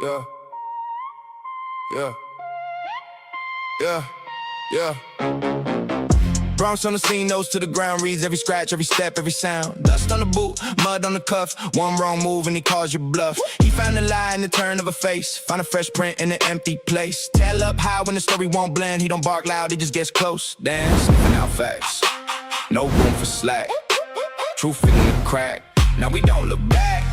Yeah, yeah, yeah, yeah. Bronx on the scene, nose to the ground, reads every scratch, every step, every sound. Dust on the boot, mud on the cuff, one wrong move and he calls you bluff. He found a lie in the turn of a face, found a fresh print in an empty place. Tail up high when the story won't blend, he don't bark loud, he just gets close. Damn, sniffing out facts, no room for slack. Truth in the crack, now we don't look back.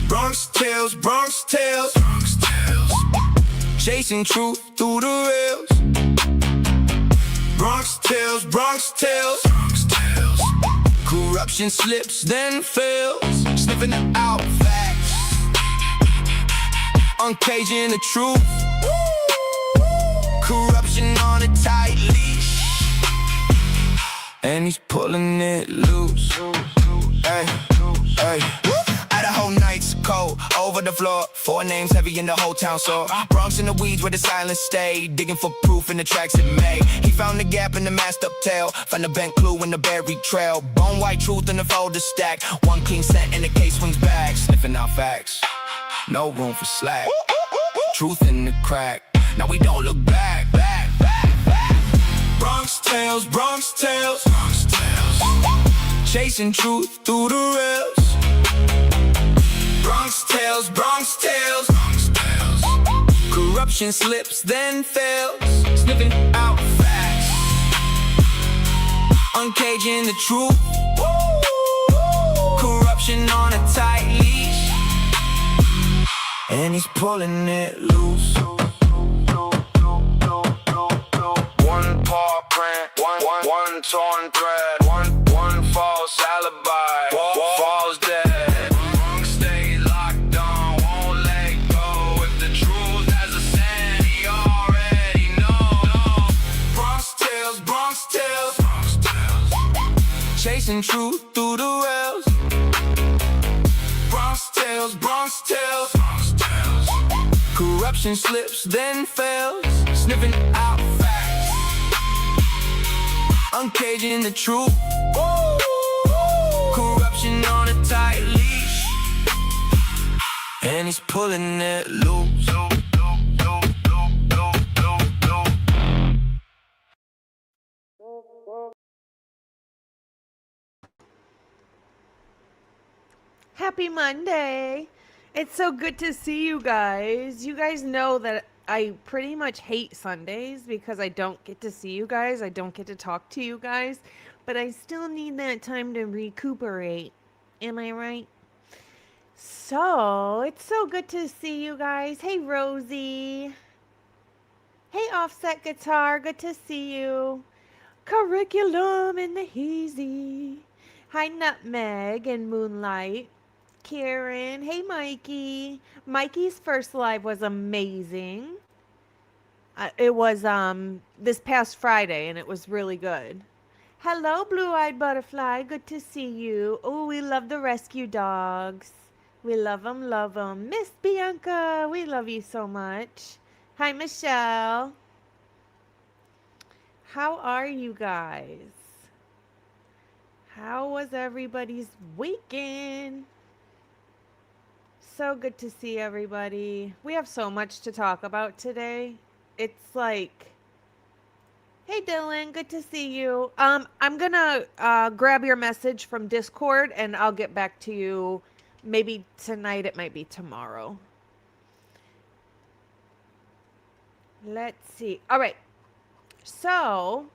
Bronx tales, Bronx tales, Bronx tales. Chasing truth through the rails. Bronx tales, Bronx tales, Bronx tales. Corruption slips, then fails. Sniffing out facts, uncaging the truth. Corruption on a tight leash, and he's pulling it loose. Hey, hey. Idaho nights cold, over the floor. 4 names heavy in the whole town, so Bronx in the weeds where the silence stayed, digging for proof in the tracks it made. He found the gap in the masked up tail, found the bent clue in the buried trail. Bone white truth in the folder stack, one clean set and the case swings back. Sniffing out facts, no room for slack. Truth in the crack, now we don't look back. Bronx tales, Bronx tales, Bronx tales. Chasing truth through the rails. Bronx tales, Bronx tales, Bronx tales. Corruption slips, then fails. Sniffing out facts, uncaging the truth. Corruption on a tight leash, and he's pulling it loose. One paw print, one torn thread, one false alibi, falls dead. Chasing truth through the rails. Bronx tales, Bronx tales, Bronx tales. Corruption slips, then fails. Sniffing out facts, uncaging the truth. Corruption on a tight leash, and he's pulling it loose. Happy Monday. It's so good to see you guys. You guys know that I pretty much hate Sundays because I don't get to see you guys. I don't get to talk to you guys, but I still need that time to recuperate. Am I right? So, it's so good to see you guys. Hey, Rosie. Hey, Offset Guitar. Good to see you. Curriculum in the Heezy. Hi, Nutmeg and Moonlight. Karen. Hey, Mikey. Mikey's first live was amazing. It was this past Friday, and it was really good. Hello, Blue-Eyed Butterfly. Good to see you. Oh, we love the rescue dogs. We love them, love them. Miss Bianca, we love you so much. Hi, Michelle. How are you guys? How was everybody's weekend? So good to see everybody. We have so much to talk about today. It's like, hey Dylan, good to see you. I'm gonna grab your message from Discord and I'll get back to you maybe tonight. It might be tomorrow. Let's see. All right. So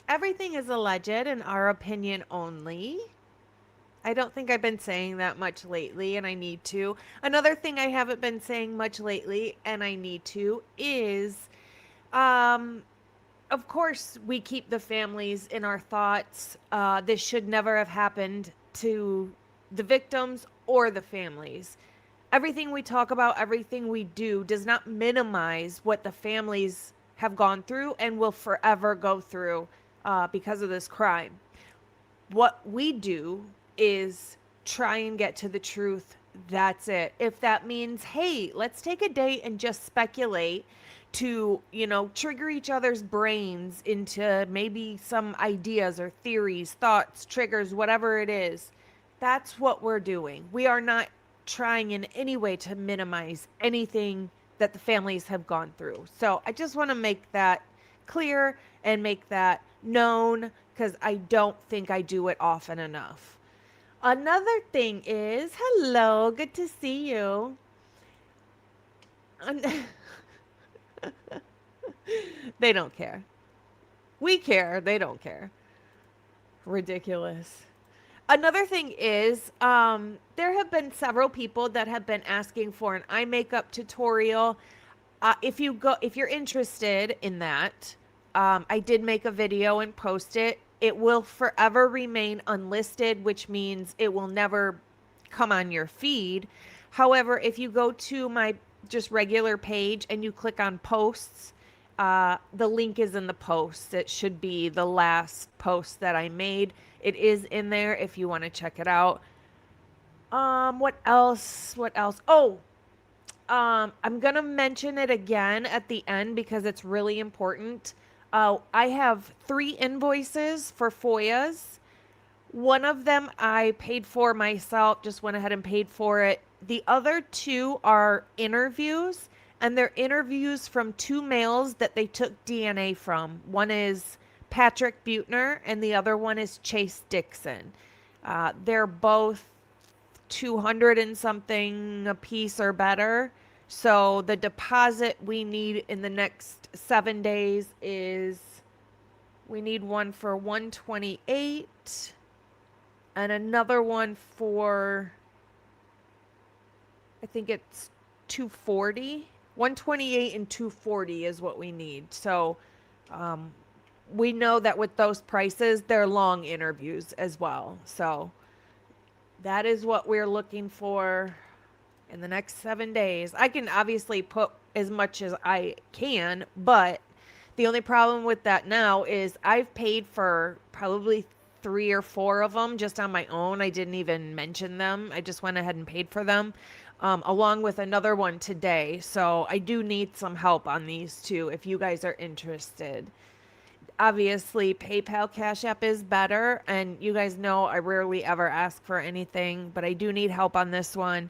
everything is alleged in our opinion only. I don't think I've been saying that much lately, and I need to. Another thing I haven't been saying much lately, and I need to, is, of course, we keep the families in our thoughts. This should never have happened to the victims or the families. Everything we talk about, everything we do, does not minimize what the families have gone through and will forever go through because of this crime. What we do is try and get to the truth. That's it. If that means, hey, let's take a date and just speculate to, trigger each other's brains into maybe some ideas or theories, thoughts, triggers, whatever it is, that's what we're doing. We are not trying in any way to minimize anything that the families have gone through. So I just want to make that clear and make that known, because I don't think I do it often enough. Another thing is, hello, good to see you. They don't care. We care, they don't care. Ridiculous. Another thing is, there have been several people that have been asking for an eye makeup tutorial. If you're interested in that, I did make a video and post it. It will forever remain unlisted, which means it will never come on your feed. However, if you go to my just regular page and you click on posts, the link is in the post. It should be the last post that I made. It is in there if you want to check it out. What else? Oh, I'm going to mention it again at the end because it's really important. I have 3 invoices for FOIAs. One of them I paid for myself, just went ahead and paid for it. The other 2 are interviews, and they're interviews from 2 males that they took DNA from. One is Patrick Butner, and the other one is Chase Dixon. They're both 200 and something a piece or better. So the deposit we need in the next 7 days is, we need one for 128 and another one for, I think it's 240. 128 and 240 is what we need. So we know that with those prices, they're long interviews as well. So that is what we're looking for in the next 7 days. I can obviously put as much as I can, but the only problem with that now is I've paid for probably 3 or 4 of them just on my own. I didn't even mention them. I just went ahead and paid for them, along with another one today. So I do need some help on these 2 if you guys are interested. Obviously, PayPal Cash App is better, and you guys know I rarely ever ask for anything, but I do need help on this one.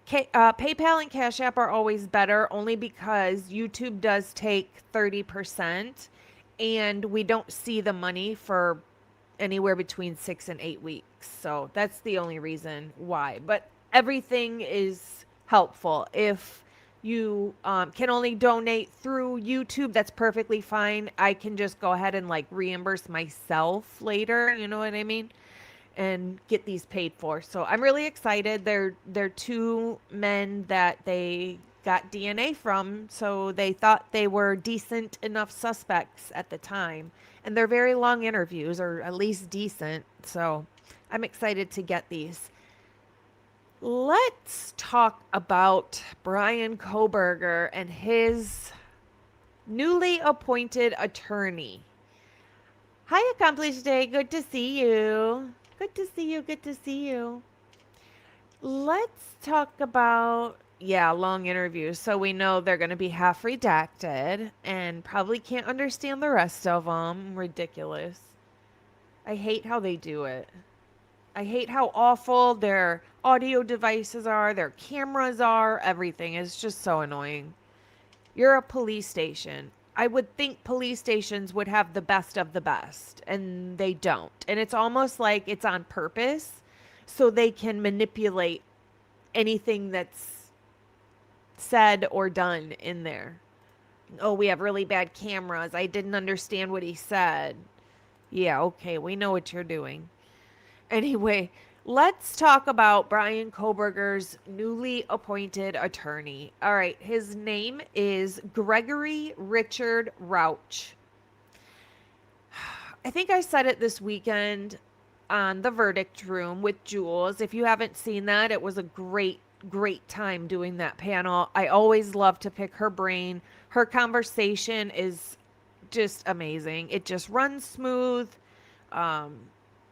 PayPal and Cash App are always better, only because YouTube does take 30%, and we don't see the money for anywhere between 6 and 8 weeks. So that's the only reason why. But everything is helpful. If you can only donate through YouTube, that's perfectly fine. I can just go ahead and like reimburse myself later, you know what I mean, and get these paid for. So I'm really excited. They're 2 men that they got DNA from, so they thought they were decent enough suspects at the time, and they're very long interviews, or at least decent. So I'm excited to get these. Let's talk about Bryan Kohberger and his newly appointed attorney. Hi, Accomplished Day. Good to see you. Good to see you. Good to see you. Let's talk about, long interviews. So we know they're going to be half redacted and probably can't understand the rest of them. Ridiculous. I hate how they do it. I hate how awful their audio devices are, their cameras are, everything is just so annoying. You're a police station. I would think police stations would have the best of the best, and they don't. And it's almost like it's on purpose so they can manipulate anything that's said or done in there. Oh, we have really bad cameras. I didn't understand what he said. Yeah, okay, we know what you're doing. Anyway, let's talk about Bryan Kohberger's newly appointed attorney. All right, his name is Gregory Richard Rauch. I think I said it this weekend on the Verdict Room with Jules. If you haven't seen that, it was a great time doing that panel. I always love to pick her brain. Her conversation is just amazing. It just runs smooth.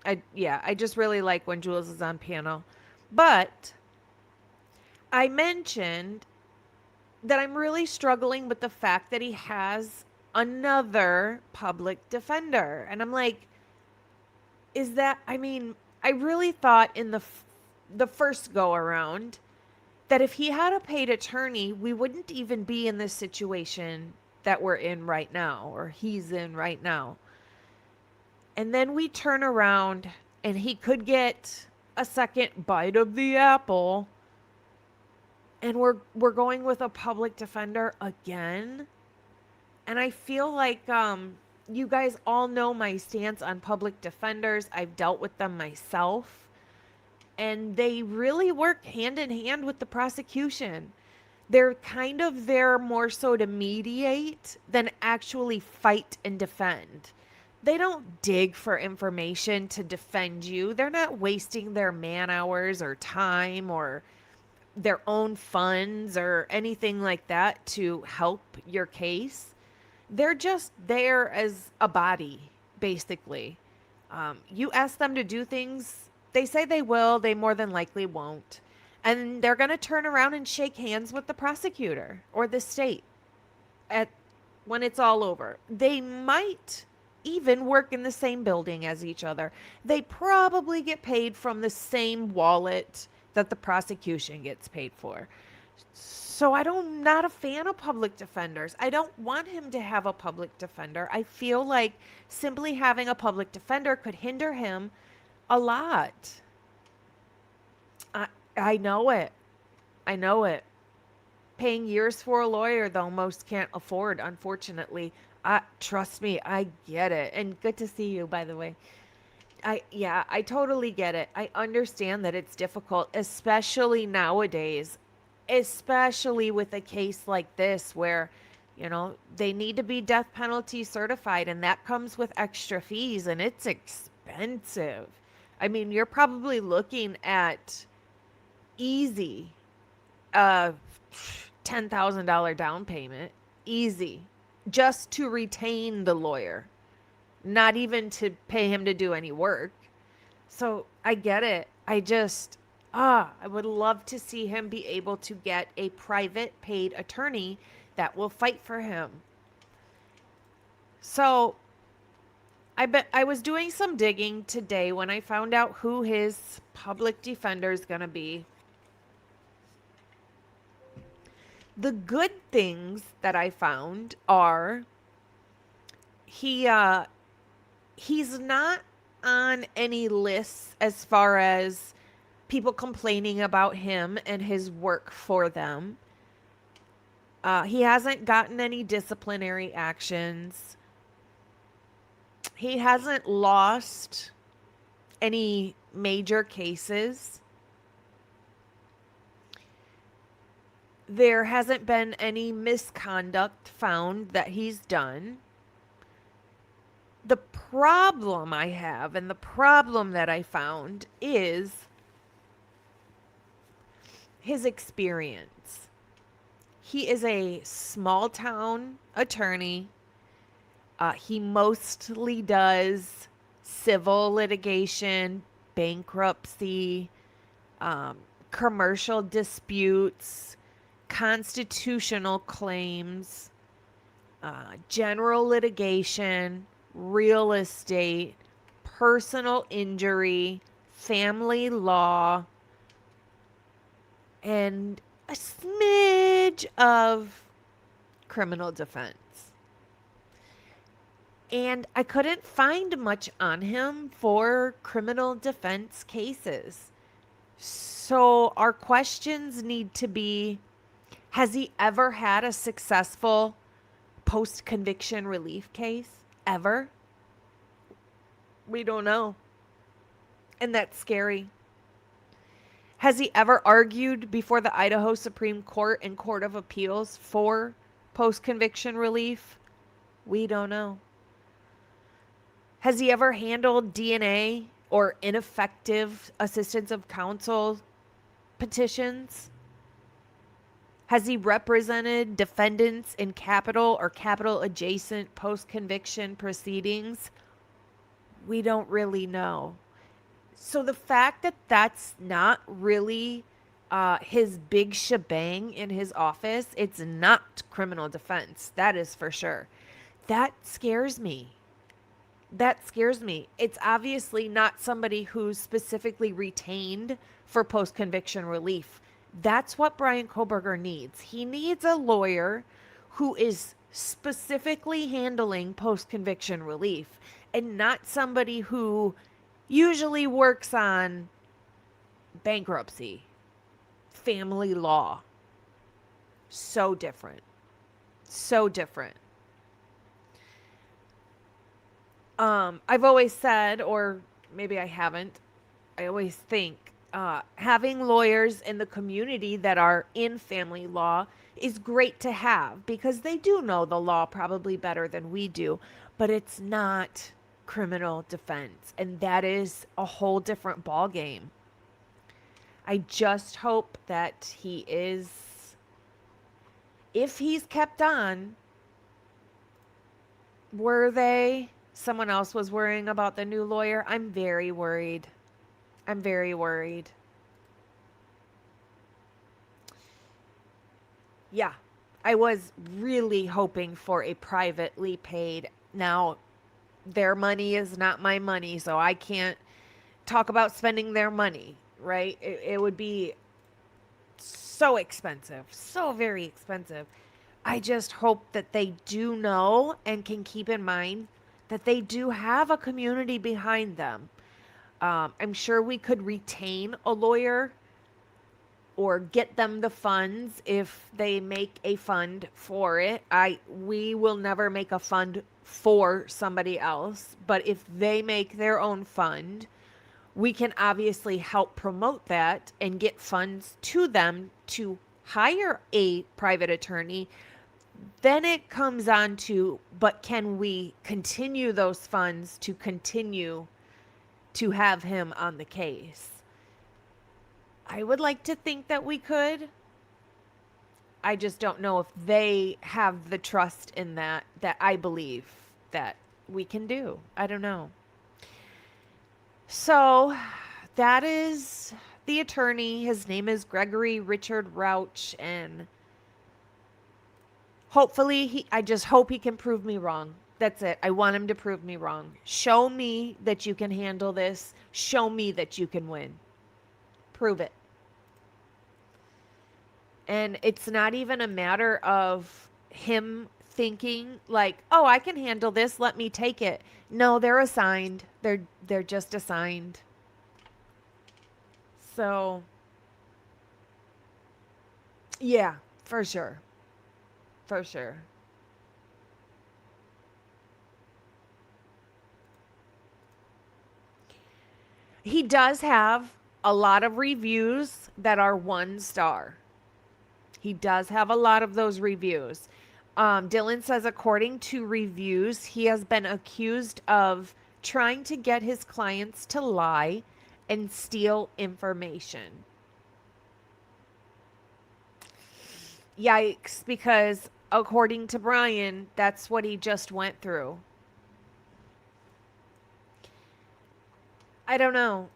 I just really like when Jules is on panel. But I mentioned that I'm really struggling with the fact that he has another public defender. And I'm like, I really thought in the first go around that if he had a paid attorney, we wouldn't even be in this situation that we're in right now, or he's in right now. And then we turn around and he could get a second bite of the apple, and we're going with a public defender again. And I feel like you guys all know my stance on public defenders. I've dealt with them myself, and they really work hand in hand with the prosecution. They're kind of there more so to mediate than actually fight and defend. They don't dig for information to defend you. They're not wasting their man hours or time or their own funds or anything like that to help your case. They're just there as a body, basically. You ask them to do things, they say they will, they more than likely won't. And they're going to turn around and shake hands with the prosecutor or the state when it's all over. They might even work in the same building as each other. They probably get paid from the same wallet that the prosecution gets paid for. So I'm not a fan of public defenders. I don't want him to have a public defender. I feel like simply having a public defender could hinder him a lot. I know it. I know it. Paying years for a lawyer, though, most can't afford, unfortunately. Trust me, I get it. And good to see you, by the way. I totally get it. I understand that it's difficult, especially nowadays, especially with a case like this where, they need to be death penalty certified, and that comes with extra fees, and it's expensive. I mean, you're probably looking at easy $10,000 down payment, easy, just to retain the lawyer, not even to pay him to do any work. So I get it. I would love to see him be able to get a private paid attorney that will fight for him. So I was doing some digging today when I found out who his public defender is going to be. The good things that I found are he's not on any lists as far as people complaining about him and his work for them. He hasn't gotten any disciplinary actions. He hasn't lost any major cases. There hasn't been any misconduct found that he's done. The problem I have, and the problem that I found, is his experience. He is a small town attorney. He mostly does civil litigation, bankruptcy, commercial disputes, constitutional claims, general litigation, real estate, personal injury, family law, and a smidge of criminal defense. And I couldn't find much on him for criminal defense cases. So our questions need to be, has he ever had a successful post-conviction relief case? Ever? We don't know. And that's scary. Has he ever argued before the Idaho Supreme Court and Court of Appeals for post-conviction relief? We don't know. Has he ever handled DNA or ineffective assistance of counsel petitions? Has he represented defendants in capital or capital adjacent post-conviction proceedings? We don't really know. So the fact that that's not really his big shebang in his office, it's not criminal defense. That is for sure. That scares me. That scares me. It's obviously not somebody who's specifically retained for post-conviction relief. That's what Bryan Kohberger needs. He needs a lawyer who is specifically handling post-conviction relief and not somebody who usually works on bankruptcy, family law. So different. So different. I've always said, or maybe I haven't, I always think having lawyers in the community that are in family law is great to have because they do know the law probably better than we do, but it's not criminal defense, and that is a whole different ball game. I just hope that he is, if he's kept on, someone else was worrying about the new lawyer. I'm very worried. I'm very worried. Yeah, I was really hoping for a privately paid. Now, their money is not my money, so I can't talk about spending their money, right? It would be so expensive, so very expensive. I just hope that they do know and can keep in mind that they do have a community behind them. I'm sure we could retain a lawyer or get them the funds if they make a fund for it. We will never make a fund for somebody else, but if they make their own fund, we can obviously help promote that and get funds to them to hire a private attorney. Then it comes on to, but can we continue those funds to continue to have him on the case? I would like to think that we could. I just don't know if they have the trust in that I believe that we can do. I don't know. So that is the attorney. His name is Gregory Richard Rauch, and hopefully I just hope he can prove me wrong. That's it. I want him to prove me wrong. Show me that you can handle this. Show me that you can win. Prove it. And it's not even a matter of him thinking like, oh, I can handle this, let me take it. No, they're assigned. They're just assigned. So yeah, for sure. For sure. He does have a lot of reviews that are 1 star. He does have a lot of those reviews. Dylan says, according to reviews, he has been accused of trying to get his clients to lie and steal information. Yikes, because according to Bryan, that's what he just went through. I don't know.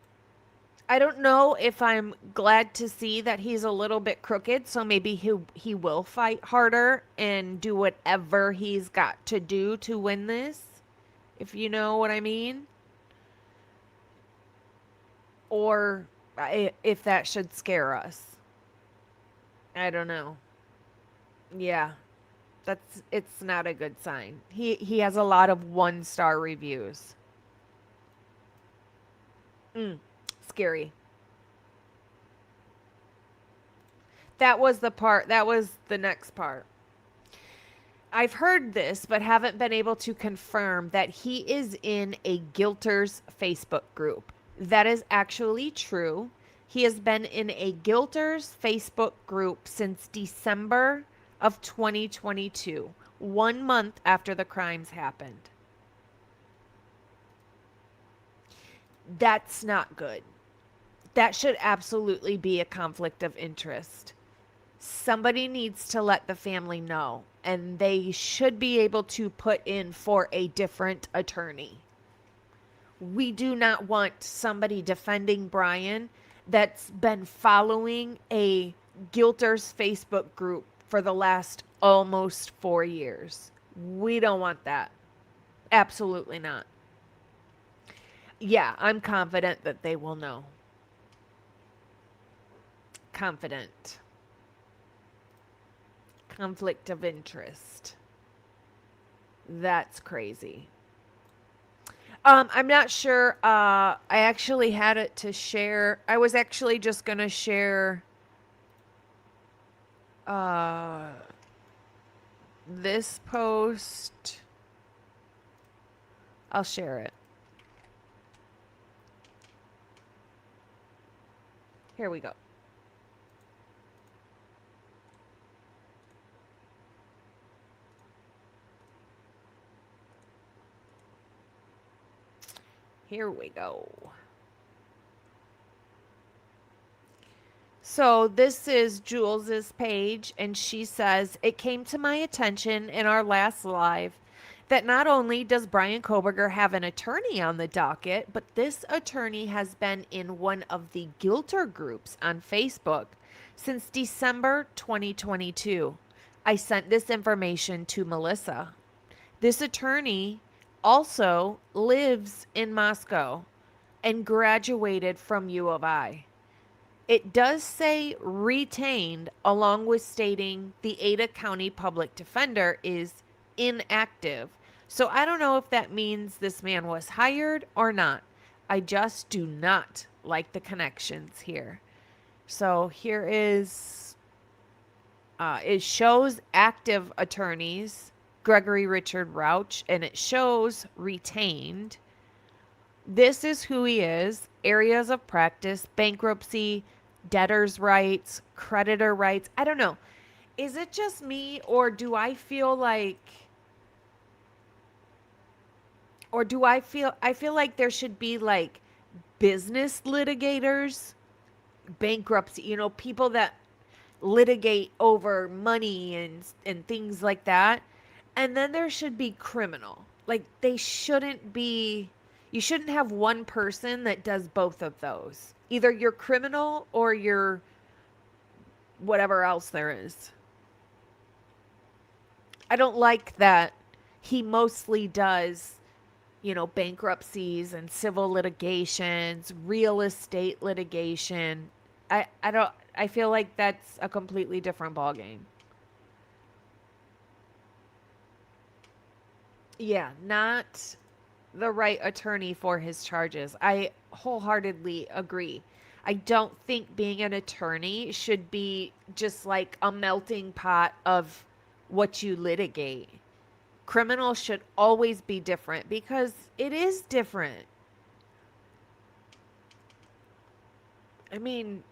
I don't know if I'm glad to see that he's a little bit crooked, so maybe he will fight harder and do whatever he's got to do to win this, if you know what I mean. Or if that should scare us. I don't know. Yeah. It's not a good sign. He has a lot of 1 star reviews. Scary. That was the next part. I've heard this, but haven't been able to confirm that he is in a Guilters Facebook group. That is actually true. He has been in a Guilters Facebook group since December of 2022, 1 month after the crimes happened. That's not good. That should absolutely be a conflict of interest. Somebody needs to let the family know, and they should be able to put in for a different attorney. We do not want somebody defending Bryan that's been following a Guilters Facebook group for the last almost 4 years. We don't want that. Absolutely not. Yeah, I'm confident that they will know. confident. Conflict of interest. That's crazy. I'm not sure. I actually had it to share. I was actually just going to share this post. I'll share it. Here we go. Here we go. So this is Jules's page, and she says, it came to my attention in our last live that not only does Bryan Kohberger have an attorney on the docket, but this attorney has been in one of the Guilter groups on Facebook since December 2022. I sent this information to Melissa. This attorney also lives in Moscow and graduated from U of I. It does say retained, along with stating the Ada County Public Defender is inactive. So I don't know if that means this man was hired or not. I just do not like the connections here. So here is, it shows active attorneys, Gregory Richard Rauch, and it shows retained. This is who he is. Areas of practice: bankruptcy, debtor's rights, creditor rights. I don't know. Is it just me, or do I feel like I feel like there should be like business litigators, bankruptcy, you know, people that litigate over money and things like that. And then there should be criminal. Like they shouldn't be, you shouldn't have one person that does both of those. Either you're criminal or you're whatever else there is. I don't like that he mostly does, you know, bankruptcies and civil litigations, real estate litigation. I feel like that's a completely different ballgame. Yeah, not the right attorney for his charges. I wholeheartedly agree. I don't think being an attorney should be just like a melting pot of what you litigate. Criminal should always be different because it is different. I mean,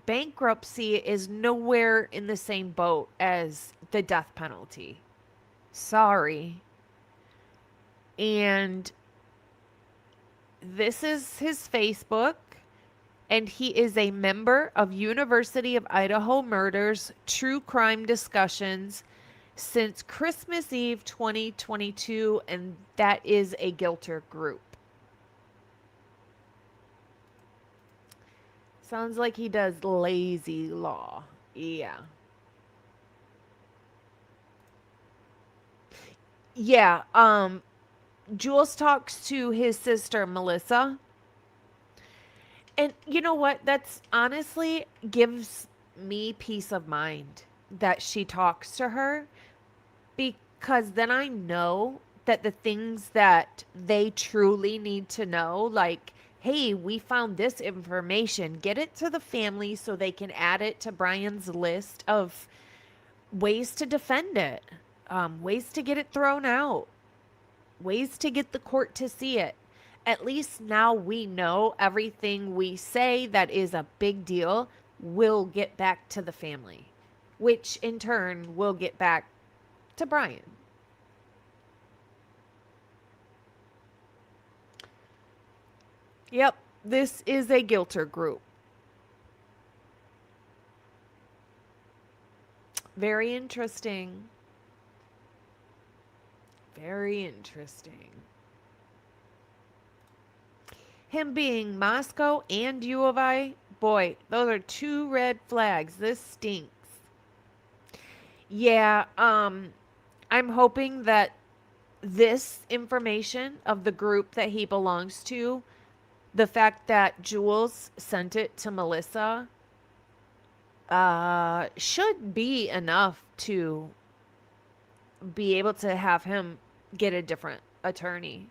bankruptcy is nowhere in the same boat as the death penalty. Sorry. And this is his Facebook, and he is a member of University of Idaho Murders True Crime Discussions since Christmas Eve 2022, and that is a Guilter group. Sounds like he does lazy law. Yeah. Yeah, Jules talks to his sister, Melissa. And you know what? That's honestly gives me peace of mind that she talks to her, because then I know that the things that they truly need to know, like, hey, we found this information, get it to the family so they can add it to Bryan's list of ways to defend it, ways to get it thrown out, ways to get the court to see it. At least now we know everything we say that is a big deal will get back to the family, which in turn will get back to Bryan. Yep, this is a Guilter group. Very interesting. Very interesting. Him being Moscow and U of I, boy, those are two red flags. This stinks. Yeah, I'm hoping that this information of the group that he belongs to, the fact that Jules sent it to Melissa, should be enough to be able to have him get a different attorney,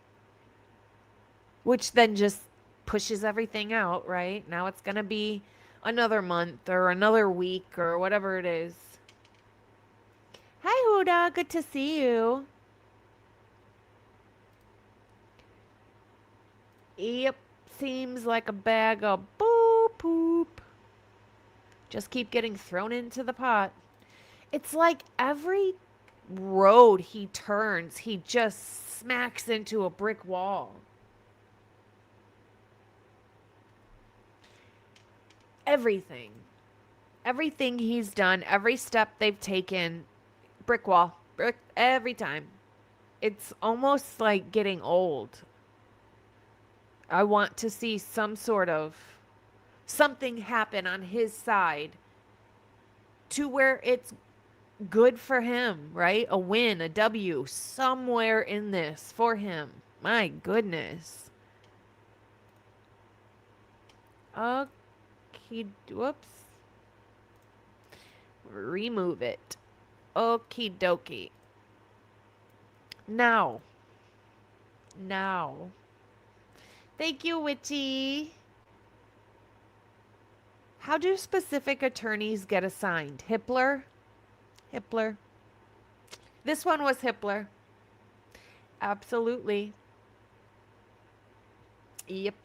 which then just pushes everything out, right? Now it's going to be another month or another week or whatever it is. Hi, Huda. Good to see you. Yep. Seems like a bag of poop. Just keep getting thrown into the pot. It's like every road he turns, he just smacks into a brick wall. Everything he's done, every step they've taken, brick wall, brick every time. It's almost like getting old. I want to see some sort of something happen on his side to where it's good for him, right? A win, a W, somewhere in this for him. My goodness. Okay, whoops. Remove it. Okie dokie. Now. Thank you, Witchy. How do specific attorneys get assigned? Hippler? This one was Hippler. Absolutely. Yep.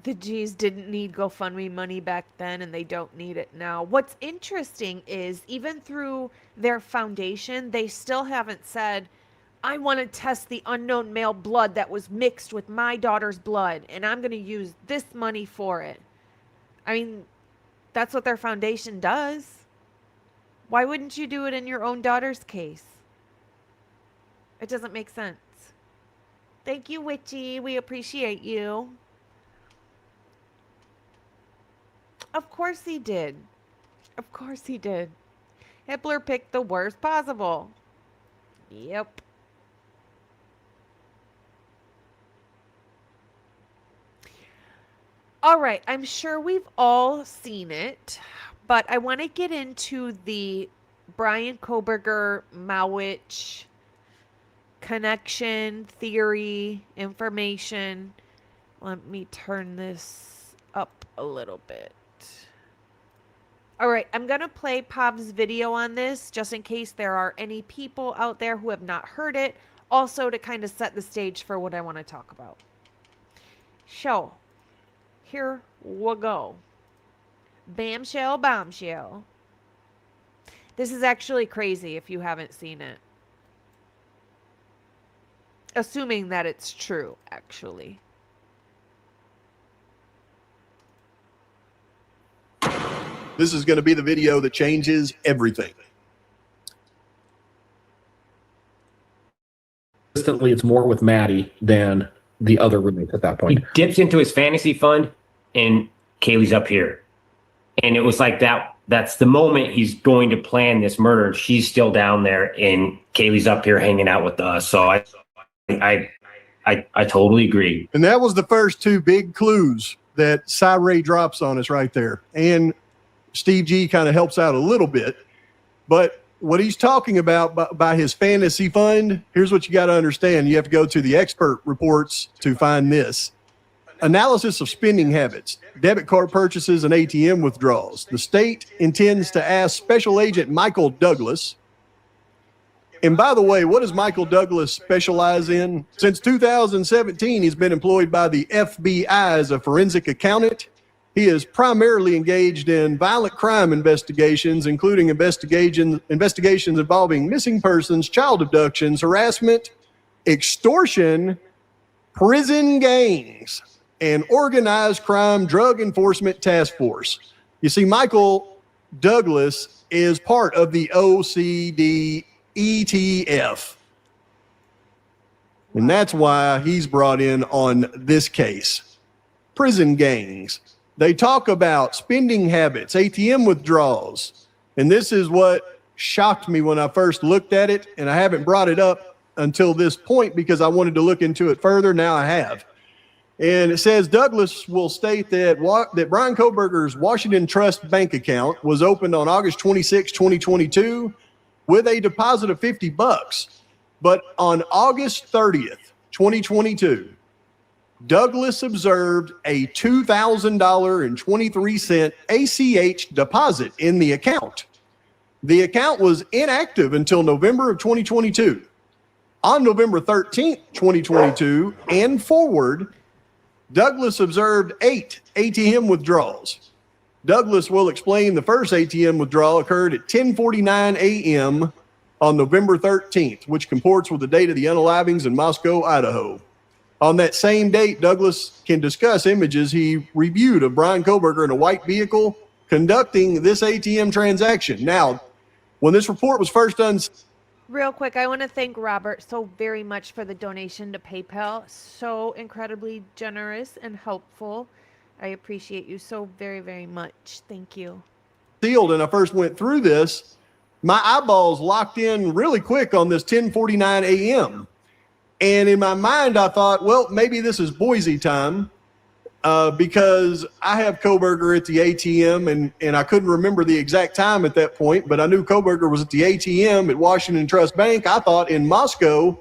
The G's didn't need GoFundMe money back then, and they don't need it now. What's interesting is even through their foundation, they still haven't said, I want to test the unknown male blood that was mixed with my daughter's blood, and I'm going to use this money for it. I mean, that's what their foundation does. Why wouldn't you do it in your own daughter's case? It doesn't make sense. Thank you, Witchy. We appreciate you. Of course he did. Hippler picked the worst possible. Yep. All right, I'm sure we've all seen it, but I want to get into the Bryan Kohberger Mowitch connection, theory, information. Let me turn this up a little bit. All right, I'm going to play Pav's video on this just in case there are any people out there who have not heard it, also to kind of set the stage for what I want to talk about. So, here we go. Bamshell, bombshell. This is actually crazy if you haven't seen it. Assuming that it's true, actually. This is going to be the video that changes everything. Consistently, it's more with Maddie than the other roommates at that point. He dips into his fantasy fund, and Kaylee's up here. And it was like that. That's the moment he's going to plan this murder. And she's still down there, and Kaylee's up here hanging out with us. So I totally agree. And that was the first two big clues that Cy Ray drops on us right there. And Steve G kind of helps out a little bit. But what he's talking about by his fantasy fund, here's what you got to understand. You have to go to the expert reports to find this. Analysis of spending habits, debit card purchases, and ATM withdrawals. The state intends to ask Special Agent Michael Douglas. And by the way, what does Michael Douglas specialize in? Since 2017, he's been employed by the FBI as a forensic accountant. He is primarily engaged in violent crime investigations, including investigations involving missing persons, child abductions, harassment, extortion, prison gangs, and organized crime drug enforcement task force. You see, Michael Douglas is part of the OCD ETF. And that's why he's brought in on this case. Prison gangs. They talk about spending habits, ATM withdrawals. And this is what shocked me when I first looked at it, and I haven't brought it up until this point because I wanted to look into it further. Now I have. And it says Douglas will state that Bryan Kohberger's Washington Trust bank account was opened on August 26, 2022 with a deposit of $50. But on August 30th, 2022, Douglas observed a $2,000.23 ACH deposit in the account. The account was inactive until November of 2022. On November 13th, 2022 and forward, Douglas observed 8 ATM withdrawals. Douglas will explain the first ATM withdrawal occurred at 10:49 a.m. on November 13th, which comports with the date of the unalivings in Moscow, Idaho. On that same date, Douglas can discuss images he reviewed of Bryan Kohberger in a white vehicle conducting this ATM transaction. Now, when this report was first done, Real quick, I want to thank Robert so very much for the donation to PayPal. So incredibly generous and helpful. I appreciate you so very, very much. Thank you. sealed and I first went through this, my eyeballs locked in really quick on this 10:49 a.m. And in my mind, I thought, well, maybe this is Boise time because I have Kohberger at the ATM and I couldn't remember the exact time at that point, but I knew Kohberger was at the ATM at Washington Trust Bank, I thought in Moscow,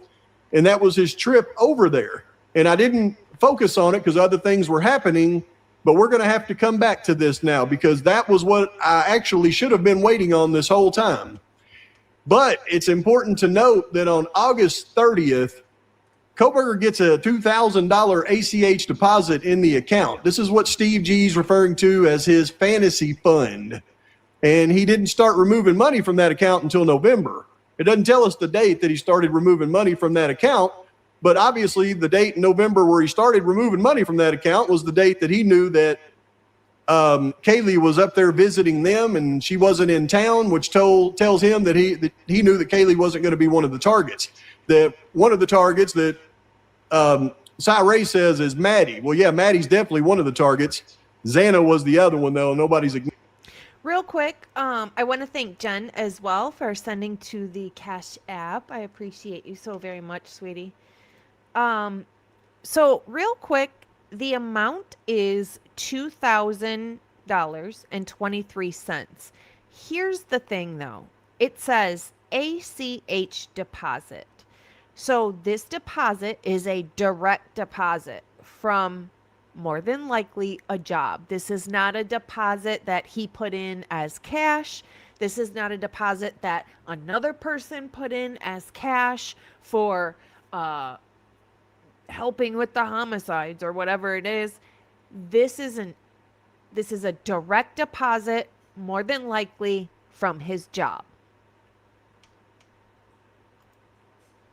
and that was his trip over there. And I didn't focus on it because other things were happening, but we're going to have to come back to this now because that was what I actually should have been waiting on this whole time. But it's important to note that on August 30th, Kohberger gets a $2,000 ACH deposit in the account. This is what Steve G's referring to as his fantasy fund. And he didn't start removing money from that account until November. It doesn't tell us the date that he started removing money from that account, but obviously the date in November where he started removing money from that account was the date that he knew that Kaylee was up there visiting them and she wasn't in town, which tells him that he knew that Kaylee wasn't going to be one of the targets. That one of the targets that Cy Ray says is Maddie. Well, yeah, Maddie's definitely one of the targets. Xana was the other one, though. Nobody's ignoring. Real quick, I want to thank Jen as well for sending to the Cash App. I appreciate you so very much, sweetie. So real quick, the amount is $2,000.23. Here's the thing, though. It says ACH deposit. So this deposit is a direct deposit from more than likely a job. This is not a deposit that he put in as cash. This is not a deposit that another person put in as cash for helping with the homicides or whatever it is. This is a direct deposit, more than likely from his job.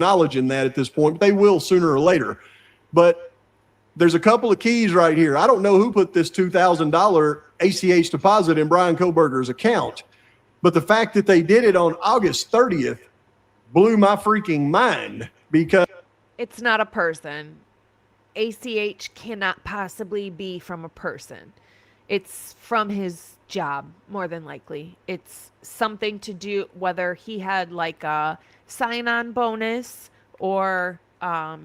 Knowledge in that at this point, but they will sooner or later. But there's a couple of keys right here. I don't know who put this $2,000 ACH deposit in Bryan Kohberger's account, but the fact that they did it on August 30th blew my freaking mind because it's not a person. ACH cannot possibly be from a person. It's from his job, more than likely. It's something to do, whether he had like a sign-on bonus or a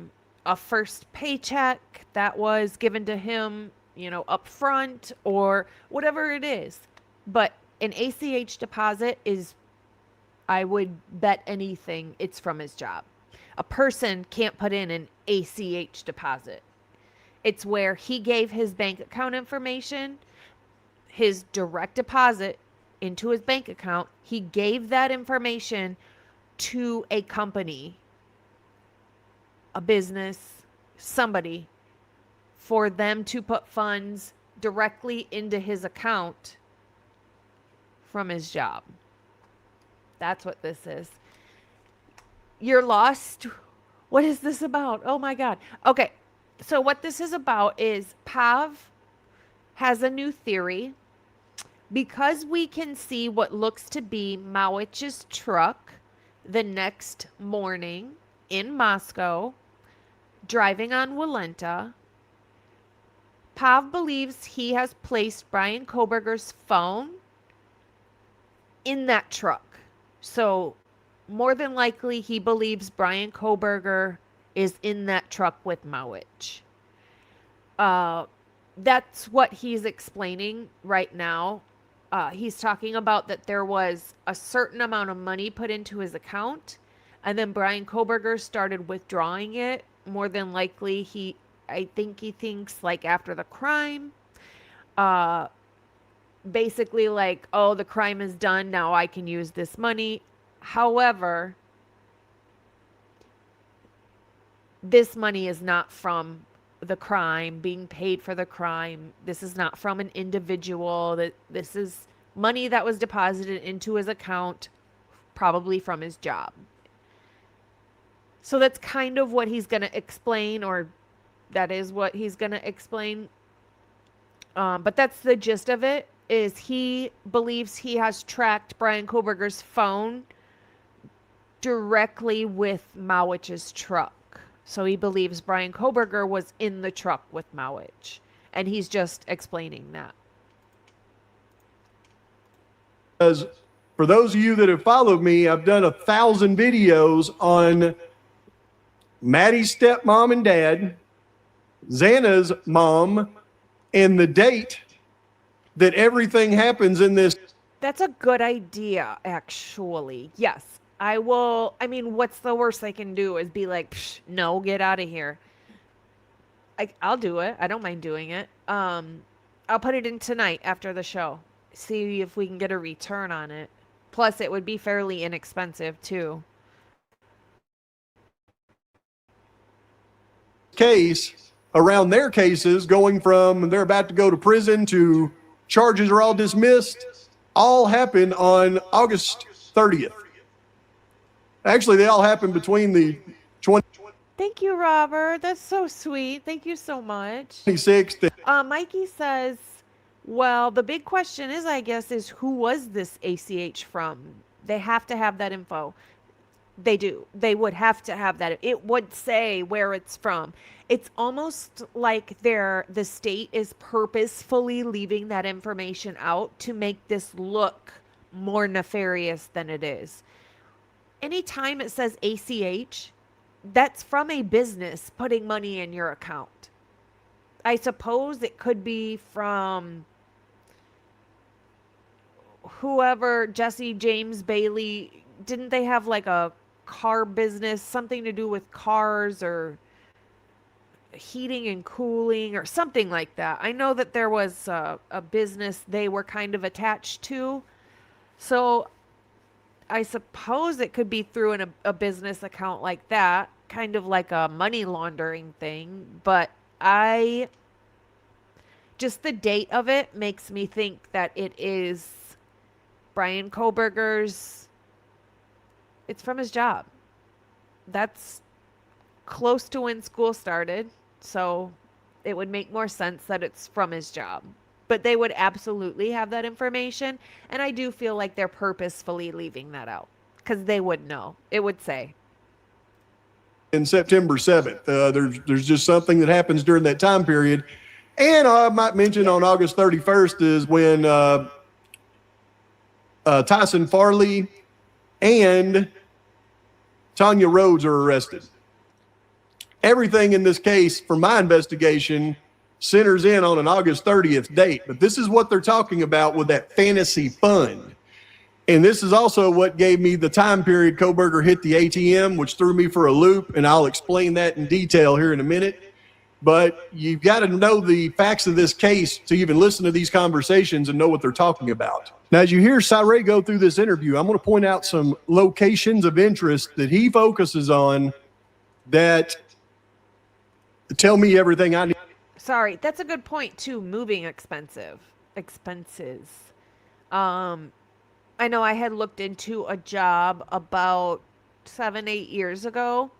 first paycheck that was given to him, up front or whatever it is. But an ACH deposit is, I would bet anything, it's from his job. A person can't put in an ACH deposit. It's where he gave his bank account information, his direct deposit into his bank account. He gave that information to a company, a business, somebody, for them to put funds directly into his account from his job. That's what this is. You're lost. What is this about? Oh my God. Okay. So what this is about is Pav has a new theory. Because we can see what looks to be Mowitch's truck the next morning in Moscow, driving on Walenta, Pav believes he has placed Bryan Kohberger's phone in that truck. So more than likely he believes Bryan Kohberger is in that truck with Mowitch. That's what he's explaining right now. He's talking about that there was a certain amount of money put into his account, and then Bryan Kohberger started withdrawing it. More than likely, I think he thinks like after the crime, basically like, oh, the crime is done, now I can use this money. However, this money is not from the crime, being paid for the crime. This is not from an individual. This is money that was deposited into his account, probably from his job. So that's kind of what he's going to explain, or that is what he's going to explain. But that's the gist of it, is he believes he has tracked Bryan Kohberger's phone directly with Mowitch's truck. So he believes Bryan Kohberger was in the truck with Mowitch, and he's just explaining that. Because for those of you that have followed me, I've done 1,000 videos on Maddie's stepmom and dad, Xana's mom, and the date that everything happens in this. That's a good idea, actually. Yes. I will. I mean, what's the worst they can do is be like, no, get out of here. I'll do it. I don't mind doing it. I'll put it in tonight after the show. See if we can get a return on it. Plus, it would be fairly inexpensive, too. Case around their cases, going from they're about to go to prison to charges are all dismissed, all happened on August 30th. Actually, they all happened between the Thank you, Robert. That's so sweet. Thank you so much. 26th. Mikey says, well, the big question is, I guess, is who was this ACH from? They have to have that info. They do. They would have to have that. It would say where it's from. It's almost like the state is purposefully leaving that information out to make this look more nefarious than it is. Anytime it says ACH, that's from a business putting money in your account. I suppose it could be from whoever, Jesse James Bailey. Didn't they have like a car business, something to do with cars or heating and cooling or something like that? I know that there was a business they were kind of attached to. So I suppose it could be through a business account like that, kind of like a money laundering thing. But just the date of it makes me think that it is Bryan Kohberger's. It's from his job. That's close to when school started, so it would make more sense that it's from his job. But they would absolutely have that information, and I do feel like they're purposefully leaving that out because they would know. It would say. In September 7th. There's just something that happens during that time period. And I might mention on August 31st is when Tyson Farley and Tanya Rhodes are arrested. Everything in this case, for my investigation, centers in on an August 30th date. But this is what they're talking about with that fantasy fund. And this is also what gave me the time period Kohberger hit the ATM, which threw me for a loop. And I'll explain that in detail here in a minute. But you've got to know the facts of this case to even listen to these conversations and know what they're talking about. Now, as you hear Cyree go through this interview, I'm going to point out some locations of interest that he focuses on that tell me everything I need. Sorry, that's a good point too. Moving expenses. I know I had looked into a job about 7-8 years ago.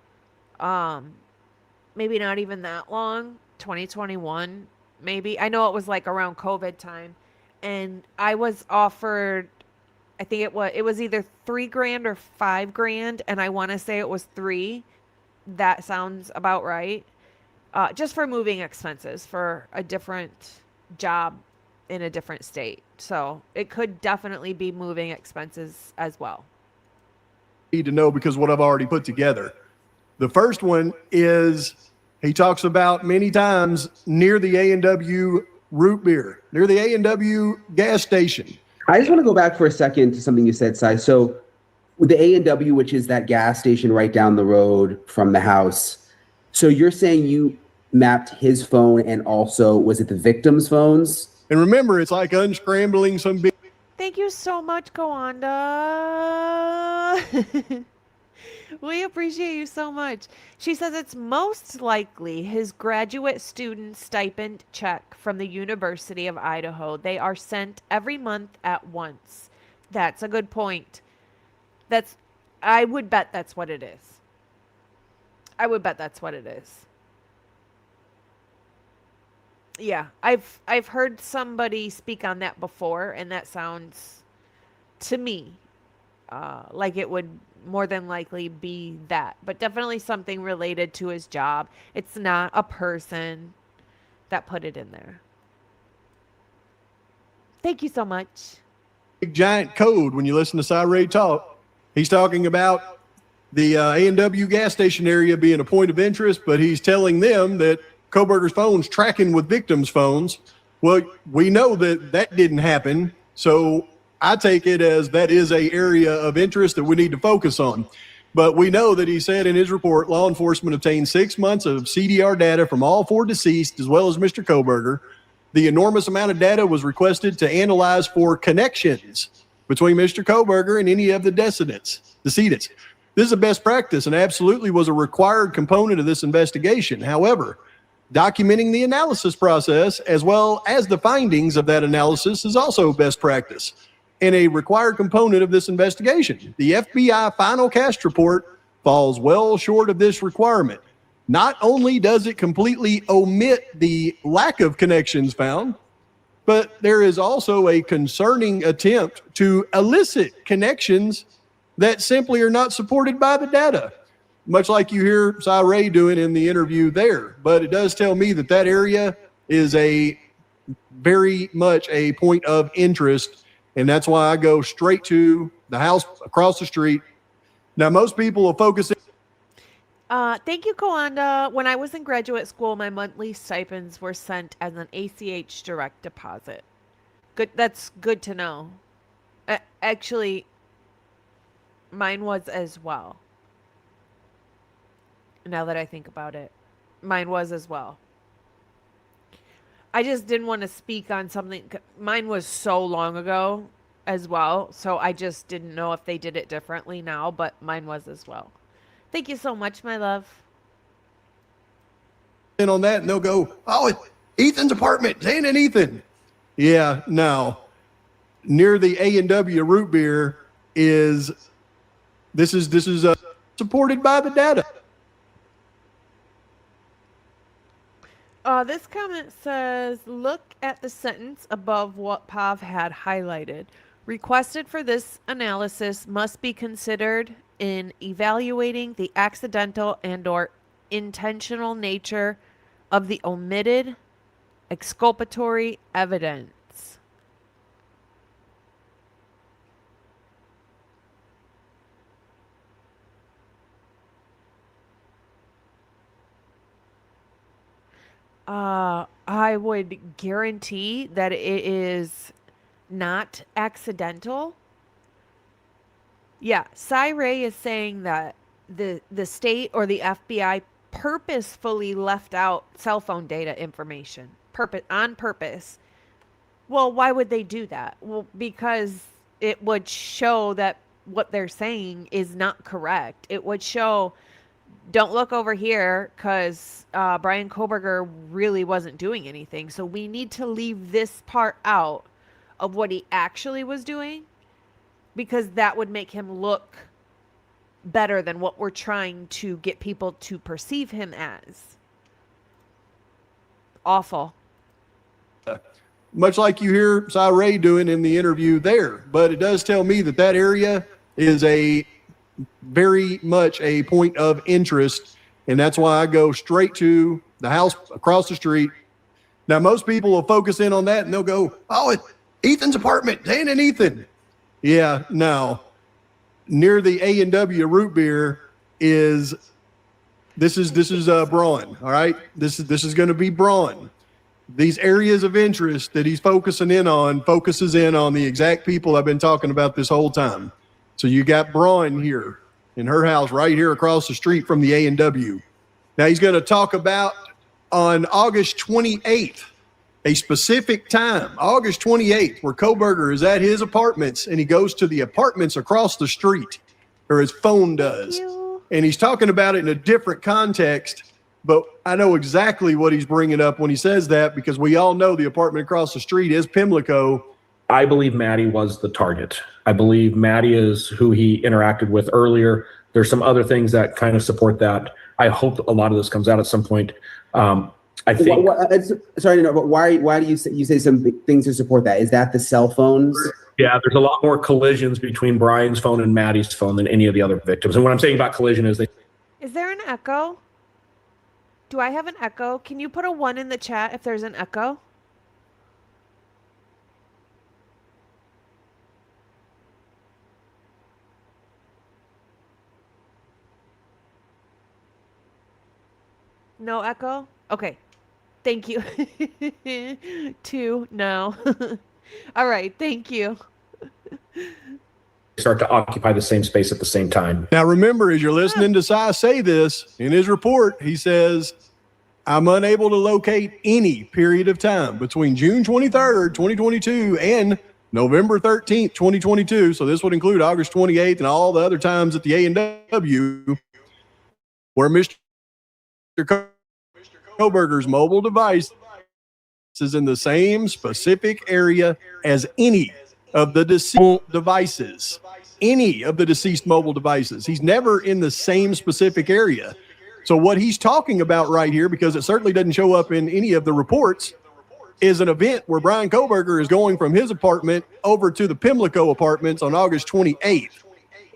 Maybe not even that long, 2021, maybe. I know it was like around COVID time. And I was offered, I think it was either $3,000 or $5,000. And I want to say it was 3. That sounds about right. Just for moving expenses for a different job in a different state. So it could definitely be moving expenses as well. need to know because what I've already put together. The first one is he talks about many times near the A&W root beer, near the A&W gas station. I just want to go back for a second to something you said, Si. So with the A&W, which is that gas station right down the road from the house. So you're saying you mapped his phone and also, was it the victim's phones? And remember, it's like unscrambling some big. Thank you so much, Kawanda. We appreciate you so much. She says it's most likely his graduate student stipend check from the University of Idaho. They are sent every month at once. That's a good point. I would bet that's what it is. I would bet that's what it is. Yeah, I've heard somebody speak on that before, and that sounds to me like it would more than likely be that, but definitely something related to his job. It's not a person that put it in there. Thank you so much. Big giant code when you listen to Cy Ray talk. He's talking about the A&W gas station area being a point of interest, but he's telling them that Kohberger's phone's tracking with victims' phones. Well, we know that that didn't happen, so I take it as that is a area of interest that we need to focus on. But we know that he said in his report, law enforcement obtained 6 months of CDR data from all 4 deceased, as well as Mr. Kohberger. The enormous amount of data was requested to analyze for connections between Mr. Kohberger and any of the decedents. This is a best practice and absolutely was a required component of this investigation. However, documenting the analysis process as well as the findings of that analysis is also best practice and a required component of this investigation. The FBI final cast report falls well short of this requirement. Not only does it completely omit the lack of connections found, but there is also a concerning attempt to elicit connections that simply are not supported by the data, much like you hear Cy Ray doing in the interview there. But it does tell me that that area is a very much a point of interest, and that's why I go straight to the house across the street. Now, most people will focus. Thank you, Kawanda. When I was in graduate school, my monthly stipends were sent as an ACH direct deposit. Good. That's good to know. Actually, mine was as well. Now that I think about it, mine was as well. I just didn't want to speak on something. Mine was so long ago as well, so I just didn't know if they did it differently now, but mine was as well. Thank you so much, my love. In on that, and they'll go, oh, it's Ethan's apartment, Zane and Ethan. Yeah, no. Near the A&W root beer is supported by the data. This comment says, look at the sentence above what Pav had highlighted. Requested for this analysis must be considered in evaluating the accidental and/or intentional nature of the omitted exculpatory evidence. I would guarantee that it is not accidental. Yeah, Cy Ray is saying that the state or the FBI purposefully left out cell phone data information on purpose. Well, why would they do that? Well, because it would show that what they're saying is not correct. It would show, don't look over here because Bryan Kohberger really wasn't doing anything. So we need to leave this part out of what he actually was doing, because that would make him look better than what we're trying to get people to perceive him as. Awful. Much like you hear Cy Ray doing in the interview there. But it does tell me that that area is a very much a point of interest, and that's why I go straight to the house across the street. Now, most people will focus in on that, and they'll go, oh, it's Ethan's apartment, Zane and Ethan. Yeah, no. near the A&W root beer is Braun. All right. This is going to be Braun. These areas of interest that he's focuses in on the exact people I've been talking about this whole time. So you got Braun here in her house right here across the street from the A&W. Now he's going to talk about on August 28th, a specific time, August 28th, where Kohberger is at his apartments and he goes to the apartments across the street, or his phone does. And he's talking about it in a different context, but I know exactly what he's bringing up when he says that, because we all know the apartment across the street is Pimlico. I believe Maddie was the target. I believe Maddie is who he interacted with earlier. There's some other things that kind of support that. I hope a lot of this comes out at some point. I think. Sorry to know, but why do you say some things to support that? Is that the cell phones? Yeah, there's a lot more collisions between Brian's phone and Maddie's phone than any of the other victims. And what I'm saying about collision is Is there an echo? Do I have an echo? Can you put a 1 in the chat if there's an echo? No echo? Okay. Thank you. 2, no. All right, thank you. start to occupy the same space at the same time. Now, remember, as you're listening to Cy say this, in his report, he says, I'm unable to locate any period of time between June 23rd, 2022 and November 13th, 2022. So this would include August 28th and all the other times at the A&W where Mr. Kohberger's mobile device is in the same specific area as any of the deceased devices. Any of the deceased mobile devices. He's never in the same specific area. So what he's talking about right here, because it certainly doesn't show up in any of the reports, is an event where Bryan Kohberger is going from his apartment over to the Pimlico apartments on August 28th.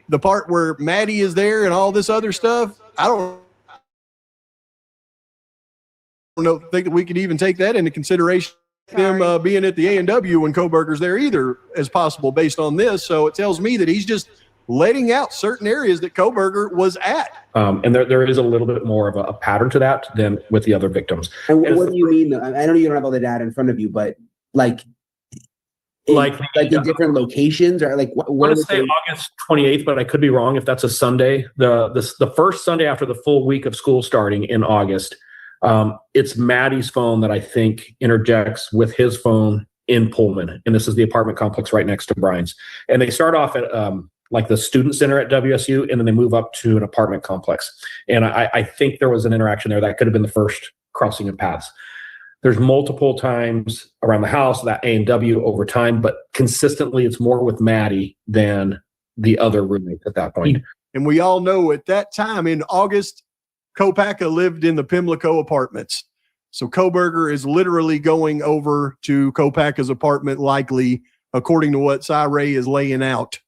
The part where Maddie is there and all this other stuff, I don't think that we could even take that into consideration. Them being at the A&W when Kohberger's there either as possible based on this. So it tells me that he's just letting out certain areas that Kohberger was at. And there is a little bit more of a pattern to that than with the other victims. And what do you mean? I know you don't have all the data in front of you, but like in different locations, or like I want to say August 28th, but I could be wrong if that's a Sunday. The first Sunday after the full week of school starting in August. It's Maddie's phone that I think interjects with his phone in Pullman. And this is the apartment complex right next to Brian's. And they start off at like the student center at WSU, and then they move up to an apartment complex. And I think there was an interaction there that could have been the first crossing of paths. There's multiple times around the house, that A&W over time, but consistently it's more with Maddie than the other roommates at that point. And we all know at that time in August, Kopaka lived in the Pimlico apartments. So Kohberger is literally going over to Kopaka's apartment, likely, according to what Cy Ray is laying out.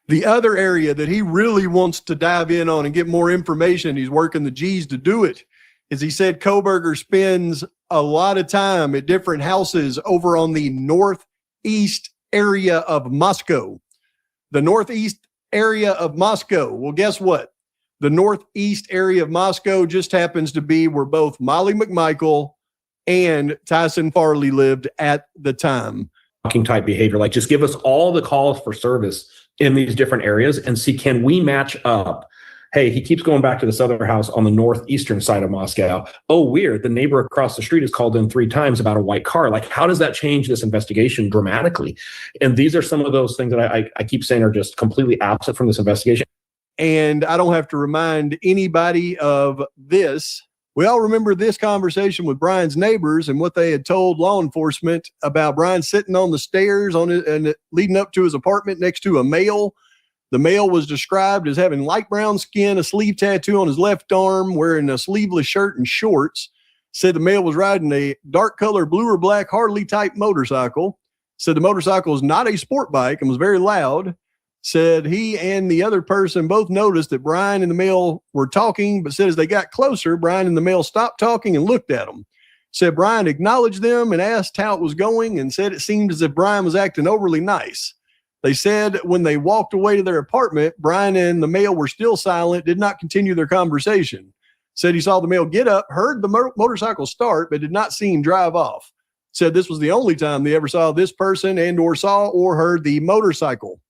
The other area that he really wants to dive in on and get more information, he's working the G's to do it, is he said Kohberger spends a lot of time at different houses over on the northeast area of Moscow. The northeast area of Moscow. Well, guess what? The northeast area of Moscow just happens to be where both Molly McMichael and Tyson Farley lived at the time. Type behavior, like just give us all the calls for service in these different areas and see, can we match up? Hey, he keeps going back to this other house on the northeastern side of Moscow. Oh, weird. The neighbor across the street has called in 3 times about a white car. Like, how does that change this investigation dramatically? And these are some of those things that I keep saying are just completely absent from this investigation. And I don't have to remind anybody of this. We all remember this conversation with Brian's neighbors and what they had told law enforcement about Brian sitting on the stairs and leading up to his apartment next to a male. The male was described as having light brown skin, a sleeve tattoo on his left arm, wearing a sleeveless shirt and shorts. Said the male was riding a dark color blue or black Harley type motorcycle. Said the motorcycle was not a sport bike and was very loud. Said he and the other person both noticed that Brian and the male were talking, but said as they got closer, Brian and the male stopped talking and looked at them. Said Brian acknowledged them and asked how it was going and said it seemed as if Brian was acting overly nice. They said when they walked away to their apartment, Bryan and the male were still silent, did not continue their conversation. Said he saw the male get up, heard the motorcycle start, but did not see him drive off. Said this was the only time they ever saw this person and or saw or heard the motorcycle.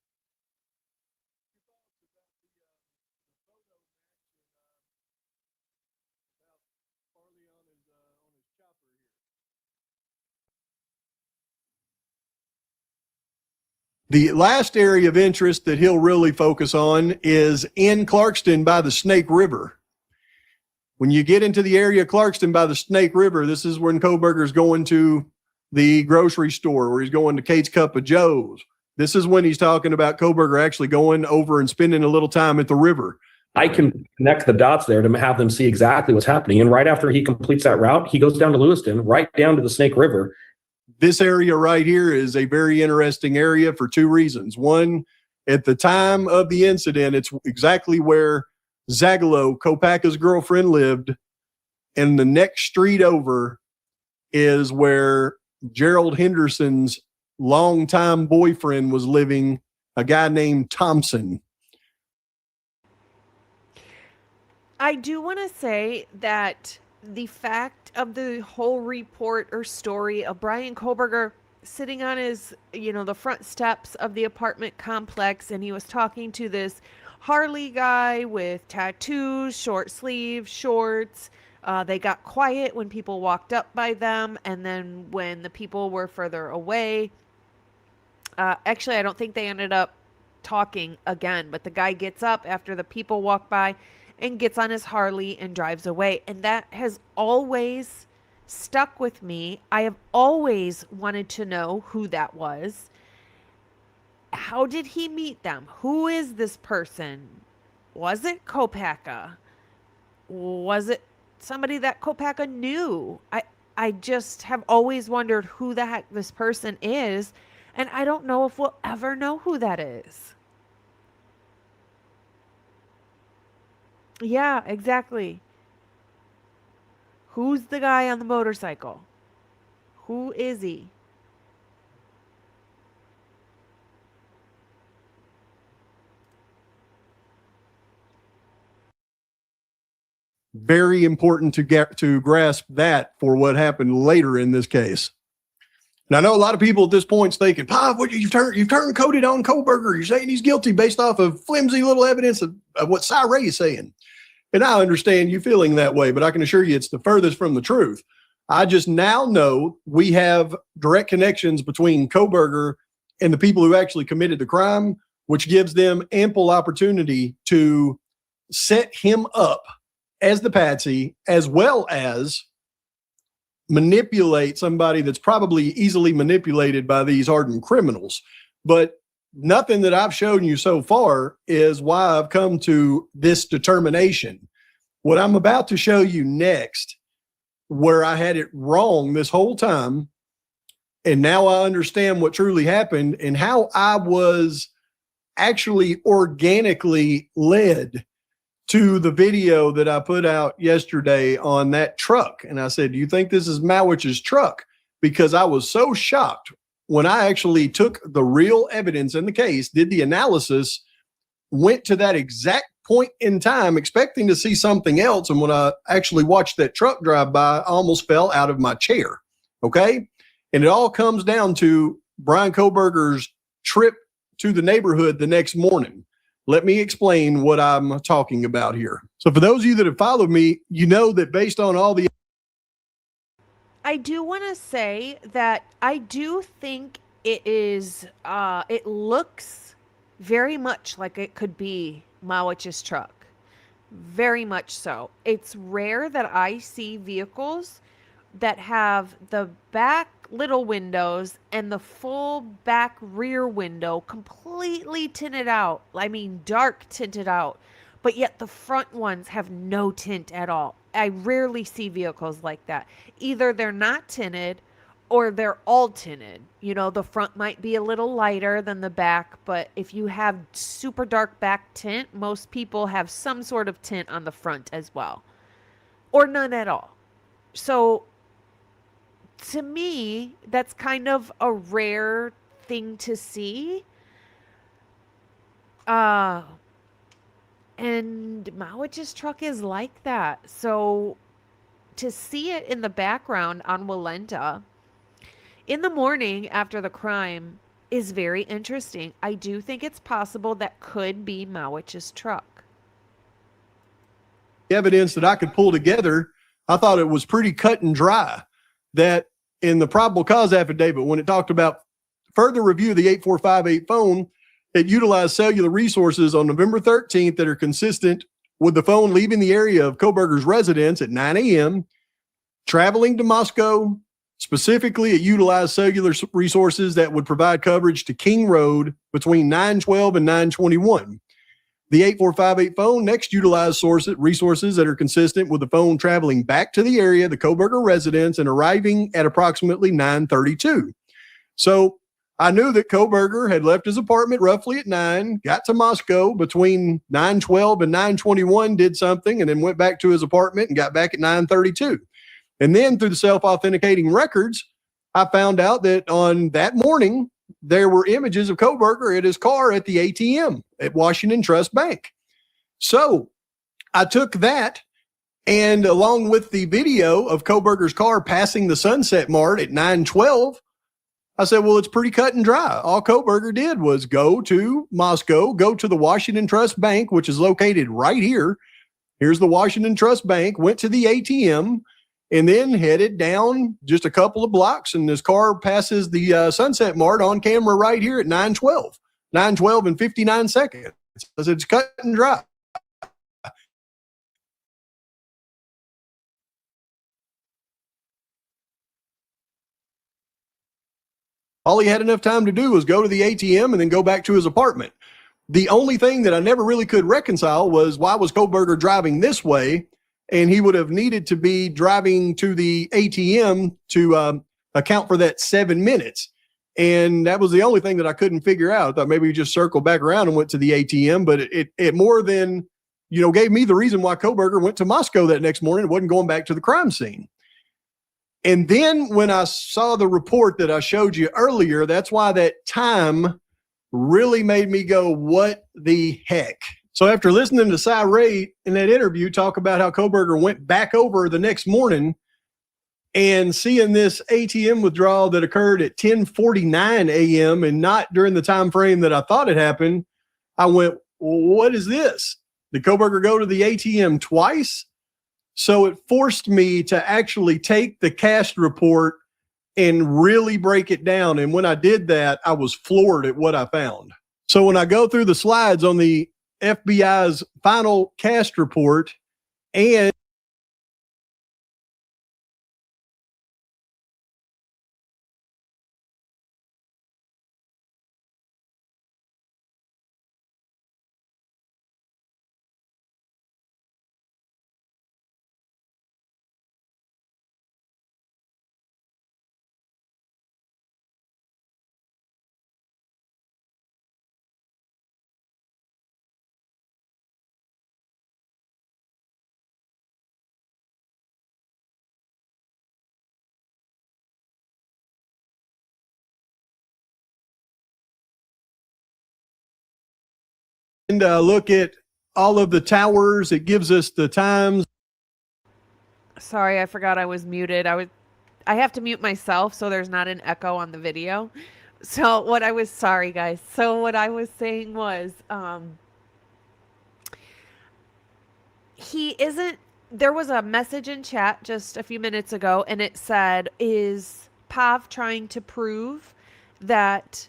The last area of interest that he'll really focus on is in Clarkston by the Snake River. When you get into the area of Clarkston by the Snake River, this is when Kohberger's going to the grocery store, where he's going to Kate's Cup of Joe's. This is when he's talking about Kohberger actually going over and spending a little time at the river. I can connect the dots there to have them see exactly what's happening. And right after he completes that route, he goes down to Lewiston, right down to the Snake River. This area right here is a very interesting area for two reasons. One, at the time of the incident, it's exactly where Zagalo, Kopaka's girlfriend, lived. And the next street over is where Gerald Henderson's longtime boyfriend was living, a guy named Thompson. I do want to say that the fact of the whole report or story of Bryan Kohberger sitting on his, the front steps of the apartment complex, and he was talking to this Harley guy with tattoos, short sleeves, shorts. They got quiet when people walked up by them, and then when the people were further away, actually, I don't think they ended up talking again, but the guy gets up after the people walk by and gets on his Harley and drives away. And that has always stuck with me. I have always wanted to know who that was. How did he meet them? Who is this person? Was it Kopaka? Was it somebody that Kopaka knew? I just have always wondered who the heck this person is, and I don't know if we'll ever know who that is. Yeah, exactly. Who's the guy on the motorcycle? Who is he? Very important to grasp that for what happened later in this case. And I know a lot of people at this point thinking, "Pa, what you've turned coded on Kohberger. You're saying he's guilty based off of flimsy little evidence of what Cy Ray is saying." And I understand you feeling that way, but I can assure you it's the furthest from the truth. I just now know we have direct connections between Kohberger and the people who actually committed the crime, which gives them ample opportunity to set him up as the patsy, as well as manipulate somebody that's probably easily manipulated by these hardened criminals. But nothing that I've shown you so far is why I've come to this determination. What I'm about to show you next, where I had it wrong this whole time, and now I understand what truly happened and how I was actually organically led to the video that I put out yesterday on that truck. And I said, "Do you think this is Mowitch's truck?" Because I was so shocked when I actually took the real evidence in the case, did the analysis, went to that exact point in time expecting to see something else. And when I actually watched that truck drive by, I almost fell out of my chair. Okay. And it all comes down to Bryan Kohberger's trip to the neighborhood the next morning. Let me explain what I'm talking about here. So for those of you that have followed me, you know that based on all the... I do want to say that I do think it is, it looks very much like it could be Mowitch's truck. Very much so. It's rare that I see vehicles that have the back little windows and the full back rear window completely tinted out. I mean, dark tinted out, but yet the front ones have no tint at all. I rarely see vehicles like that. Either they're not tinted or they're all tinted. The front might be a little lighter than the back, but if you have super dark back tint, most people have some sort of tint on the front as well, or none at all. So to me, that's kind of a rare thing to see. And Mowitch's truck is like that. So to see it in the background on Walenta in the morning after the crime is very interesting. I do think it's possible that could be Mowitch's truck. Evidence that I could pull together, I thought it was pretty cut and dry that in the probable cause affidavit, when it talked about further review of the 8458 phone, it utilized cellular resources on November 13th that are consistent with the phone leaving the area of Kohberger's residence at 9 a.m., traveling to Moscow. Specifically, it utilized cellular resources that would provide coverage to King Road between 9:12 and 9:21. The 8458 phone next utilized resources that are consistent with the phone traveling back to the area, the Kohberger residence, and arriving at approximately 9:32. So I knew that Kohberger had left his apartment roughly at 9, got to Moscow between 9:12 and 9:21, did something, and then went back to his apartment and got back at 9:32. And then through the self-authenticating records, I found out that on that morning, there were images of Kohberger at his car at the ATM at Washington Trust Bank. So I took that, and along with the video of Kohberger's car passing the Sunset Mart at 9:12, I said, well, it's pretty cut and dry. All Kohberger did was go to Moscow, go to the Washington Trust Bank, which is located right here. Here's the Washington Trust Bank, went to the ATM, and then headed down just a couple of blocks, and his car passes the Sunset Mart on camera right here at 9:12 and 59 seconds. It's cut and dry. All he had enough time to do was go to the ATM and then go back to his apartment. The only thing that I never really could reconcile was why was Kohberger driving this way, and he would have needed to be driving to the ATM to account for that 7 minutes. And that was the only thing that I couldn't figure out. I thought maybe he just circled back around and went to the ATM, but it more than, gave me the reason why Kohberger went to Moscow that next morning and wasn't going back to the crime scene. And then when I saw the report that I showed you earlier, that's why that time really made me go, what the heck? So after listening to Cy Ray in that interview talk about how Kohberger went back over the next morning and seeing this ATM withdrawal that occurred at 10:49 a.m. and not during the time frame that I thought it happened, I went, well, what is this? Did Kohberger go to the ATM twice? So it forced me to actually take the cast report and really break it down. And when I did that, I was floored at what I found. So when I go through the slides on the FBI's final cast report and look at all of the towers, it gives us the times. Sorry, I forgot I was muted. I have to mute myself so there's not an echo on the video. So sorry guys. So what I was saying was, there was a message in chat just a few minutes ago and it said, is Pav trying to prove that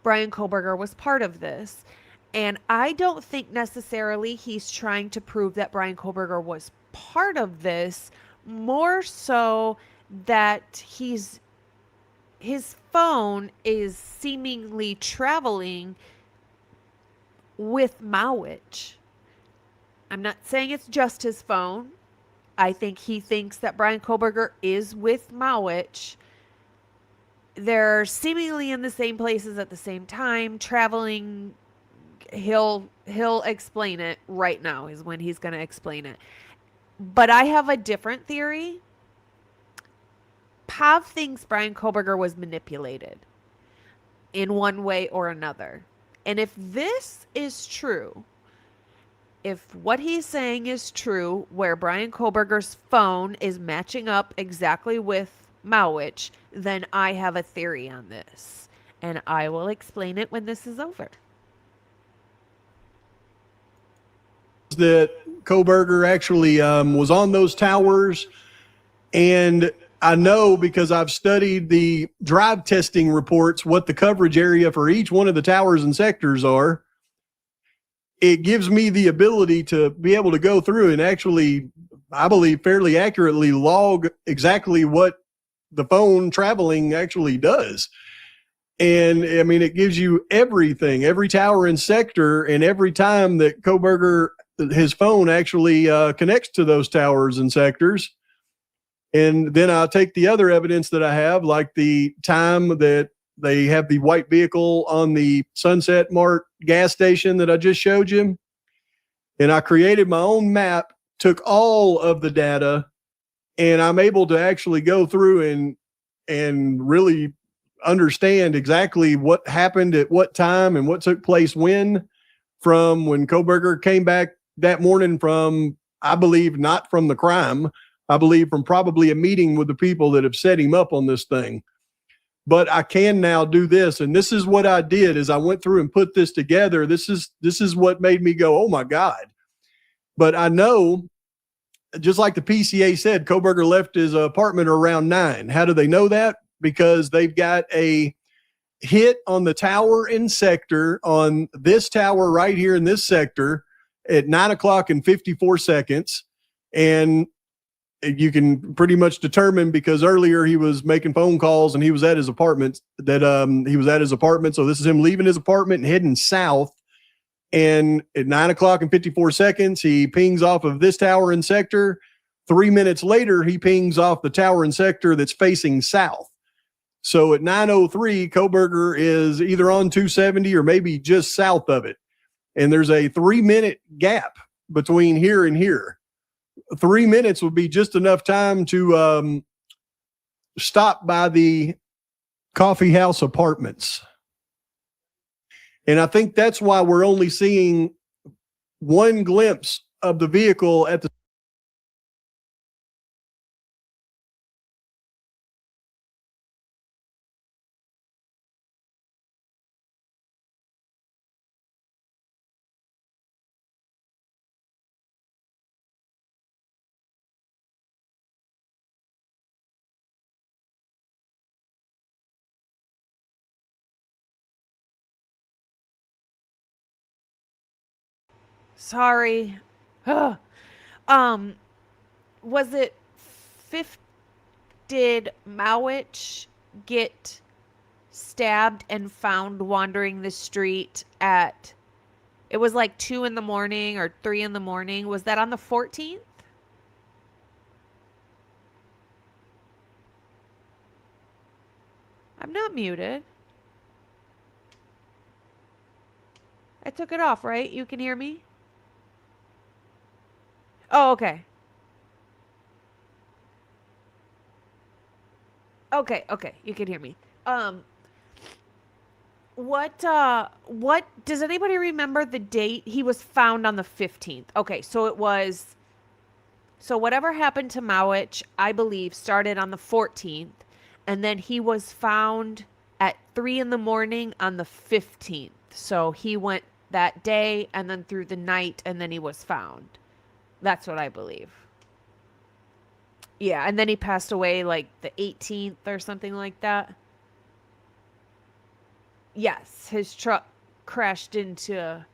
Bryan Kohberger was part of this? And I don't think necessarily he's trying to prove that Bryan Kohberger was part of this, more so that his phone is seemingly traveling with Mowitch. I'm not saying it's just his phone. I think he thinks that Bryan Kohberger is with Mowitch. They're seemingly in the same places at the same time, traveling. He'll explain it right now is when he's going to explain it. But I have a different theory. Pav thinks Bryan Kohberger was manipulated in one way or another. And if this is true, if what he's saying is true, where Bryan Kohberger's phone is matching up exactly with Mowitch, then I have a theory on this. And I will explain it when this is over. That Kohberger actually was on those towers. And I know because I've studied the drive testing reports, what the coverage area for each one of the towers and sectors are. It gives me the ability to be able to go through and actually, I believe, fairly accurately log exactly what the phone traveling actually does. And I mean, it gives you everything, every tower and sector, and every time that Kohberger, his phone actually connects to those towers and sectors. And then I'll take the other evidence that I have, like the time that they have the white vehicle on the Sunset Mart gas station that I just showed you. And I created my own map, took all of the data, and I'm able to actually go through and really understand exactly what happened at what time and what took place when, from when Kohberger came back that morning from, I believe, not from the crime. I believe from probably a meeting with the people that have set him up on this thing. But I can now do this. And this is what I did as I went through and put this together. This is what made me go, oh my God. But I know, just like the PCA said, Kohberger left his apartment around 9. How do they know that? Because they've got a hit on the tower and sector on this tower right here in this sector at 9:00 and 54 seconds. And you can pretty much determine, because earlier he was making phone calls and he was at his apartment, that he was at his apartment. So this is him leaving his apartment and heading south. And at 9:00 and 54 seconds, he pings off of this tower and sector. 3 minutes later, he pings off the tower and sector that's facing south. So at 9:03, Kohberger is either on 270 or maybe just south of it. And there's a 3-minute gap between here and here. 3 minutes would be just enough time to stop by the coffee house apartments. And I think that's why we're only seeing one glimpse of the vehicle at the Sorry. Was it did Mowitch get stabbed and found wandering the street at, it was like 2 in the morning or 3 in the morning? Was that on the 14th? I'm not muted. I took it off, right? You can hear me? Oh, okay. Okay, you can hear me. What does anybody remember the date? He was found on the 15th. Okay, so whatever happened to Mowitch, I believe, started on the 14th, and then he was found at 3 in the morning on the 15th. So he went that day and then through the night, and then he was found. That's what I believe. Yeah, and then he passed away like the 18th or something like that. Yes, his truck crashed into,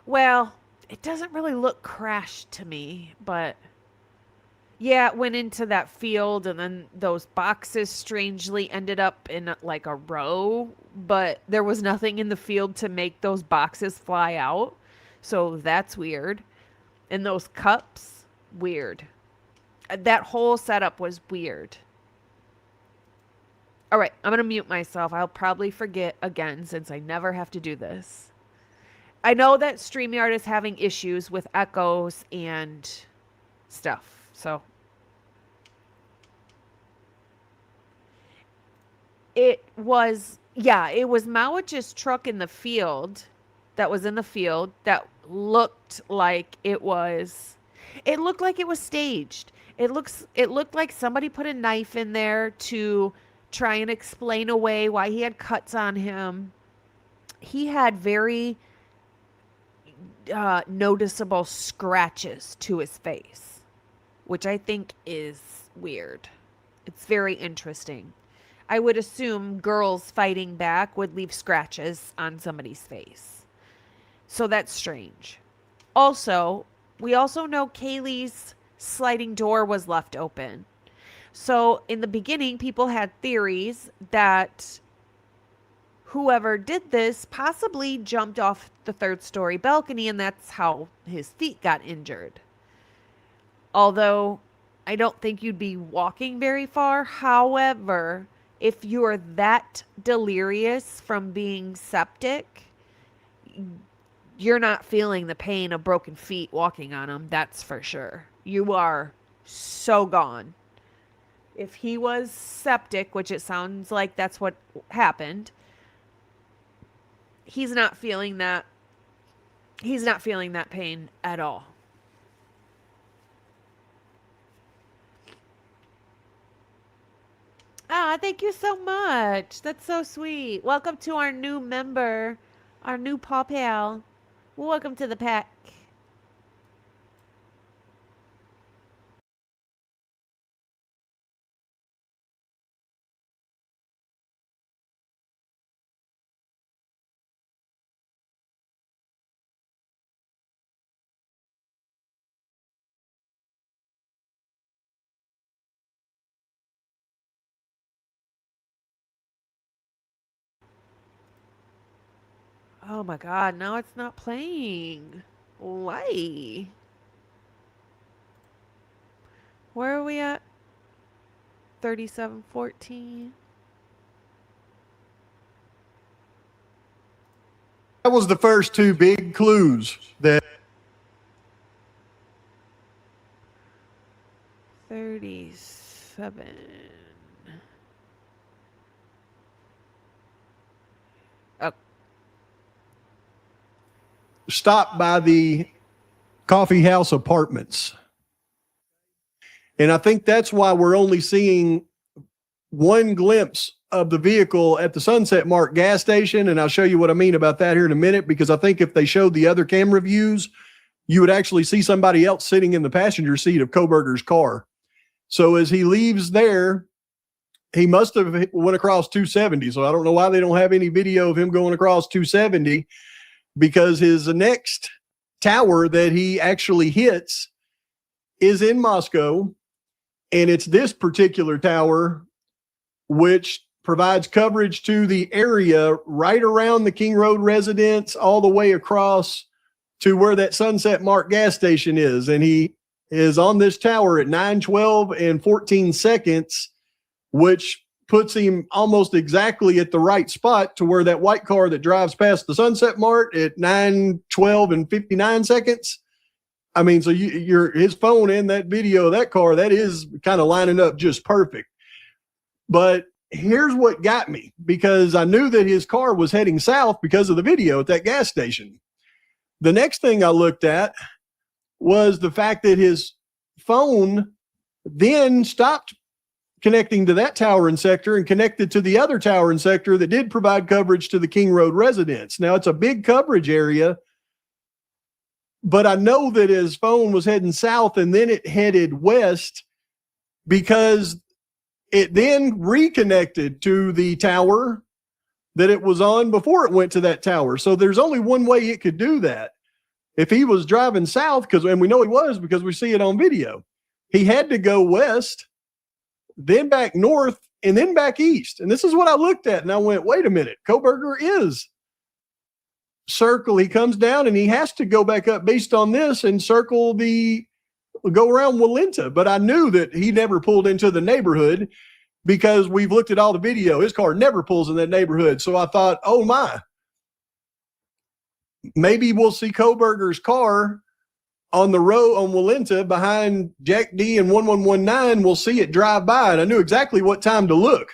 well, it doesn't really look crashed to me, but yeah, it went into that field, and then those boxes strangely ended up in like a row, but there was nothing in the field to make those boxes fly out. So that's weird. And those cups, weird. That whole setup was weird. All right, I'm going to mute myself. I'll probably forget again since I never have to do this. I know that StreamYard is having issues with echoes and stuff. So it was Mowitch's truck in the field that was in the field that looked like it was staged. It looked like somebody put a knife in there to try and explain away why he had cuts on him. He had very noticeable scratches to his face, which I think is weird. It's very interesting. I would assume girls fighting back would leave scratches on somebody's face. So that's strange. Also, we also know Kaylee's sliding door was left open. So in the beginning, people had theories that whoever did this possibly jumped off the third-story balcony, and that's how his feet got injured. Although I don't think you'd be walking very far. However, if you're that delirious from being septic, you're not feeling the pain of broken feet walking on them. That's for sure. You are so gone. If he was septic, which it sounds like that's what happened, he's not feeling that. He's not feeling that pain at all. Ah, thank you so much. That's so sweet. Welcome to our new member, our new paw pal. Welcome to the pack. Oh my God, now it's not playing. Why? Where are we at? 37:14. That was the first two big clues that 37. Oh, stopped by the coffee house apartments. And I think that's why we're only seeing one glimpse of the vehicle at the Sunset Mark gas station. And I'll show you what I mean about that here in a minute, because I think if they showed the other camera views, you would actually see somebody else sitting in the passenger seat of Kohberger's car. So as he leaves there, he must have went across 270. So I don't know why they don't have any video of him going across 270, because his next tower that he actually hits is in Moscow. And it's this particular tower, which provides coverage to the area right around the King Road residence, all the way across to where that Sunset Mark gas station is. And he is on this tower at 9:12 and 14 seconds, which puts him almost exactly at the right spot to where that white car that drives past the Sunset Mart at 9:12 and 59 seconds. I mean, so his phone in that video of that car, that is kind of lining up just perfect. But here's what got me, because I knew that his car was heading south because of the video at that gas station. The next thing I looked at was the fact that his phone then stopped connecting to that tower and sector and connected to the other tower and sector that did provide coverage to the King Road residence. Now, it's a big coverage area, but I know that his phone was heading south and then it headed west, because it then reconnected to the tower that it was on before it went to that tower. So there's only one way it could do that. If he was driving south, and we know he was because we see it on video, he had to go west, then back north, and then back east. And this is what I looked at, and I went, wait a minute, Kohberger is circle. He comes down and he has to go back up based on this and go around Walenta. But I knew that he never pulled into the neighborhood, because we've looked at all the video. His car never pulls in that neighborhood. So I thought, oh my, maybe we'll see Kohberger's car on the road on Walenta behind Jack D and 1119. We'll see it drive by. And I knew exactly what time to look.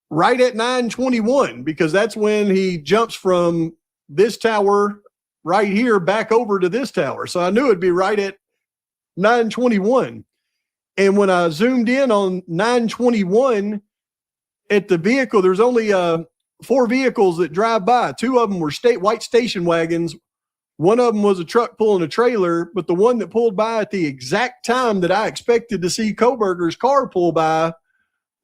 Right at 9:21, because that's when he jumps from this tower right here back over to this tower. So I knew it'd be right at 921. And when I zoomed in on 921 at the vehicle, there's only 4 vehicles that drive by. 2 of them were white station wagons. One of them was a truck pulling a trailer, but the one that pulled by at the exact time that I expected to see Kohberger's car pull by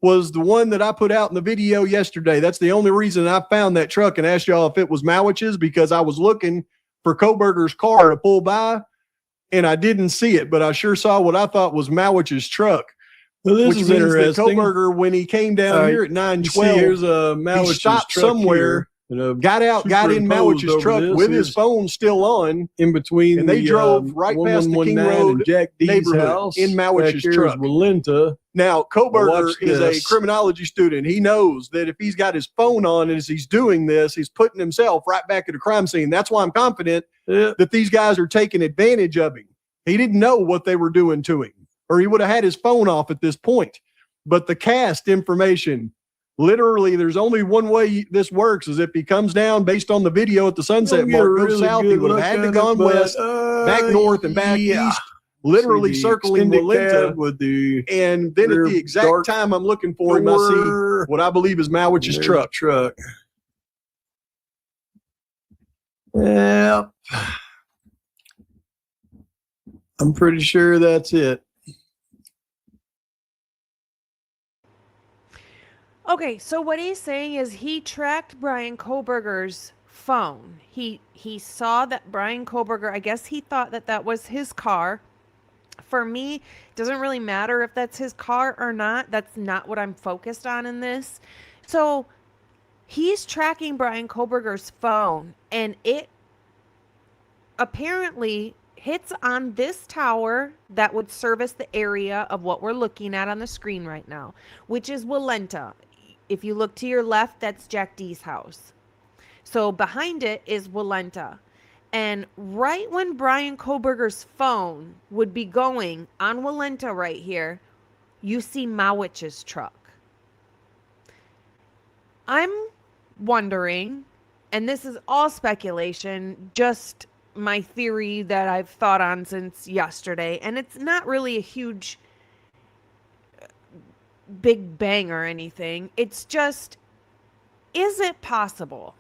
was the one that I put out in the video yesterday. That's the only reason I found that truck and asked y'all if it was Mowitch's, because I was looking for Kohberger's car to pull by and I didn't see it, but I sure saw what I thought was Mowitch's truck. Well, this which is means that interesting. Kohberger, when he came down here at 912, here's a he Mowitch's stopped truck somewhere, here, got out, got in superimposed Mowitch's over truck this with his is phone still on, in between. and they drove right past the King 1119 Road and Jack D's neighborhood house in Mowitch's Back here is truck. Walenta. Now, Kohberger Watch is a this. criminology student. He knows that if he's got his phone on and as he's doing this, he's putting himself right back at a crime scene. That's why I'm confident that these guys are taking advantage of him. He didn't know what they were doing to him, or he would have had his phone off at this point. But the cast information, literally, there's only one way this works, is if he comes down based on the video at the sunset mark, goes south, he would have had to gone west, back north, and back east, literally circling Walenta. With the And then at the exact dark time I'm looking for him, I see what I believe is Mowitch's truck. Yeah. I'm pretty sure that's it. Okay, so what he's saying is he tracked Bryan Kohberger's phone. He saw that Bryan Kohberger, I guess he thought that that was his car. For me, it doesn't really matter if that's his car or not. That's not what I'm focused on in this. So he's tracking Bryan Kohberger's phone, and it apparently hits on this tower that would service the area of what we're looking at on the screen right now, which is Walenta. If you look to your left, that's Jack D's house. So behind it is Walenta. And right when Bryan Kohberger's phone would be going on Walenta right here, you see Mowitch's truck. I'm wondering, and this is all speculation, just my theory that I've thought on since yesterday, and it's not really a huge big bang or anything. It's just, is it possible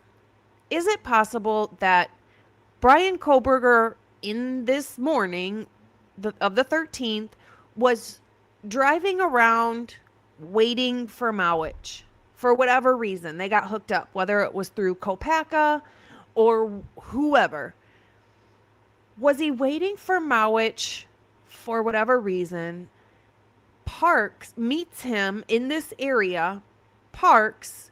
that Bryan Kohberger in this morning of the 13th was driving around waiting for Mowitch for whatever reason? They got hooked up, whether it was through Kopaka or whoever. Was he waiting for Mowitch for whatever reason? Parks meets him in this area, parks,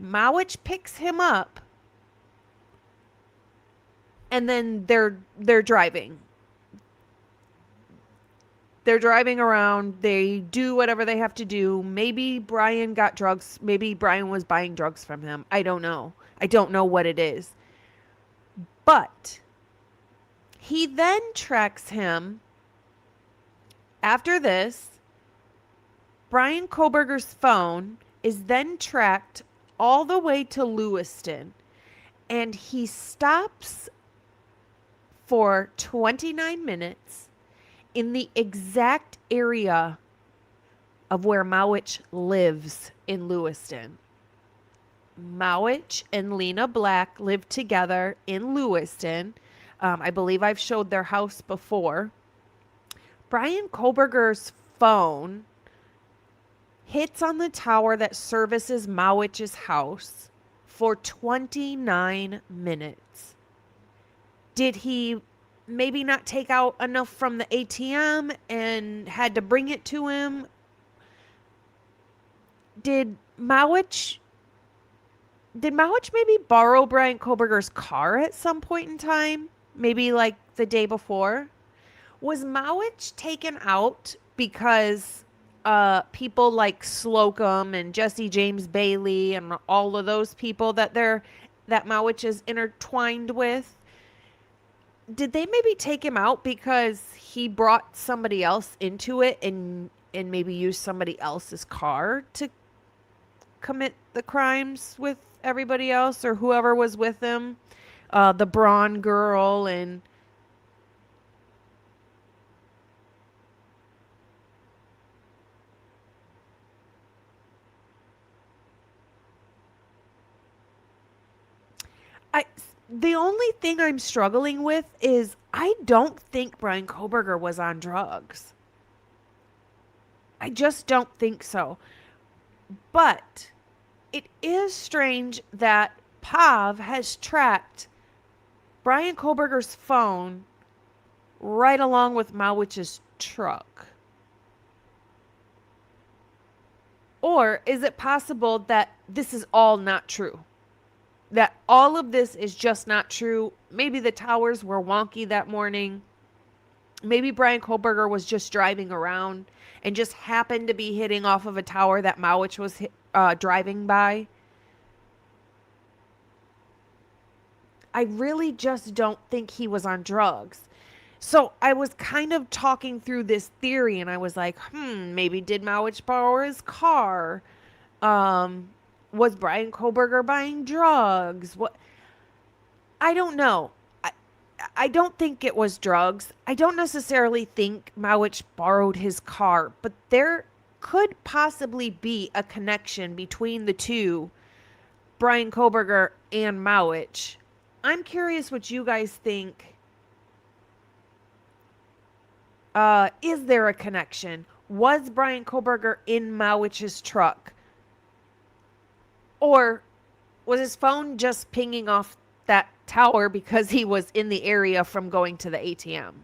Mowitch picks him up, and then they're driving. They're driving around. They do whatever they have to do. Maybe Bryan got drugs. Maybe Bryan was buying drugs from him. I don't know. I don't know what it is. But he then tracks him. After this, Bryan Kohberger's phone is then tracked all the way to Lewiston, and he stops for 29 minutes in the exact area of where Mowitch lives in Lewiston. Mowitch and Lena Black live together in Lewiston. I believe I've showed their house before. Bryan Kohberger's phone hits on the tower that services Mowitch's house for 29 minutes. Did he maybe not take out enough from the ATM and had to bring it to him? Did Mowitch maybe borrow Bryan Kohberger's car at some point in time? Maybe like the day before? Was Mowitch taken out because people like Slocum and Jesse James Bailey and all of those people that Mowitch is intertwined with? Did they maybe take him out because he brought somebody else into it and maybe used somebody else's car to commit the crimes with everybody else or whoever was with him. The Braun girl and the only thing I'm struggling with is I don't think Bryan Kohberger was on drugs. I just don't think so. But it is strange that Pav has tracked Bryan Kohberger's phone right along with Mowitch's truck. Or is it possible that this is all not true? That all of this is just not true? Maybe the towers were wonky that morning. Maybe Bryan Kohberger was just driving around and just happened to be hitting off of a tower that Mowitch was driving by. I really just don't think he was on drugs. So I was kind of talking through this theory and I was like, maybe did Mowitch borrow his car? Was Bryan Kohberger buying drugs? What? I don't know. I don't think it was drugs. I don't necessarily think Mowitch borrowed his car, but there could possibly be a connection between the two, Bryan Kohberger and Mowitch. I'm curious what you guys think. Is there a connection? Was Bryan Kohberger in Mowitch's truck? Or was his phone just pinging off that tower because he was in the area from going to the ATM?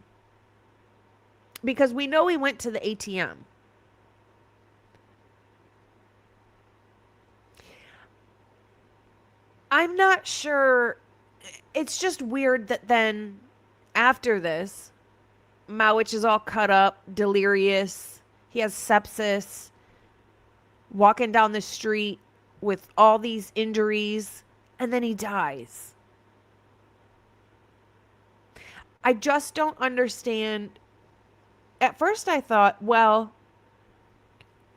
Because we know he went to the ATM. I'm not sure. It's just weird that then after this, Mowitch is all cut up, delirious. He has sepsis, walking down the street with all these injuries, and then he dies. I just don't understand. At first I thought, well,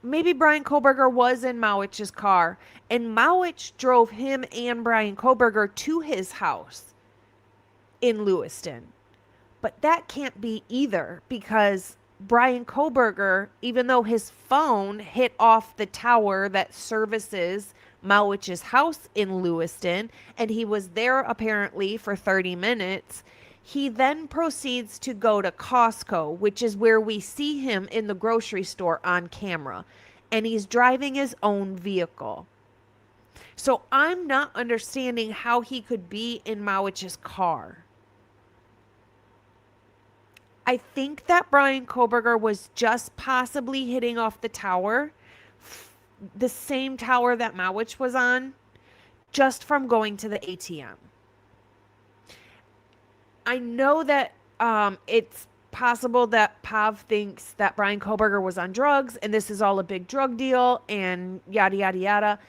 maybe Bryan Kohberger was in Mowitch's car, and Mowitch drove him and Bryan Kohberger to his house in Lewiston. But that can't be either, because Bryan Kohberger, even though his phone hit off the tower that services Mowitch's house in Lewiston, and he was there apparently for 30 minutes, he then proceeds to go to Costco, which is where we see him in the grocery store on camera, and he's driving his own vehicle. So I'm not understanding how he could be in Mowitch's car. I think that Bryan Kohberger was just possibly hitting off the tower, the same tower that Mowitch was on, just from going to the ATM. I know that it's possible that Pav thinks that Bryan Kohberger was on drugs and this is all a big drug deal and yada, yada, yada.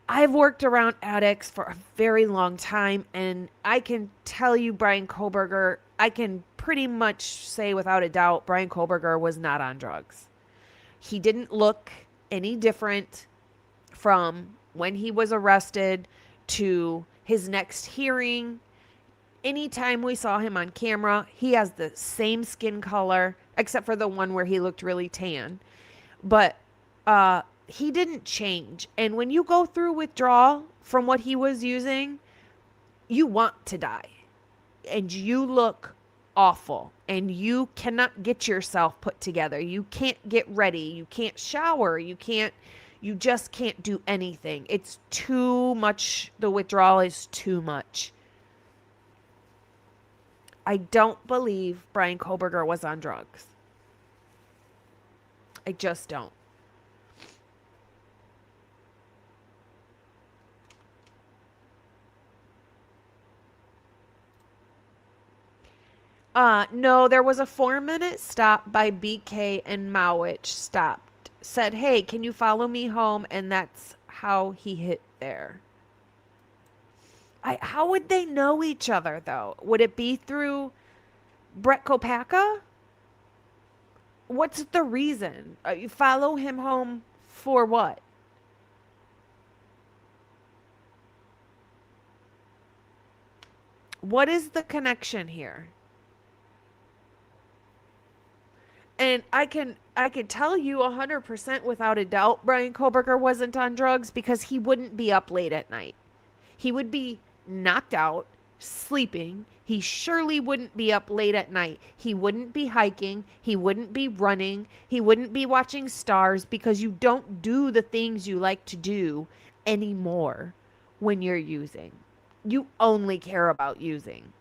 I've worked around addicts for a very long time, and I can tell you Bryan Kohberger, I can pretty much say without a doubt, Bryan Kohberger was not on drugs. He didn't look any different from when he was arrested to his next hearing. Anytime we saw him on camera, he has the same skin color, except for the one where he looked really tan. But he didn't change. And when you go through withdrawal from what he was using, you want to die. And you look awful. And you cannot get yourself put together. You can't get ready. You can't shower. You just can't do anything. It's too much. The withdrawal is too much. I don't believe Bryan Kohberger was on drugs. I just don't. No, there was a 4-minute stop by BK and Mowitch stopped. Said, hey, can you follow me home? And that's how he hit there. How would they know each other, though? Would it be through Brett Kopacka? What's the reason? You follow him home for what? What is the connection here? And I can tell you 100% without a doubt Bryan Kohberger wasn't on drugs, because he wouldn't be up late at night. He would be knocked out, sleeping. He surely wouldn't be up late at night. He wouldn't be hiking. He wouldn't be running. He wouldn't be watching stars, because you don't do the things you like to do anymore when you're using. You only care about using.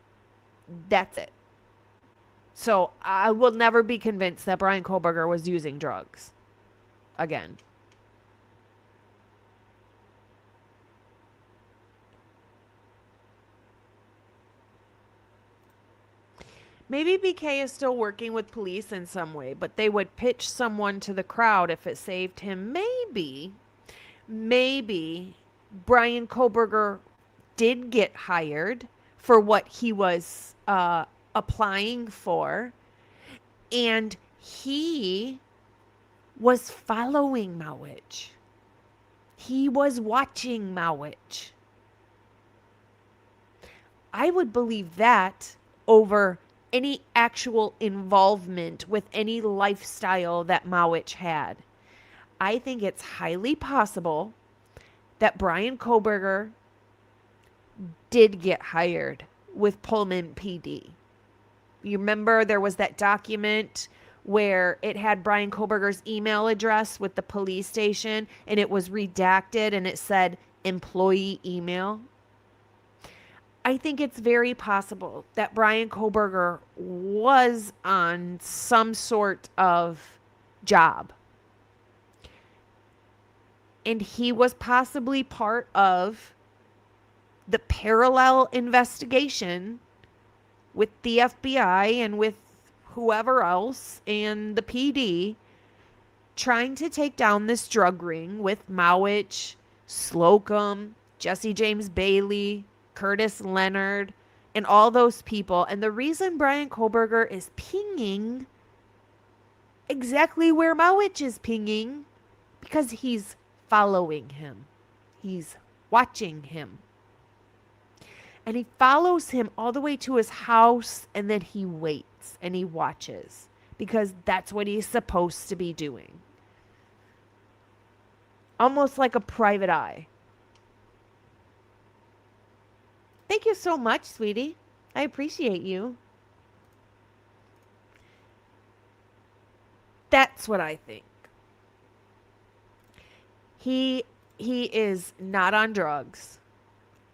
That's it. So I will never be convinced that Bryan Kohberger was using drugs again. Maybe BK is still working with police in some way, but they would pitch someone to the crowd if it saved him. Maybe Bryan Kohberger did get hired for what he was applying for, and he was following Mowitch. He was watching Mowitch. I would believe that over any actual involvement with any lifestyle that Mowitch had. I think it's highly possible that Bryan Kohberger did get hired with Pullman PD. You remember there was that document where it had Bryan Kohberger's email address with the police station, and it was redacted and it said employee email. I think it's very possible that Bryan Kohberger was on some sort of job. And he was possibly part of the parallel investigation with the FBI and with whoever else and the PD, trying to take down this drug ring with Mowitch, Slocum, Jesse James Bailey, Curtis Leonard, and all those people. And the reason Bryan Kohberger is pinging exactly where Mowitch is pinging, because he's following him. He's watching him. And he follows him all the way to his house, and then he waits and he watches, because that's what he's supposed to be doing. Almost like a private eye. Thank you so much, sweetie. I appreciate you. That's what I think. He is not on drugs.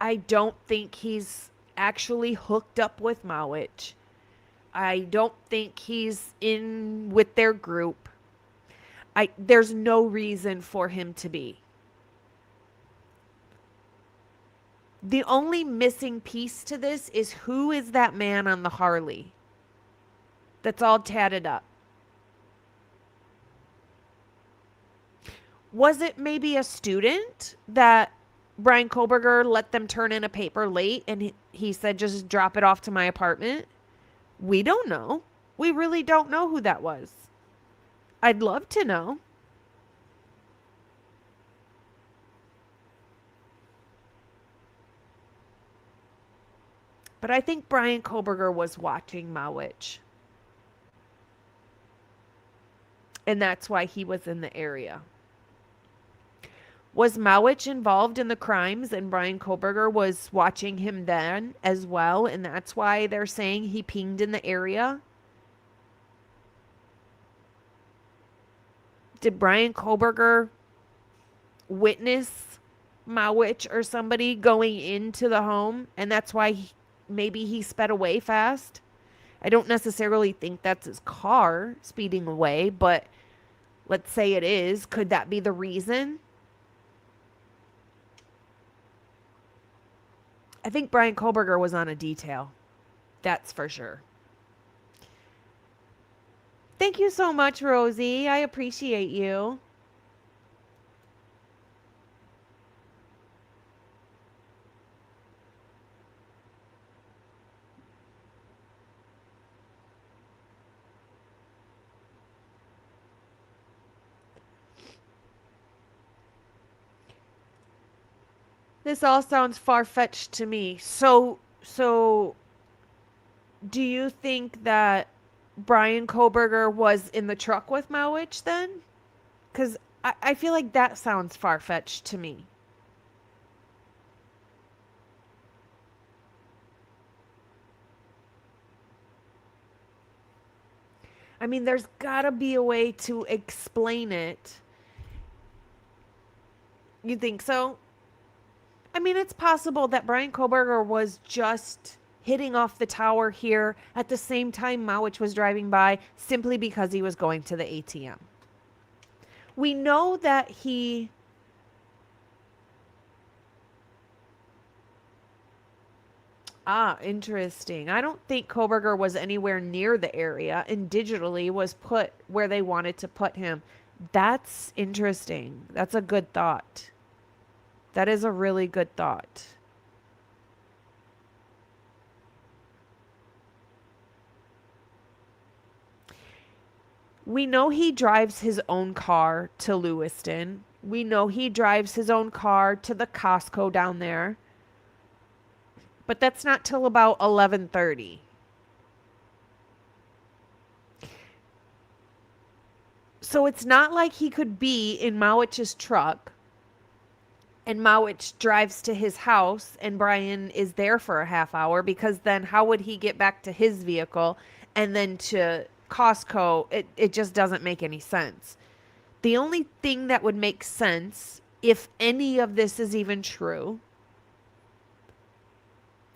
I don't think he's actually hooked up with Mowitch. I don't think he's in with their group. There's no reason for him to be. The only missing piece to this is, who is that man on the Harley that's all tatted up? Was it maybe a student that Bryan Kohberger let them turn in a paper late, and he said, just drop it off to my apartment? We don't know. We really don't know who that was. I'd love to know. But I think Bryan Kohberger was watching Mowitch. And that's why he was in the area. Was Mowitch involved in the crimes and Bryan Kohberger was watching him then as well, and that's why they're saying he pinged in the area? Did Bryan Kohberger witness Mowitch or somebody going into the home, and that's why maybe he sped away fast? I don't necessarily think that's his car speeding away, but let's say it is. Could that be the reason? I think Bryan Kohberger was on a detail. That's for sure. Thank you so much, Rosie. I appreciate you. This all sounds far-fetched to me. So do you think that Bryan Kohberger was in the truck with Mowitch then? Because I feel like that sounds far-fetched to me. I mean, there's got to be a way to explain it. You think so? I mean, it's possible that Bryan Kohberger was just hitting off the tower here at the same time Mowitch was driving by simply because he was going to the ATM. We know that he... interesting. I don't think Kohberger was anywhere near the area and digitally was put where they wanted to put him. That's interesting. That's a good thought. That is a really good thought. We know he drives his own car to Lewiston. We know he drives his own car to the Costco down there. But that's not till about 11:30. So it's not like he could be in Mowitch's truck and Mowitch drives to his house and Bryan is there for a half hour, because then how would he get back to his vehicle and then to Costco? It just doesn't make any sense. The only thing that would make sense, if any of this is even true,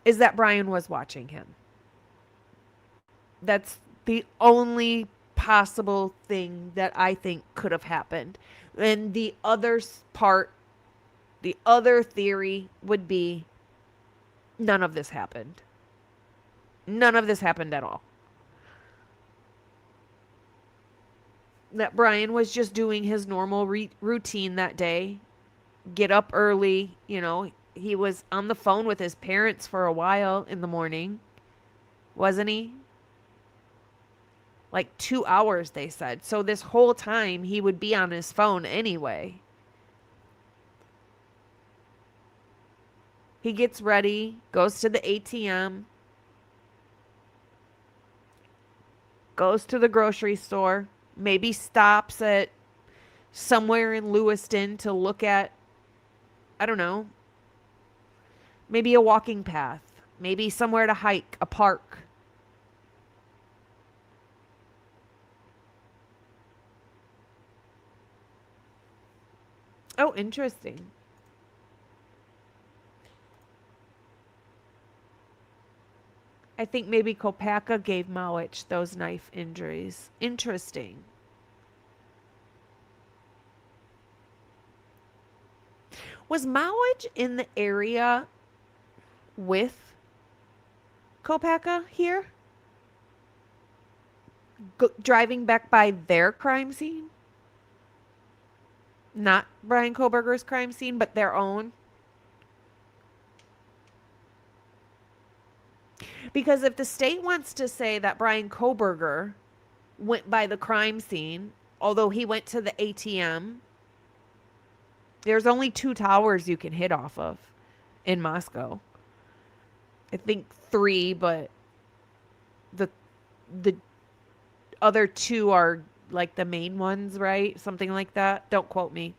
is that Bryan was watching him. That's the only possible thing that I think could have happened. And the other part, the other theory would be none of this happened. None of this happened at all. That Bryan was just doing his normal routine that day. Get up early, you know. He was on the phone with his parents for a while in the morning. Wasn't he? Like 2 hours, they said. So this whole time he would be on his phone anyway. He gets ready, goes to the ATM, goes to the grocery store, maybe stops at somewhere in Lewiston to look at, I don't know, maybe a walking path, maybe somewhere to hike, a park. Oh, interesting. I think maybe Kopacka gave Mowitch those knife injuries. Interesting. Was Mowitch in the area with Kopacka here? Driving back by their crime scene? Not Bryan Kohberger's crime scene, but their own? Because if the state wants to say that Bryan Kohberger went by the crime scene, although he went to the ATM, there's only 2 towers you can hit off of in Moscow. I think 3, but the other 2 are like the main ones, right? Something like that. Don't quote me.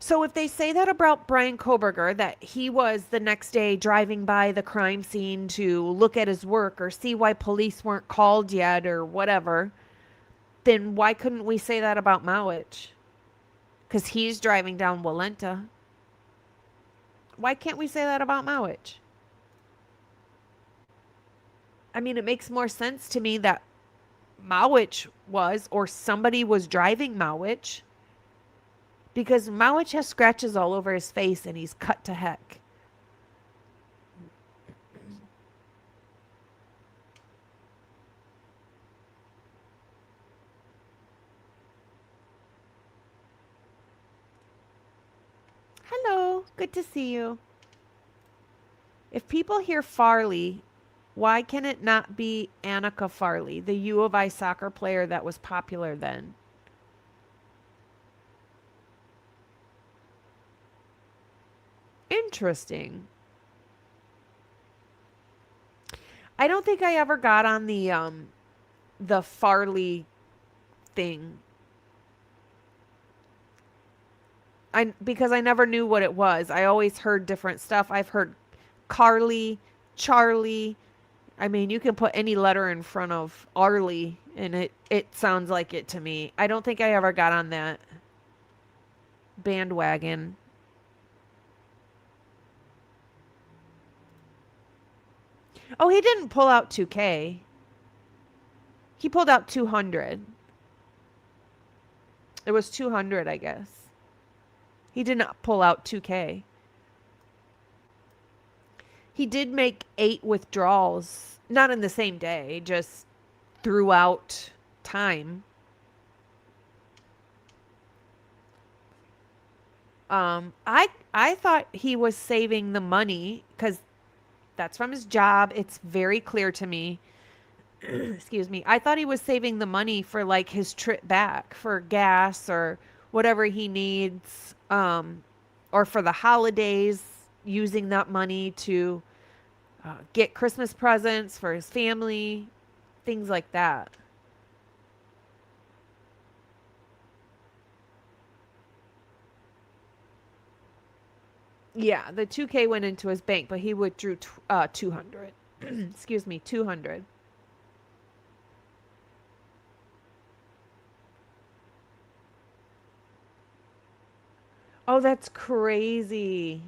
So if they say that about Bryan Kohberger, that he was the next day driving by the crime scene to look at his work or see why police weren't called yet or whatever, then why couldn't we say that about Mowitch? Because he's driving down Walenta. Why can't we say that about Mowitch? I mean, it makes more sense to me that Mowitch was, or somebody was driving Mowitch, because Mowitch has scratches all over his face and he's cut to heck. Hello, good to see you. If people hear Farley, why can it not be Annika Farley, the U of I soccer player that was popular then? Interesting. I don't think I ever got on the Farley thing. Because I never knew what it was. I always heard different stuff. I've heard Carly, Charlie. I mean, you can put any letter in front of Arlie and it sounds like it to me. I don't think I ever got on that bandwagon. Oh, he didn't pull out 2K. He pulled out 200. It was 200, I guess. He did not pull out 2K. He did make 8 withdrawals, not in the same day, just throughout time. I thought he was saving the money because that's from his job. It's very clear to me. Excuse me. I thought he was saving the money for like his trip back for gas or whatever he needs, or for the holidays, using that money to get Christmas presents for his family, things like that. Yeah, the 2K went into his bank, but he withdrew 200. Excuse me, 200. Oh, that's crazy.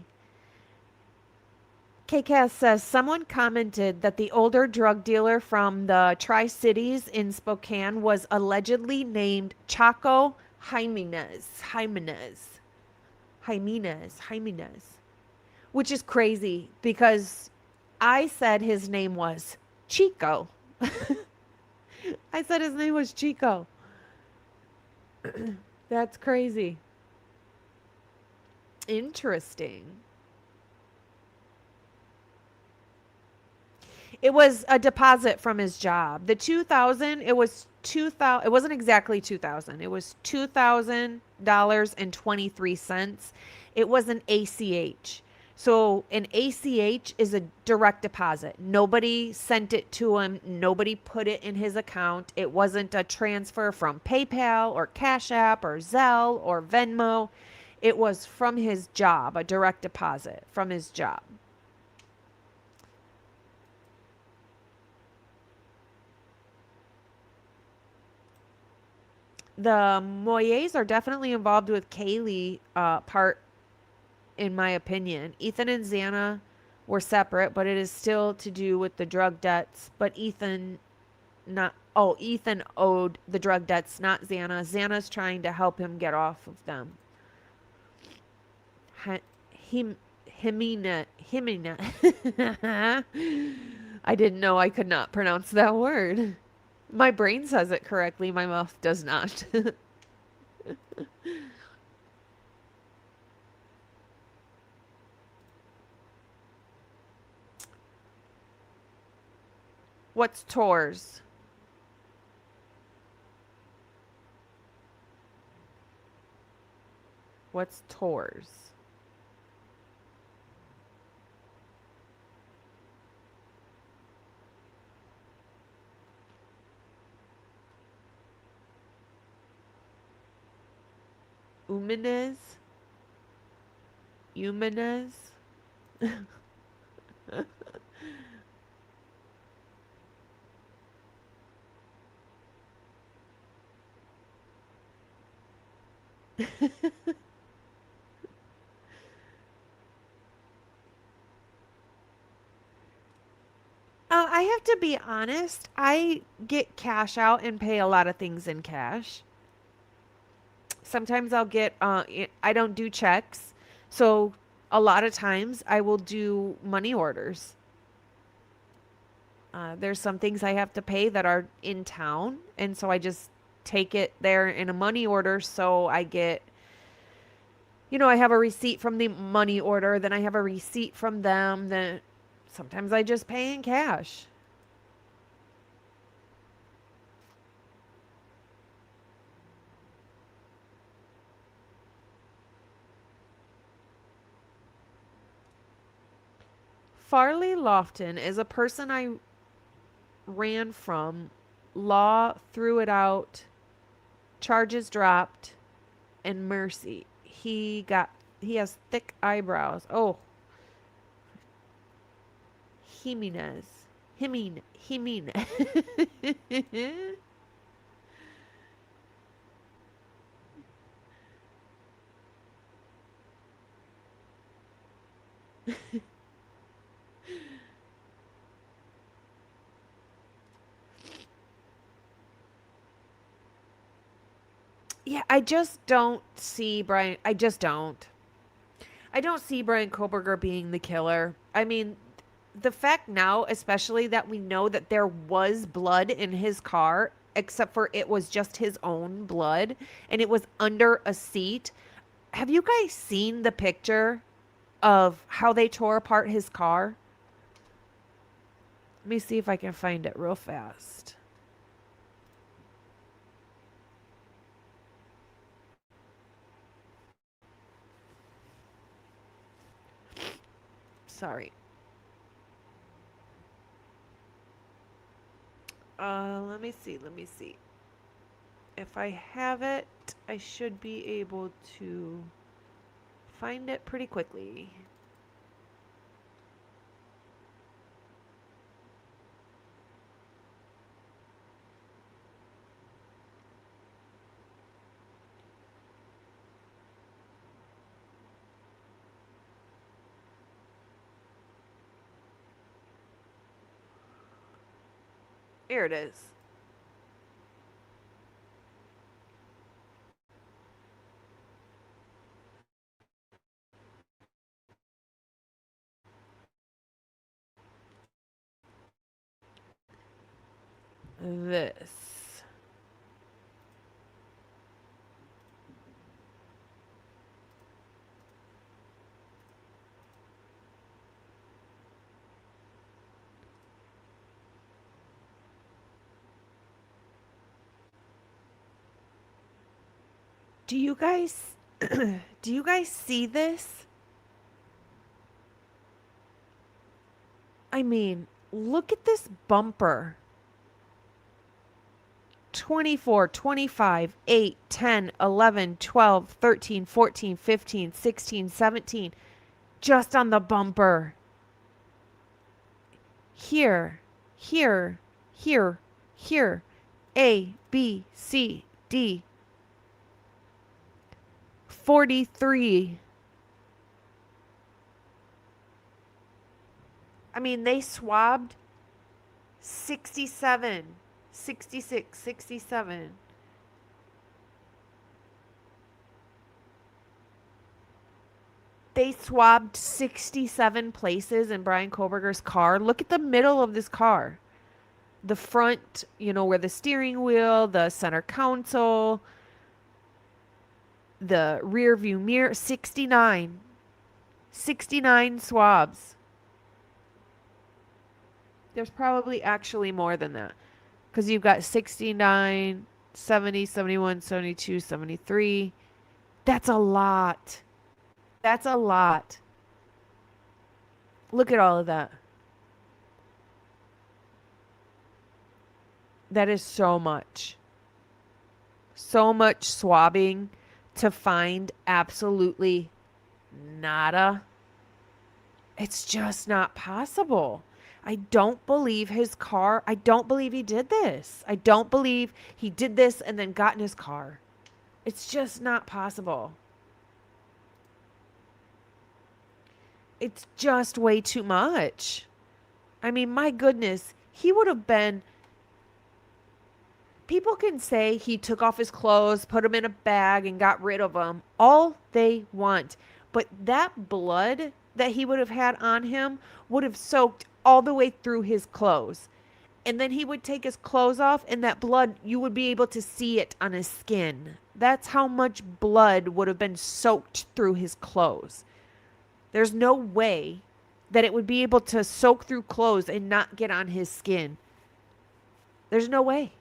KCAS says someone commented that the older drug dealer from the Tri-Cities in Spokane was allegedly named Chaco Jimenez, which is crazy because I said his name was Chico. I said his name was Chico. That's crazy. Interesting. It was a deposit from his job. The 2000, it was 2000, it wasn't exactly 2000. It was $2,000.23. It was an ACH. So an ACH is a direct deposit. Nobody sent it to him. Nobody put it in his account. It wasn't a transfer from PayPal or Cash App or Zelle or Venmo. It was from his job, a direct deposit from his job. The Moyes are definitely involved with Kaylee part, in my opinion. Ethan and Xana were separate, but it is still to do with the drug debts. But Ethan owed the drug debts, not Xana. Xana's trying to help him get off of them. Himina. I didn't know I could not pronounce that word. My brain says it correctly. My mouth does not. What's Tours? What's Tours? Umanez? Umanez? I have to be honest. I get cash out and pay a lot of things in cash. Sometimes I'll get, I don't do checks. So a lot of times I will do money orders. There's some things I have to pay that are in town. And so I just take it there in a money order. So I get, I have a receipt from the money order. Then I have a receipt from them. Then sometimes I just pay in cash. Farley Lofton is a person I ran from. Law threw it out. Charges dropped. And mercy. He has thick eyebrows. Oh. Jimenez. Jimenez. Yeah, I just don't see Bryan. I just don't. I don't see Bryan Kohberger being the killer. I mean, the fact now, especially that we know that there was blood in his car, except for it was just his own blood, and it was under a seat. Have you guys seen the picture of how they tore apart his car? Let me see if I can find it real fast. Sorry. Let me see. Let me see. If I have it, I should be able to find it pretty quickly. Here it is. This. Do you guys do you guys see this? I mean, look at this bumper. 24, 25, 8, 10, 11, 12, 13, 14, 15, 16, 17. Just on the bumper. Here, here, here, here. A, B, C, D. 43. I mean, they swabbed 67, 66, 67. They swabbed 67 places in Bryan Kohberger's car. Look at the middle of this car. The front, you know, where the steering wheel, the center console, the rear view mirror, 69. 69 swabs. There's probably actually more than that. Because you've got 69, 70, 71, 72, 73. That's a lot. That's a lot. Look at all of that. That is so much. So much swabbing to find absolutely nada. It's just not possible. I don't believe his car. I don't believe he did this. I don't believe he did this and then got in his car. It's just not possible. It's just way too much. I mean, my goodness, he would have been. People can say he took off his clothes, put them in a bag, and got rid of them all they want. But that blood that he would have had on him would have soaked all the way through his clothes. And then he would take his clothes off, and that blood, you would be able to see it on his skin. That's how much blood would have been soaked through his clothes. There's no way that it would be able to soak through clothes and not get on his skin. There's no way.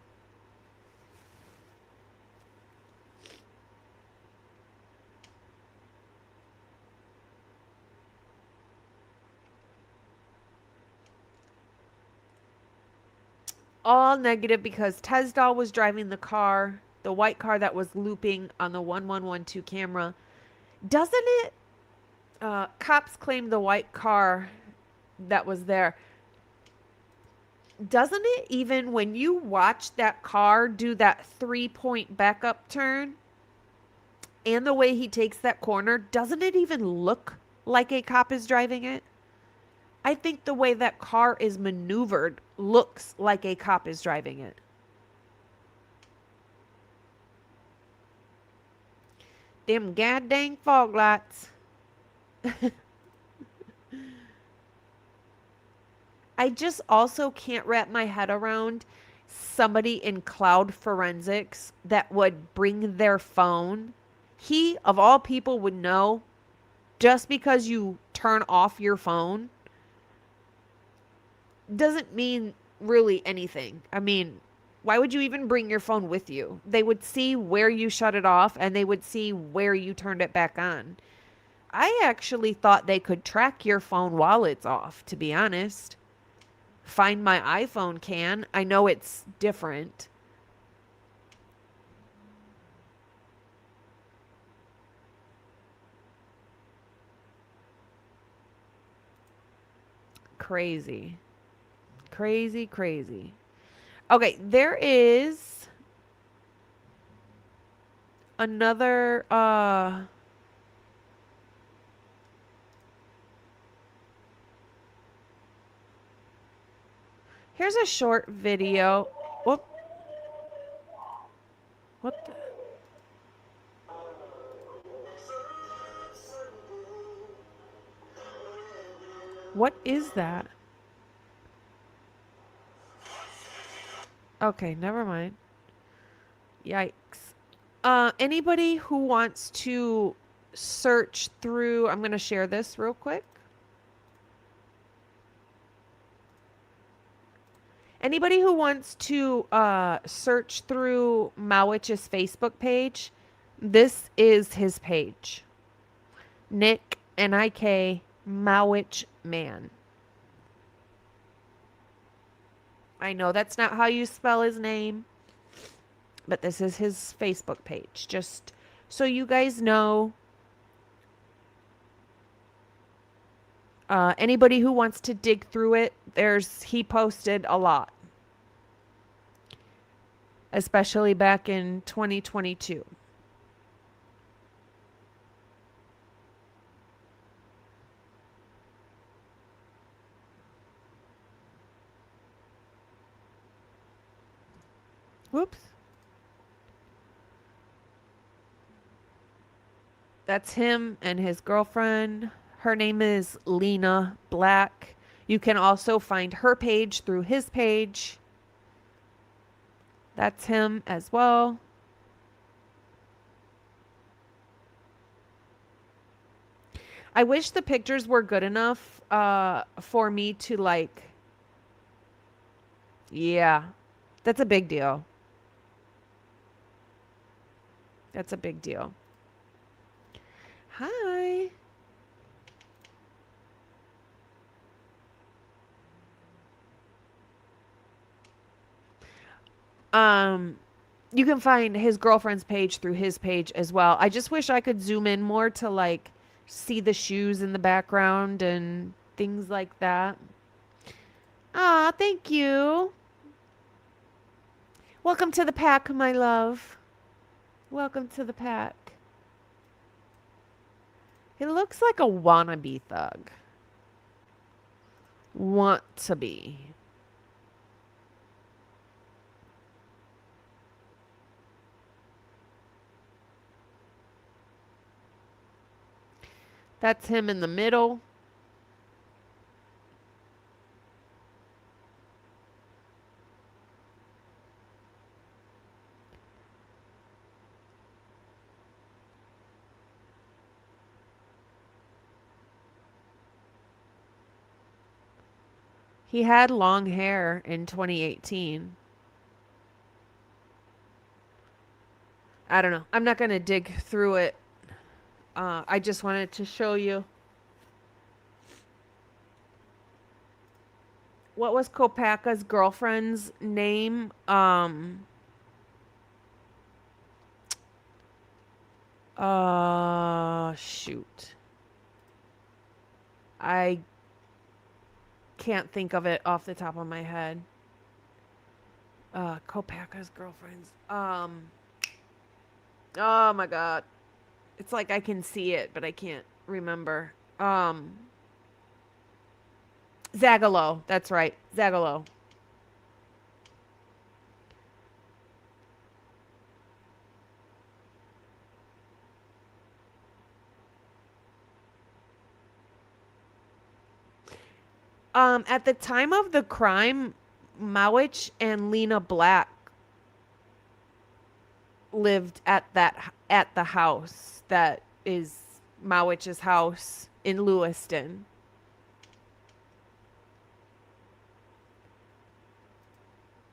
all negative because Tesdal was driving the car, the white car that was looping on the 1112 camera. Doesn't it? Cops claim the white car that was there. Doesn't it, even when you watch that car do that 3-point backup turn and the way he takes that corner, doesn't it even look like a cop is driving it? I think the way that car is maneuvered looks like a cop is driving it. Them goddamn fog lights. I just also can't wrap my head around somebody in cloud forensics that would bring their phone. He, of all people, would know just because you turn off your phone doesn't mean really anything. I mean, why would you even bring your phone with you? They would see where you shut it off and they would see where you turned it back on. I actually thought they could track your phone while it's off, to be honest. Find My iPhone can. I know it's different. Crazy. Crazy, crazy. Okay, there is another here's a short video. Whoop. What the? What is that? Okay, never mind. Yikes. Anybody who wants to search through, I'm going to share this real quick. Anybody who wants to search through Mowitch's Facebook page, this is his page. Nick, N-I-K, Mowitch Man. I know that's not how you spell his name, but this is his Facebook page. Just so you guys know. Anybody who wants to dig through it, he posted a lot. Especially back in 2022. Whoops. That's him and his girlfriend. Her name is Lena Black. You can also find her page through his page. That's him as well. I wish the pictures were good enough for me to like... Yeah, that's a big deal. That's a big deal. Hi. You can find his girlfriend's page through his page as well. I just wish I could zoom in more to like see the shoes in the background and things like that. Ah, thank you. Welcome to the pack, my love. Welcome to the pack. He looks like a wannabe thug. Want to be. That's him in the middle. He had long hair in 2018. I don't know. I'm not going to dig through it. I just wanted to show you what was Kopaka's girlfriend's name? Shoot. I can't think of it off the top of my head. Kopaka's girlfriend's. Oh my God. It's like I can see it, but I can't remember. Zagalo. That's right. Zagalo. At the time of the crime, Mowitch and Lena Black lived at the house that is Mowitch's house in Lewiston.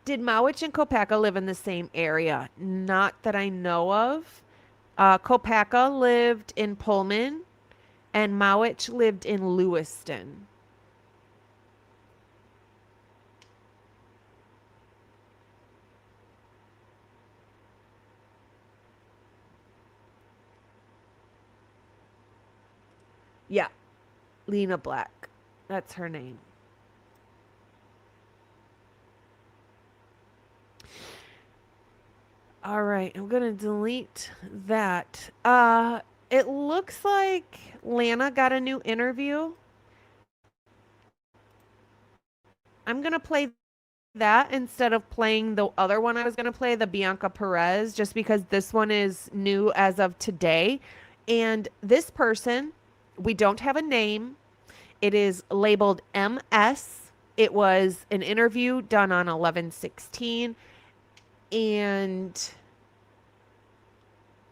Did Mowitch and Kopaka live in the same area? Not that I know of. Kopaka lived in Pullman, and Mowitch lived in Lewiston. Yeah, Lena Black. That's her name. All right, I'm going to delete that. It looks like Lana got a new interview. I'm going to play that instead of playing the other one I was going to play, the Bianca Perez, just because this one is new as of today. And this person, we don't have a name. It is labeled MS. It was an interview done on 11/16. And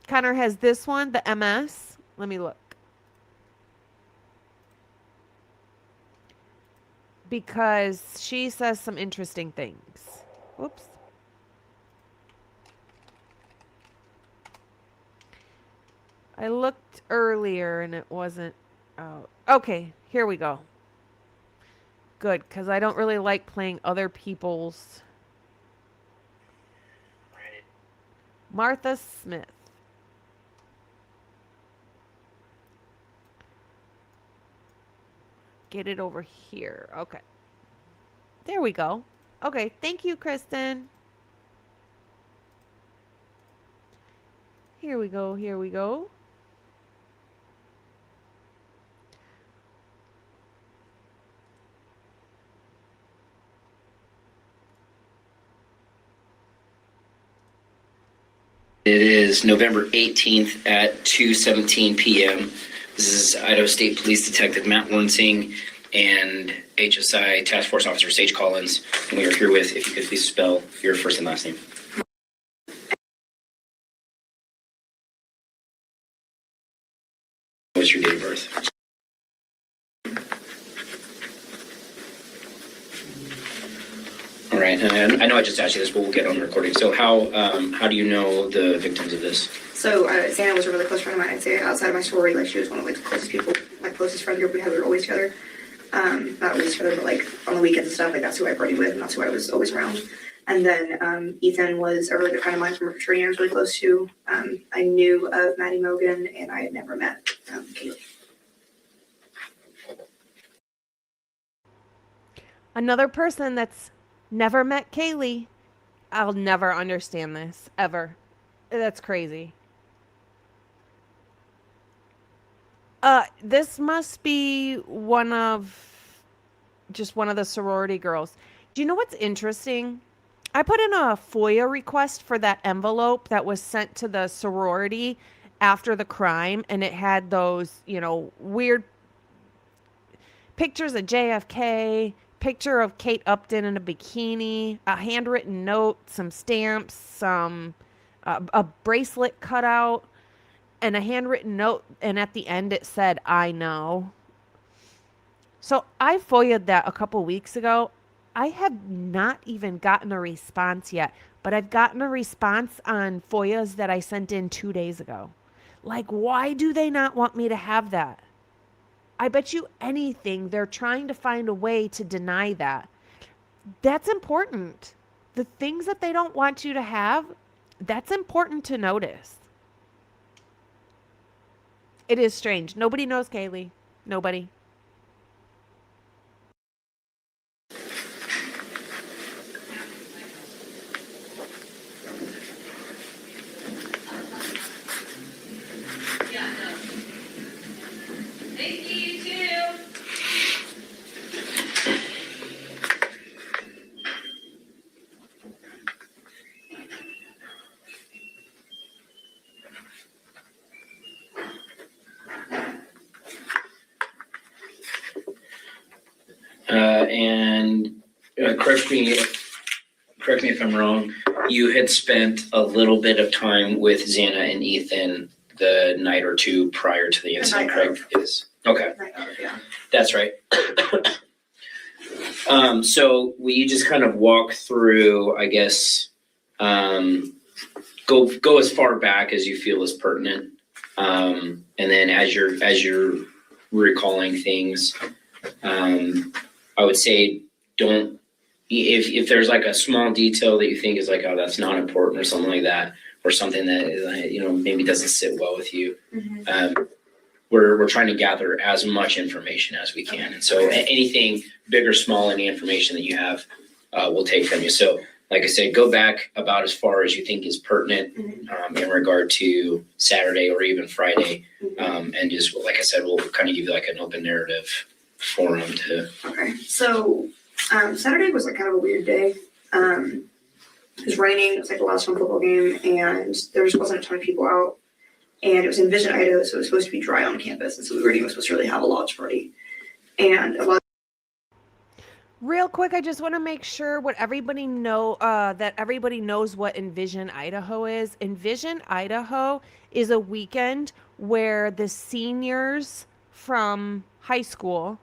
Connor has this one, the MS. Let me look. Because she says some interesting things. Whoops. I looked earlier and it wasn't out. Okay, here we go. Good, because I don't really like playing other people's. Martha Smith. Get it over here. Okay. There we go. Okay, thank you, Kristen. Here we go, here we go. It is November 18th at 2:17 p.m. This is Idaho State Police Detective Matt Warnsing and HSI Task Force Officer Sage Collins. And we are here with, if you could please spell your first and last name. What's your date of birth? All right, and I know I just asked you this, but we'll get on the recording. So how do you know the victims of this? So Santa was a really close friend of mine. I'd say outside of my sorority, like she was one of like the closest people, my closest friend group. We were always together. Not always together, but like on the weekends and stuff. Like that's who I partied with, and that's who I was always around. And then Ethan was a really good friend of mine from a fraternity I was really close to. I knew of Maddie Mogan, and I had never met Kaylee. Another person that's never met Kaylee. I'll never understand this, ever. That's crazy. This must be one of the sorority girls. Do you know what's interesting? I put in a FOIA request for that envelope that was sent to the sorority after the crime, and it had those, weird pictures of JFK, picture of Kate Upton in a bikini, a handwritten note, some stamps, some a bracelet cut out, and a handwritten note, and at the end it said, "I know." So I FOIA'd that a couple weeks ago. I have not even gotten a response yet, but I've gotten a response on FOIAs that I sent in 2 days ago. Like, why do they not want me to have that? I bet you anything they're trying to find a way to deny that. That's important. The things that they don't want you to have, that's important to notice. It is strange. Nobody knows Kaylee. Nobody. Thank you, you too. And correct me if I'm wrong, you had spent a little bit of time with Xana and Ethan the night or two prior to the incident, correct? Okay, Yeah. that's right. So will you just kind of walk through, I guess, go as far back as you feel is pertinent, and then as you're recalling things, I would say don't, if there's like a small detail that you think is like, oh, that's not important or something like that, or something that, you know, maybe doesn't sit well with you. We're trying to gather as much information as we can. And so anything big or small, any information that you have, we'll take from you. So like I said, go back about as far as you think is pertinent in regard to Saturday or even Friday. And just, like I said, we'll kind of give you like an open narrative forum to. Okay, so Saturday was like kind of a weird day. It was raining. It was like the last home football game, and there just wasn't a ton of people out. And it was in Vision, Idaho, so it was supposed to be dry on campus, and so we weren't even supposed to really have a launch party. And a lot. Real quick, I just want to make sure what everybody that everybody knows what Envision Idaho is. Envision Idaho is a weekend where the seniors from high school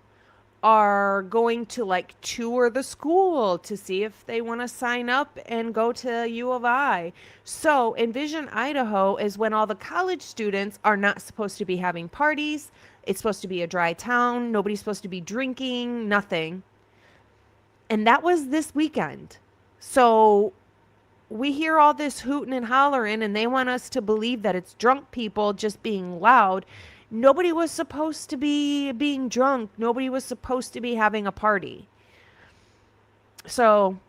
are going to like tour the school to see if they want to sign up and go to U of I. So Envision Idaho is when all the college students are not supposed to be having parties. It's supposed to be a dry town. Nobody's supposed to be drinking, nothing. And that was this weekend. So we hear all this hooting and hollering, and they want us to believe that it's drunk people just being loud. Nobody was supposed to be being drunk. Nobody was supposed to be having a party. So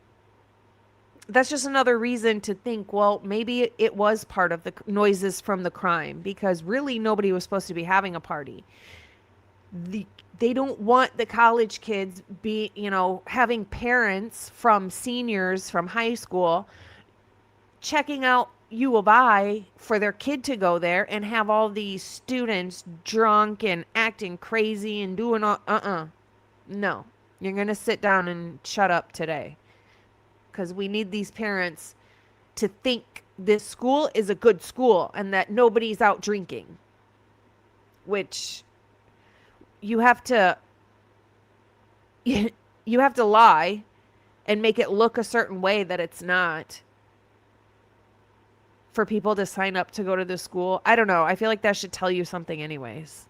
that's just another reason to think, well, maybe it was part of the noises from the crime, because really nobody was supposed to be having a party. They don't want the college kids having parents from seniors from high school checking out U of I for their kid to go there and have all these students drunk and acting crazy and doing all, no, you're going to sit down and shut up today, because we need these parents to think this school is a good school and that nobody's out drinking, which you have to lie and make it look a certain way that it's not, for people to sign up to go to the school. I don't know. I feel like that should tell you something anyways.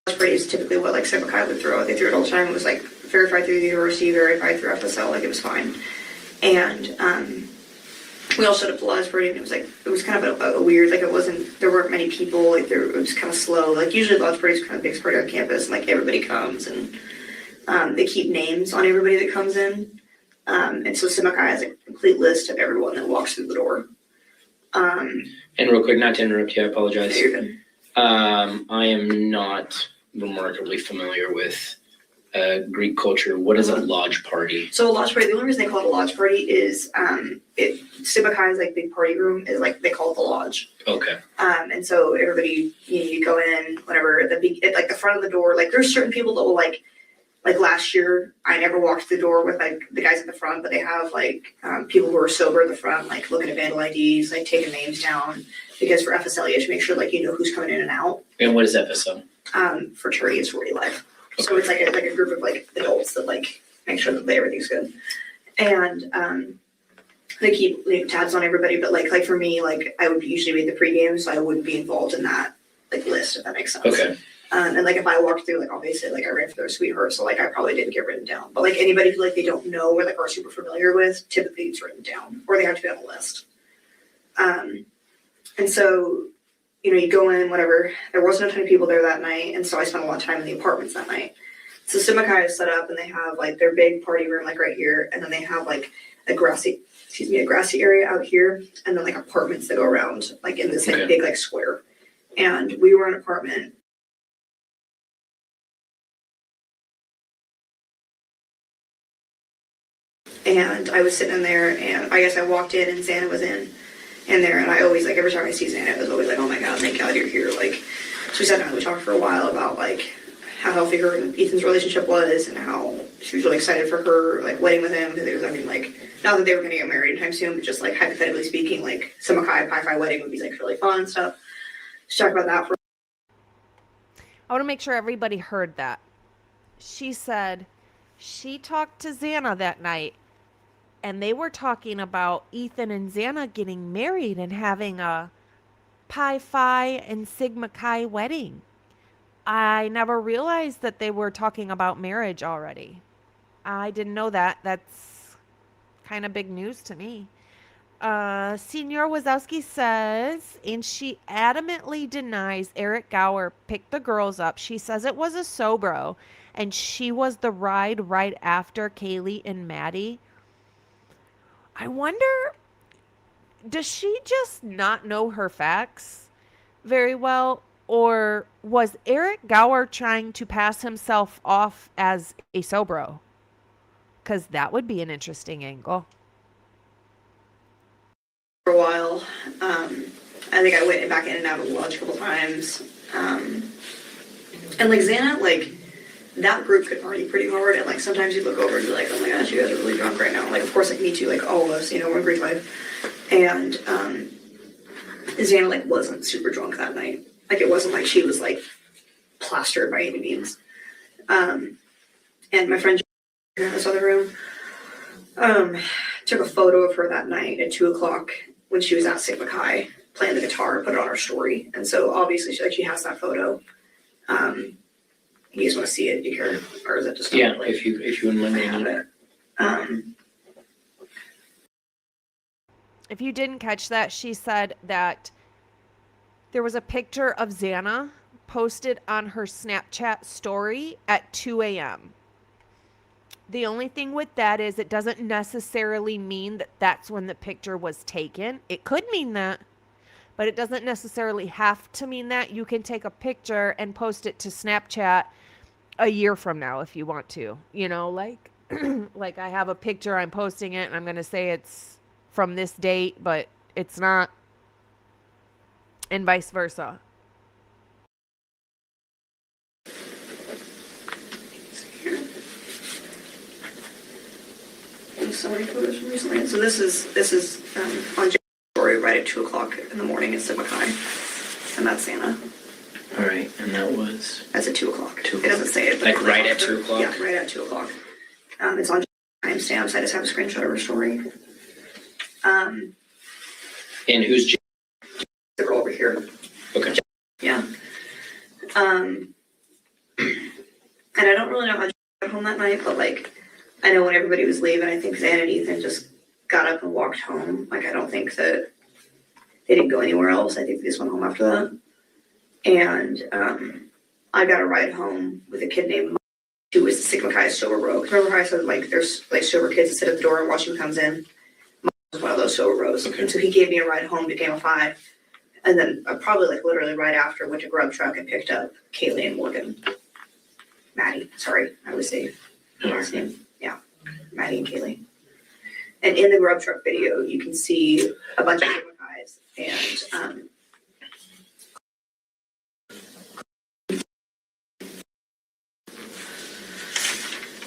Is typically what like Simba would throw. They threw it all the time. It was like verified through the university, verified through FSL. Like it was fine. And we all showed up to Lodge Party, and it was kind of a weird, like there weren't many people. Like it was kind of slow. Like usually Lodge Party is kind of the biggest party on campus, and like everybody comes, and they keep names on everybody that comes in. And so Simba has a complete list of everyone that walks through the door. And real quick, not to interrupt you, I apologize. You're good. I am not remarkably familiar with Greek culture. What is a lodge party? So a lodge party, the only reason they call it a lodge party is Simba Kai's like big party room is like they call it the lodge. Okay. And so everybody, you go in, whatever, at the front of the door, like there's certain people that will like last year, I never walked through the door with like the guys at the front, but they have like people who are sober at the front, like looking at vandal IDs, like taking names down, because for FSL you have to make sure like you know who's coming in and out. And what is FSL? Fraternity and sorority life. Okay. So it's like a group of like adults that like make sure that everything's good, and they keep tabs on everybody. But like for me, like I would usually read the pregame, so I wouldn't be involved in that like list, if that makes sense. Okay. And like if I walked through, like obviously like I ran for their sweetheart, so like I probably didn't get written down. But like anybody who like they don't know or like are super familiar with, typically it's written down or they have to be on the list. And so, you know, you go in, whatever. There wasn't a ton of people there that night, and so I spent a lot of time in the apartments that night. So Sigma Chi is set up, and they have like their big party room like right here, and then they have like a grassy area out here, and then like apartments that go around like in this like big like square. And we were in an apartment. And I was sitting in there, and I guess I walked in, and Xana was in there, and I always like every time I see Xana, it was always like, oh my god, thank God you're here. Like, so we sat down and we talked for a while about like how healthy her and Ethan's relationship was, and how she was really excited for her like wedding with him, because it was, I mean, like not that they were going to get married anytime soon, but just like hypothetically speaking, like Sigma Chi Pi Phi wedding would be like really fun and stuff. Just talk about that for. I want to make sure everybody heard that. She said she talked to Xana that night, and they were talking about Ethan and Xana getting married and having a Pi Phi and Sigma Chi wedding. I never realized that they were talking about marriage already. I didn't know that. That's kind of big news to me. Senior Wazowski says, and she adamantly denies Eric Gower picked the girls up. She says it was a Sobro, and she was the ride right after Kaylee and Maddie. I wonder, does she just not know her facts very well? Or was Eric Gower trying to pass himself off as a Sobro? Because that would be an interesting angle. For a while, I think I went back in and out of the lodge a couple times. And like Xana, like that group could party pretty hard, and like sometimes you look over and be like, oh my gosh, you guys are really drunk right now. Like of course like me too, like all of us, you know, we're in Greek life. And Xana like wasn't super drunk that night. Like it wasn't like she was like plastered by any means. And my friend in this other room took a photo of her that night at 2:00 when she was at Sigma Chi playing the guitar and put it on her story. And so obviously she has that photo. You guys want to see it? Do you care? Or is it just Yeah, like, if you wouldn't mind me have it? If you didn't catch that, she said that there was a picture of Xana posted on her Snapchat story at 2 a.m. The only thing with that is it doesn't necessarily mean that that's when the picture was taken. It could mean that, but it doesn't necessarily have to mean that. You can take a picture and post it to Snapchat a year from now if you want to. You know, like like I have a picture, I'm posting it, and I'm going to say it's from this date, but it's not, and vice versa. So many photos from recently. So this is on Jack's story right at 2:00 in the morning at Sigma Chi, and that's Xana. All right, and that was That's at 2:00. 2:00. It doesn't say it, but like right at 2:00. Yeah, right at 2:00. It's on timestamps. I just have a screenshot of her story. And who's The girl over here. okay? Yeah. And I don't really know how Jack got home that night, but like I know when everybody was leaving, I think Xana and Ethan just got up and walked home. Like I don't think that they didn't go anywhere else. I think they just went home after that. And I got a ride home with a kid named Mike, who was the Sigma Chi sober bro. Remember how I said like there's like sober kids that sit at the door and watch who comes in? Mike was one of those sober bros. Okay. And so he gave me a ride home to Game of 5. And then probably like literally right after went to Grub Truck and picked up Kaylee and Morgan. Maddie, sorry, I would say the last name. Yeah, Maddie and Kaylee. And in the Grub Truck video, you can see a bunch of Sigma guys and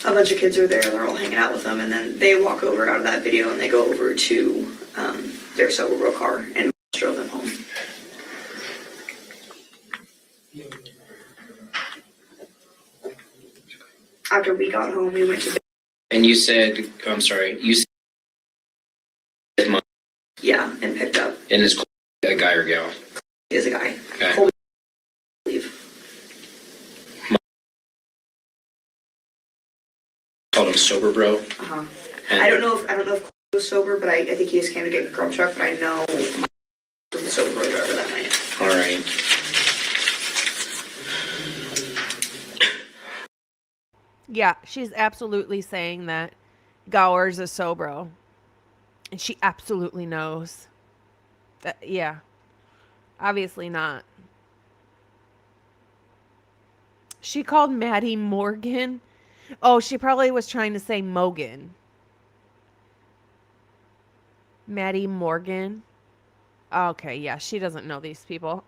a bunch of kids are there. They're all hanging out with them, and then they walk over out of that video and they go over to their sober bro car and drove them home. After we got home, we went to And you said, I'm sorry, you said yeah, and picked up. and is a guy or gal? Is a guy. Okay. Colby, I believe. Called him sober bro. Uh-huh. And I don't know if he was sober, but I think he just came to get a grub truck, but I know my was the sober bro driver that night. All right. Yeah, she's absolutely saying that Gower's a sobro. And she absolutely knows. That, yeah. Obviously not. She called Maddie Morgan. Oh, she probably was trying to say Mogan. Maddie Morgan. Okay, yeah, she doesn't know these people.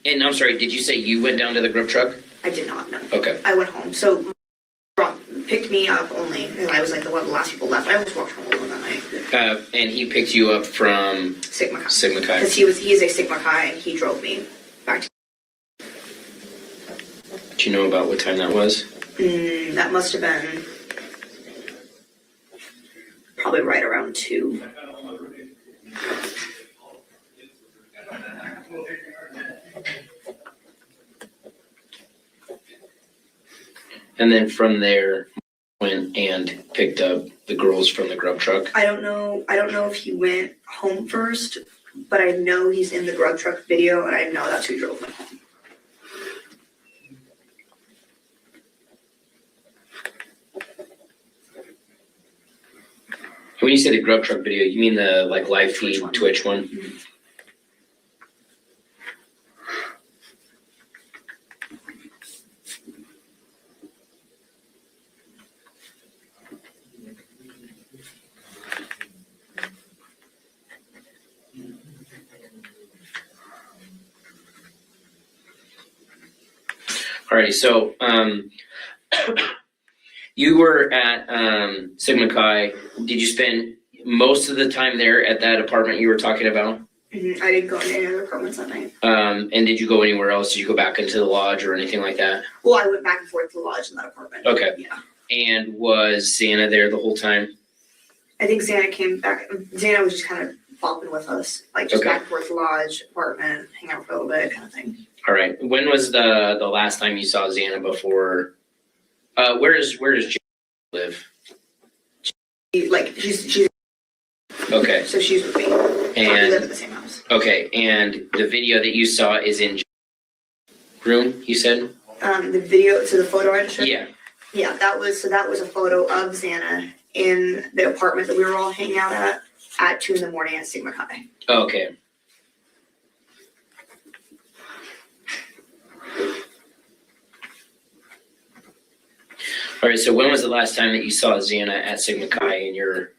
And I'm sorry, did you say you went down to the grub truck? I did not know. Okay. I went home. So picked me up only, and I was like one of the last people left. I almost walked home alone that night. And he picked you up from Sigma Chi. Sigma Chi. Because he's a Sigma Chi, and he drove me back to. Do you know about what time that was? That must have been probably right around 2. And then from there, went and picked up the girls from the grub truck. I don't know if he went home first, but I know he's in the grub truck video, and I know that's who drove me home. When you say the grub truck video, you mean the like live feed Twitch one? Mm-hmm. Alrighty, so you were at Sigma Chi. Did you spend most of the time there at that apartment you were talking about? I didn't go into any other apartments that night. And did you go anywhere else? Did you go back into the lodge or anything like that? Well, I went back and forth to the lodge in that apartment. Okay. Yeah. And was Xana there the whole time? I think Xana came back. Xana was just kind of bopping with us, like just Okay. back and forth to the lodge, apartment, hang out for a little bit, kind of thing. All right. When was the last time you saw Xana before? Where does Jan live? She's Okay. so she's with me. We And live in the same house. okay. And the video that you saw is in room. You said? The video, so the photo I just showed. Yeah. Yeah, that was a photo of Xana in the apartment that we were all hanging out at 2 a.m. at Sigma Chi. Okay. All right. So when was the last time that you saw Xana at Sigma Chi in your?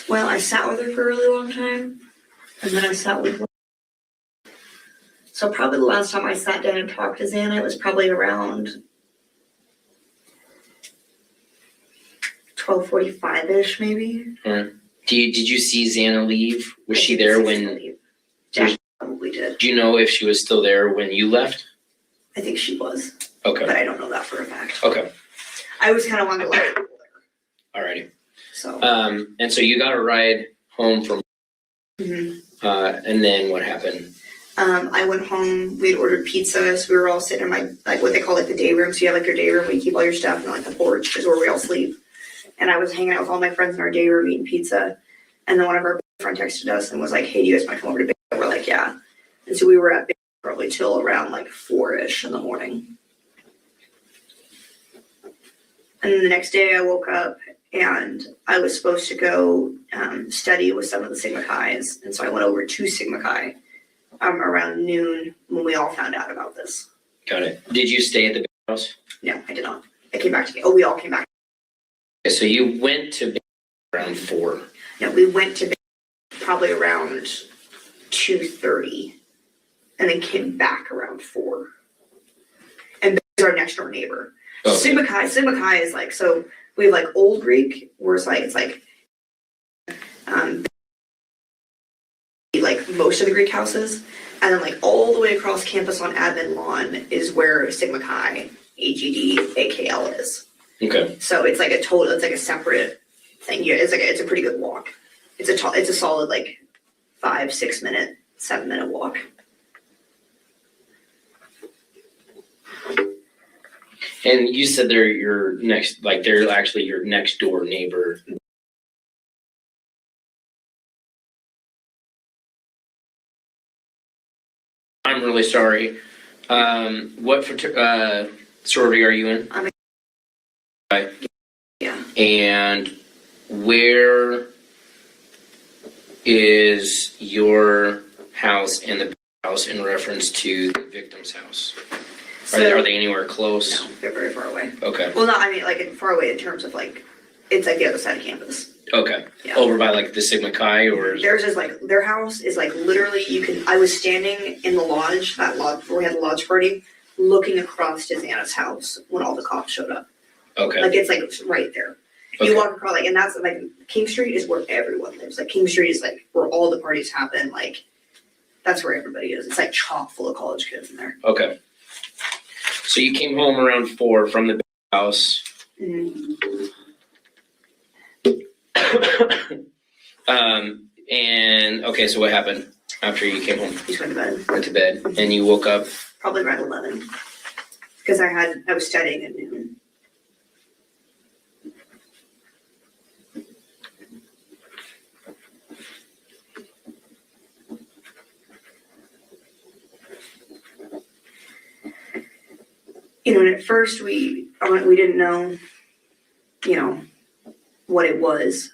Well, I sat with her for a really long time, and then I sat with her. So probably the last time I sat down and talked to Xana, it was probably around 12:45-ish, maybe. Did you see Xana leave? Was I she didn't there see when? Xana leave. Jack probably did. Do you know if she was still there when you left? I think she was, Okay. but I don't know that for a fact. Okay. I was kind of on the left there, Alrighty. so. And so you got a ride home from, Mhm. and then what happened? I went home, we had ordered pizza, so we were all sitting in my, like what they call like the day room, so you have like your day room where you keep all your stuff, and like the porch is where we all sleep. And I was hanging out with all my friends in our day room eating pizza, and then one of our friends texted us and was like, hey, do you guys want to come over to bed? We're like, yeah. And so we were at bed probably till around like 4-ish in the morning. And then the next day I woke up and I was supposed to go study with some of the Sigma Chi's, and so I went over to Sigma Chi around noon when we all found out about this. Got it. Did you stay at the house? No, I did not. I came back to we all came back. Okay, so you went to bed around 4. No, we went to bed probably around 2:30 and then came back around 4. And Ben's our next door neighbor. Okay. Sigma Chi is like, so we have like Old Greek, where it's like most of the Greek houses, and then like all the way across campus on Admin Lawn is where Sigma Chi AGD AKL is. Okay. So it's like it's like a separate thing. Yeah, it's a pretty good walk. It's a solid like 5-6 minute, 7 minute walk. And you said they're your next, like they're actually your next door neighbor. I'm really sorry. What sorority are you in? I'm Right. Yeah. And where is your house and the house in reference to the victim's house? Are they anywhere close? No, they're very far away. Okay. Well, not, I mean, like, far away in terms of, like, it's like the other side of campus. Okay. Yeah. Over by like the Sigma Chi or? Theirs is like, their house is like literally, I was standing in the lodge, that lodge, where we had the lodge party, looking across to Xana's house when all the cops showed up. Okay. Like, it's like right there. Okay. You walk across, like, and that's like, King Street is where everyone lives. Like, King Street is like where all the parties happen. Like, that's where everybody is. It's like chock full of college kids in there. Okay. So you came home around 4 from the house. Mm-hmm. And okay, so what happened after you came home? Just went to bed. Went to bed, and you woke up. Probably around 11. Because I was studying at noon. You know, and at first we didn't know, you know, what it was.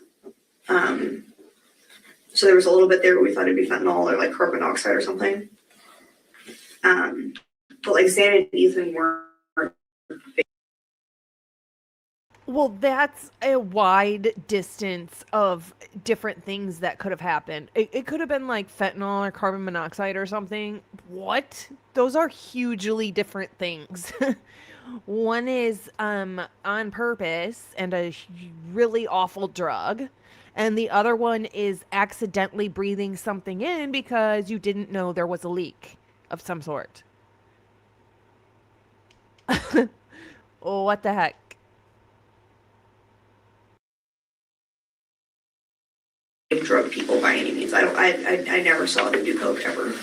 So there was a little bit there where we thought it'd be fentanyl or like carbon monoxide or something. But like Xana and Ethan weren't. Well, that's a wide distance of different things that could have happened. It could have been like fentanyl or carbon monoxide or something. What? Those are hugely different things. One is on purpose and a really awful drug. And the other one is accidentally breathing something in because you didn't know there was a leak of some sort. What the heck? Drug people by any means. I never saw them do coke ever.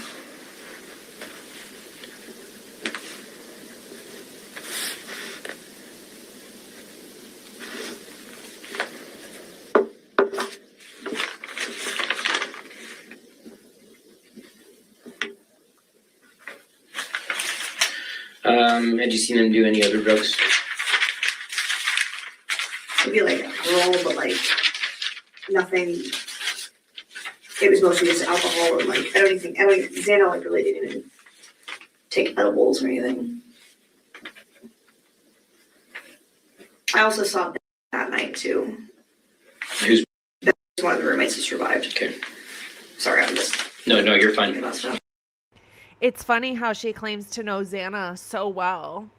Had you seen them do any other drugs? Maybe like alcohol, but like nothing. It was mostly just alcohol and like Xana like really didn't even take edibles or anything. I also saw that night too. Who's? That was one of the roommates who survived. Okay. Sorry, I'm just No, you're fine. thinking about stuff. It's funny how she claims to know Xana so well.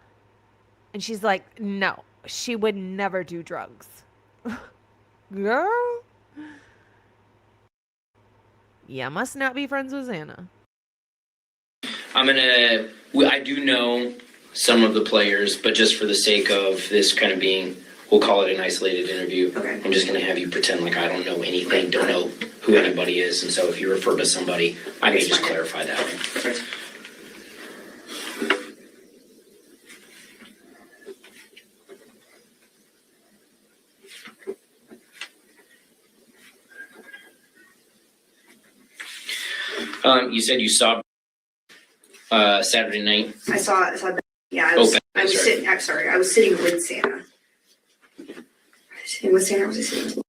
And she's like, no, she would never do drugs. Girl? Yeah, must not be friends with Xana. I do know some of the players, but just for the sake of this kind of being, we'll call it an isolated interview. Okay. I'm just going to have you pretend like I don't know anything, don't know who anybody is. And so if you refer to somebody, I may just clarify that. Perfect. You said you saw Saturday night. I saw yeah, I was sitting with Xana. I was sitting with Xana, or was I sitting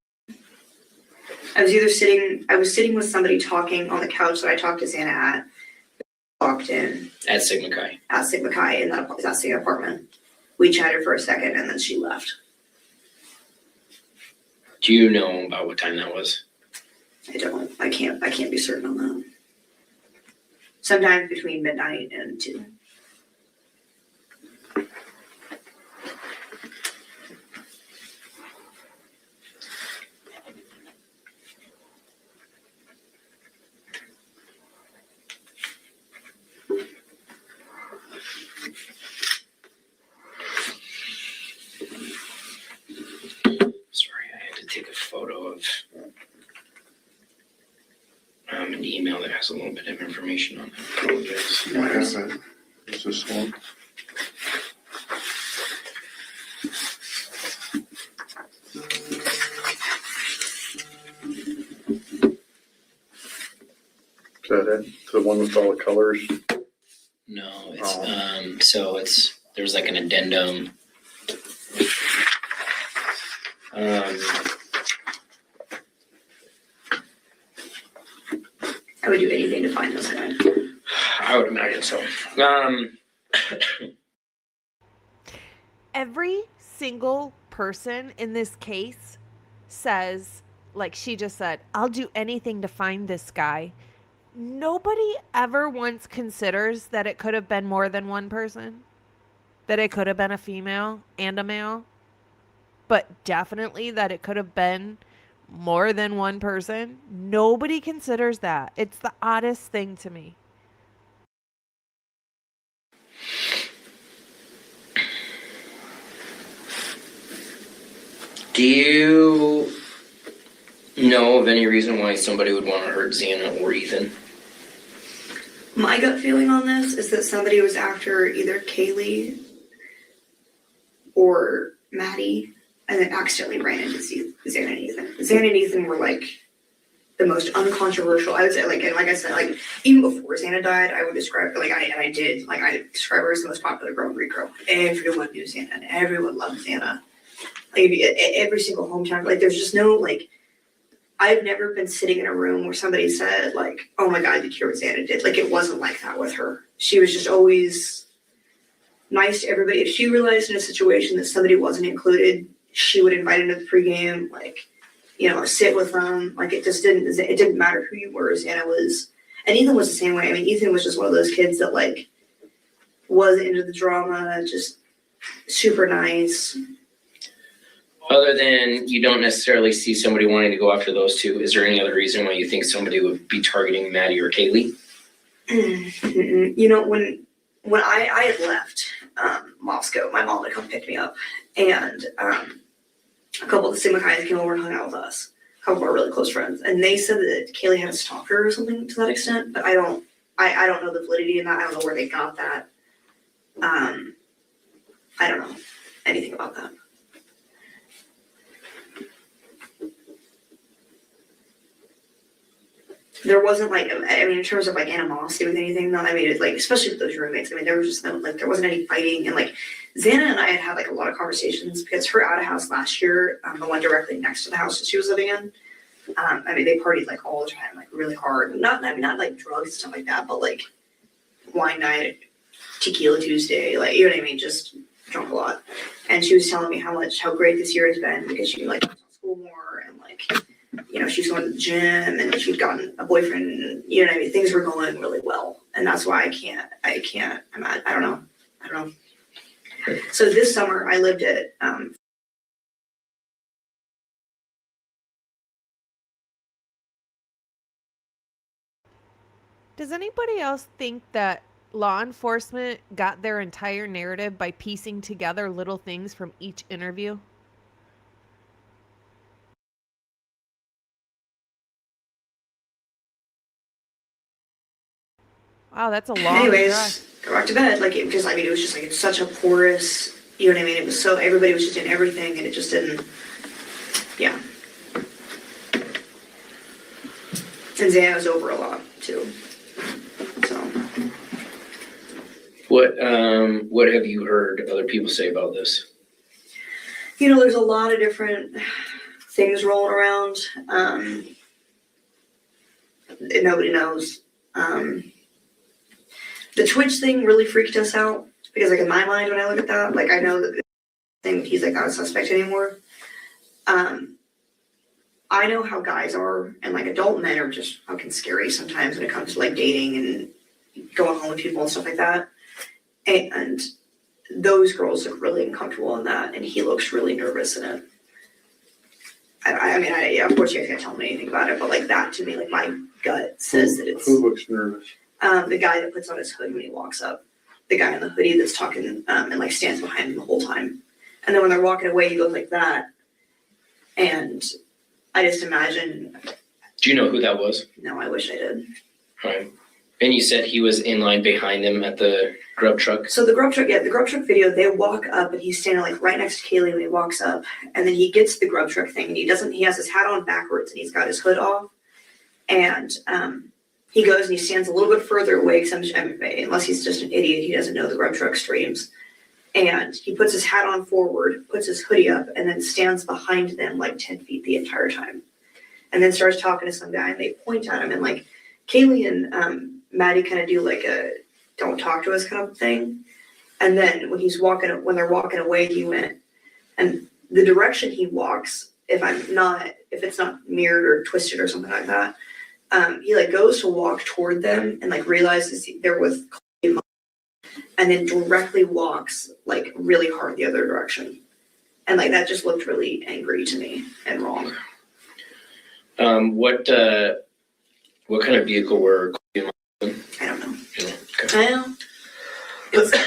with? I was sitting with somebody talking on the couch that I talked to Xana at. Walked in At Sigma Chi. at Sigma Chi in that same apartment. We chatted for a second and then she left. Do you know about what time that was? I can't be certain on that. Sometimes between midnight and 2. Sorry, I had to take a photo of an email that has a little bit of information on it. I apologize. I have it. Is this one? Is that it? The one with all the colors? No, it's there's like an addendum. I would do anything to find this guy. I would imagine so. Every single person in this case says, like she just said, I'll do anything to find this guy. Nobody ever once considers that it could have been more than one person, that it could have been a female and a male, but definitely that it could have been more than one person. Nobody considers that. It's the oddest thing to me. Do you know of any reason why somebody would want to hurt Xana or Ethan? My gut feeling on this is that somebody was after either Kaylee or Maddie and then accidentally ran into Xana and Ethan. Xana and Ethan were like the most uncontroversial, I would say, like, and like I said, like even before Xana died, I would describe, like I describe her as the most popular girl in Greek Girl. Everyone knew Xana and everyone loved Xana. Like every single hometown, like there's just no, like, I've never been sitting in a room where somebody said like, oh my God, did you hear what Xana did? Like it wasn't like that with her. She was just always nice to everybody. If she realized in a situation that somebody wasn't included, she would invite them to the pregame, like, you know, sit with them. Like it didn't matter who you were. Xana was, and Ethan was the same way. I mean, Ethan was just one of those kids that like was into the drama, just super nice. Other than you don't necessarily see somebody wanting to go after those two, is there any other reason why you think somebody would be targeting Maddie or Kaylee? You know, when I had left Moscow, my mom had come pick me up, and a couple of the Sigma Chi's came over and hung out with us, a couple of our really close friends, and they said that Kaylee had a stalker or something to that extent, but I don't know the validity in that. I don't know where they got that. I don't know anything about that. There wasn't like, I mean, in terms of like animosity with anything, I mean, it's like, especially with those roommates, I mean, there was just no, like, there wasn't any fighting. And like, Xana and I had like a lot of conversations because her out of house last year, the one directly next to the house that she was living in, I mean, they partied like all the time, like really hard. Not like drugs and stuff like that, but like wine night, tequila Tuesday, like, you know what I mean? Just drunk a lot. And she was telling me how great this year has been because she like went to school more and like, you know, she's going to the gym and she'd gotten a boyfriend and, you know what I mean? Things were going really well. And that's why I don't know. So this summer I lived at, Does anybody else think that law enforcement got their entire narrative by piecing together little things from each interview? Wow, that's a long anyways, go back to bed. Like, because I mean, it was just like, it's such a porous, you know what I mean? It was so, everybody was just in everything and it just didn't, yeah. And Xana was over a lot too. So. What have you heard other people say about this? You know, there's a lot of different things rolling around. Nobody knows. The Twitch thing really freaked us out because, like, in my mind, when I look at that, like, I know that he's like not a suspect anymore. I know how guys are, and like adult men are just fucking scary sometimes when it comes to like dating and going home with people and stuff like that. And those girls look really uncomfortable in that, and he looks really nervous in it. I mean, of course you guys can't tell me anything about it, but like that to me, like my gut says that it's. Who looks nervous? The guy that puts on his hood when he walks up. The guy in the hoodie that's talking and like stands behind him the whole time. And then when they're walking away, he goes like that. And I just imagine. Do you know who that was? No, I wish I did. Right. And you said he was in line behind them at the grub truck? So the grub truck video, they walk up and he's standing like right next to Kaylee when he walks up. And then he gets the grub truck thing and he has his hat on backwards and he's got his hood off. And he goes and he stands a little bit further away because unless he's just an idiot, he doesn't know the grub truck streams. And he puts his hat on forward, puts his hoodie up, and then stands behind them like 10 feet the entire time. And then starts talking to some guy and they point at him and like Kaylee and Maddie kind of do like a don't talk to us kind of thing. And then when they're walking away, he went, and the direction he walks, if it's not mirrored or twisted or something like that, he like goes to walk toward them and like realizes they're with Chloe and then directly walks like really hard the other direction. And like that just looked really angry to me and wrong. What kind of vehicle were Chloe and I don't know. okay. I know. It was a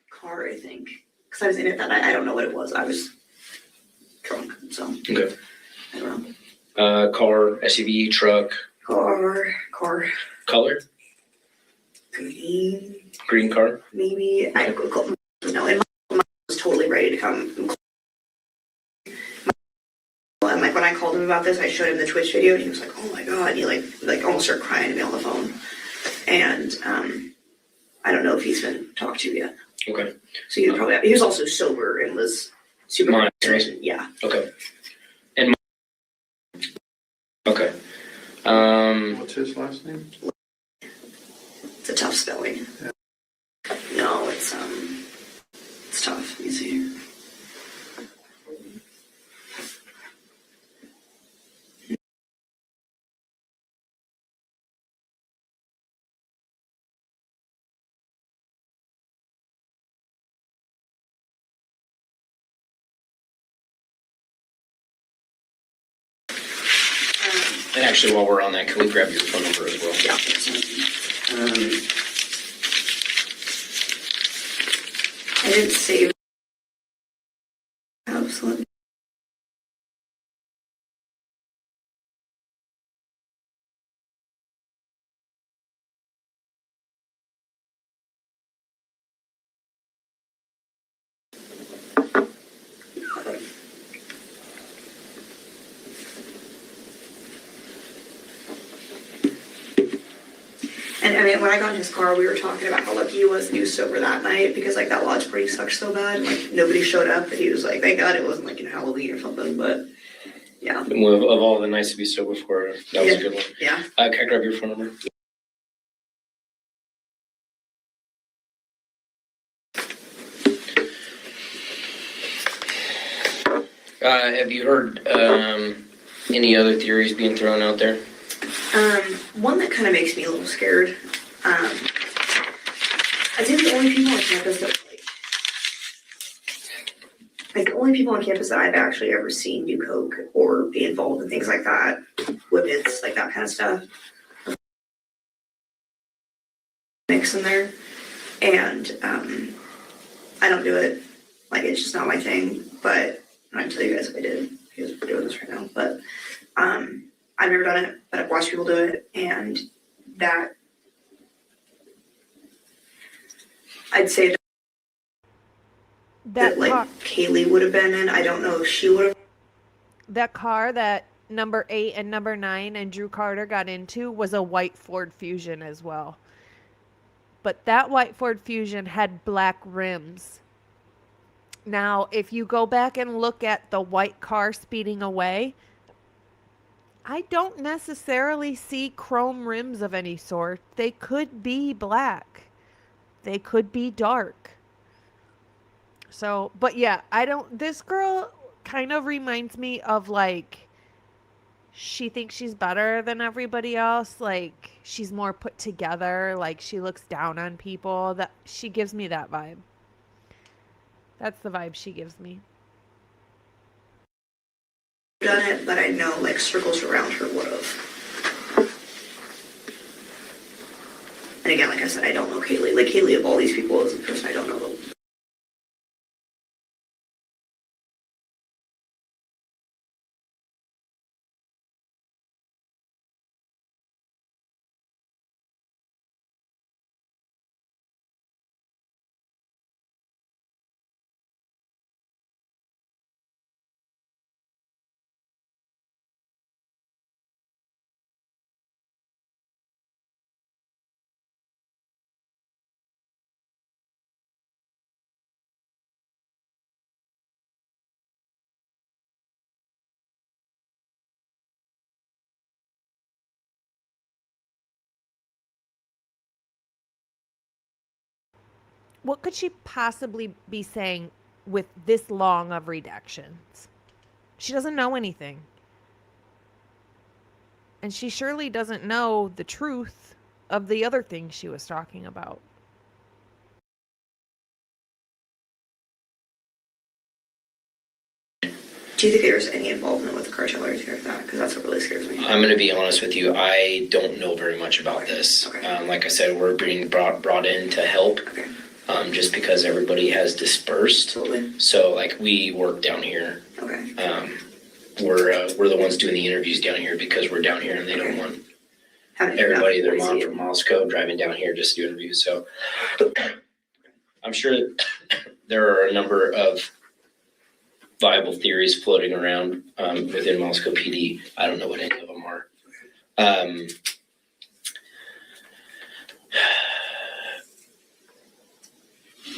car, I think. Because I was in it that night. I don't know what it was. I was drunk, so Okay. I don't know. Car, SUV, truck, Car, color, green car. maybe. I don't know. And my was totally ready to come. And like when I called him about this, I showed him the Twitch video, and he was like, "Oh my god!" And he like almost started crying to me on the phone. And I don't know if he's been talked to yet. Okay. So he was also sober and was super. Monitoring. Yeah. Okay. And okay. What's his last name? It's a tough spelling. Yeah. No, it's tough. Let me see. And actually, while we're on that, can we grab your phone number as well? Yeah. I didn't save. Absolutely. And I mean, when I got in his car, we were talking about how lucky he was that he was sober that night because like that lodge party sucked so bad. Like nobody showed up, and he was like, "Thank God it wasn't like Halloween or something." But yeah, Well, of all the nights to be sober for, that was a good one. yeah. Can I grab your phone number? Have you heard any other theories being thrown out there? One that kind of makes me a little scared. I think the only people on campus that like the only people on campus that I've actually ever seen do coke or be involved in things like that, whippets, like that kind of stuff, mix in there, and I don't do it. Like it's just not my thing. But I can tell you guys if I did, because we're doing this right now. But I've never done it, but I've watched people do it, and that I'd say that like Kaylee would have been in. I don't know if she would have. That car that number 8 and number 9 and Drew Carter got into was a white Ford Fusion as well. But that white Ford Fusion had black rims. Now, if you go back and look at the white car speeding away, I don't necessarily see chrome rims of any sort. They could be black. They could be dark. So, but yeah, this girl kind of reminds me of like, she thinks she's better than everybody else. Like, she's more put together. Like, she looks down on people. That she gives me that vibe. That's the vibe she gives me. Done it, but I know like circles around her would have. And again, like I said, I don't know Kaylee. Like Kaylee of all these people is the person I don't know. What could she possibly be saying with this long of redactions? She doesn't know anything. And she surely doesn't know the truth of the other things she was talking about. Do you think there's any involvement with the cartel or anything like that? Because that's what really scares me. I'm going to be honest with you. I don't know very much about this. Okay. Like I said, we're being brought in to help. Okay. Just because everybody has dispersed. Totally. So like we work down here. Okay. We're the ones doing the interviews down here because we're down here and they don't want everybody, their mom from Moscow driving down here just to do interviews. So I'm sure there are a number of viable theories floating around within Moscow PD. I don't know what any of them are.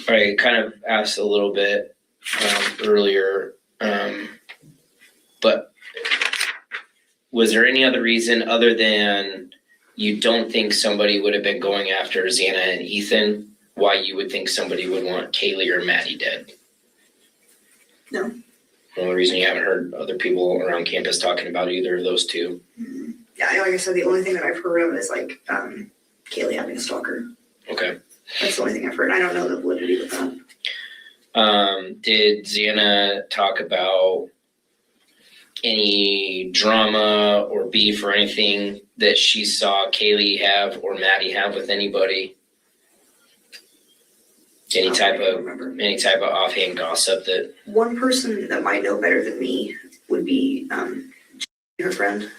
I kind of asked a little bit earlier, but was there any other reason other than you don't think somebody would have been going after Xana and Ethan, why you would think somebody would want Kaylee or Maddie dead? No. The only reason you haven't heard other people around campus talking about either of those two. Mm-hmm. Yeah, like I said, the only thing that I've heard of is like Kaylee having a stalker. Okay. That's the only thing I've heard. I don't know the validity with that. Did Xana talk about any drama or beef or anything that she saw Kaylee have or Maddie have with anybody? Any type of offhand gossip that one person that might know better than me would be her friend.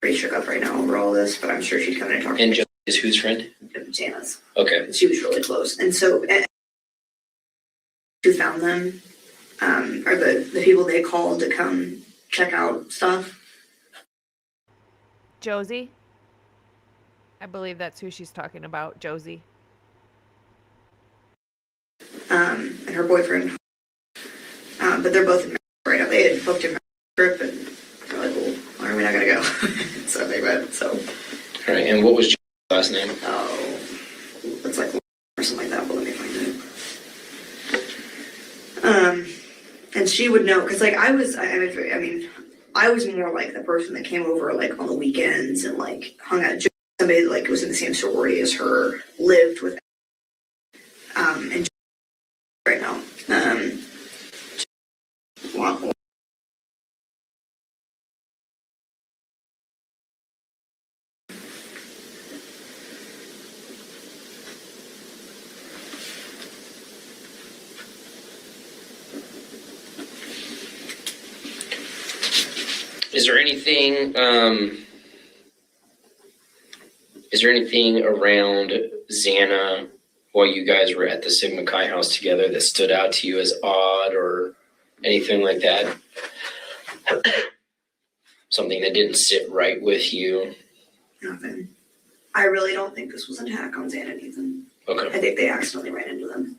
Pretty shook up right now over all this, but I'm sure she'd come in and talk. And Joe is whose friend? Jana's. Okay. She was really close, and so who found them are the people they called to come check out stuff. Josie? I believe that's who she's talking about, Josie. And her boyfriend. But they're both in Mexico right now. They had booked a trip, and they're like, well, why are we not going to go? So they went, so. All right, and what was Joe's last name? Oh, it's like or something like that, but let me find it. And she would know, because like I was more like the person that came over like on the weekends and like hung out. Somebody that like was in the same sorority as her, lived with, and right now, Is there anything around Xana while you guys were at the Sigma Chi house together that stood out to you as odd or anything like that? Something that didn't sit right with you? Nothing. I really don't think this was an attack on Xana and Ethan. Okay. I think they accidentally ran into them.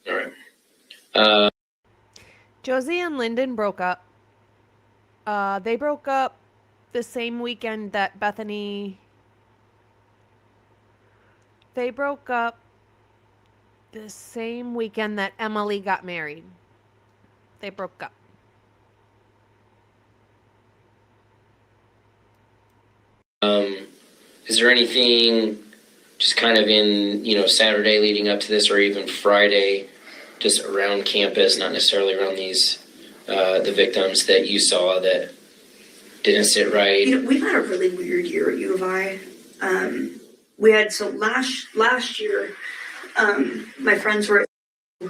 All right. Josie and Lyndon broke up. They broke up the same weekend that Bethany. They broke up the same weekend that Emily got married. They broke up. Is there anything just kind of in, Saturday leading up to this or even Friday, just around campus, not necessarily around these, the victims that you saw that didn't sit right? We've had a really weird year at U of I. We had, so last year, my friends were,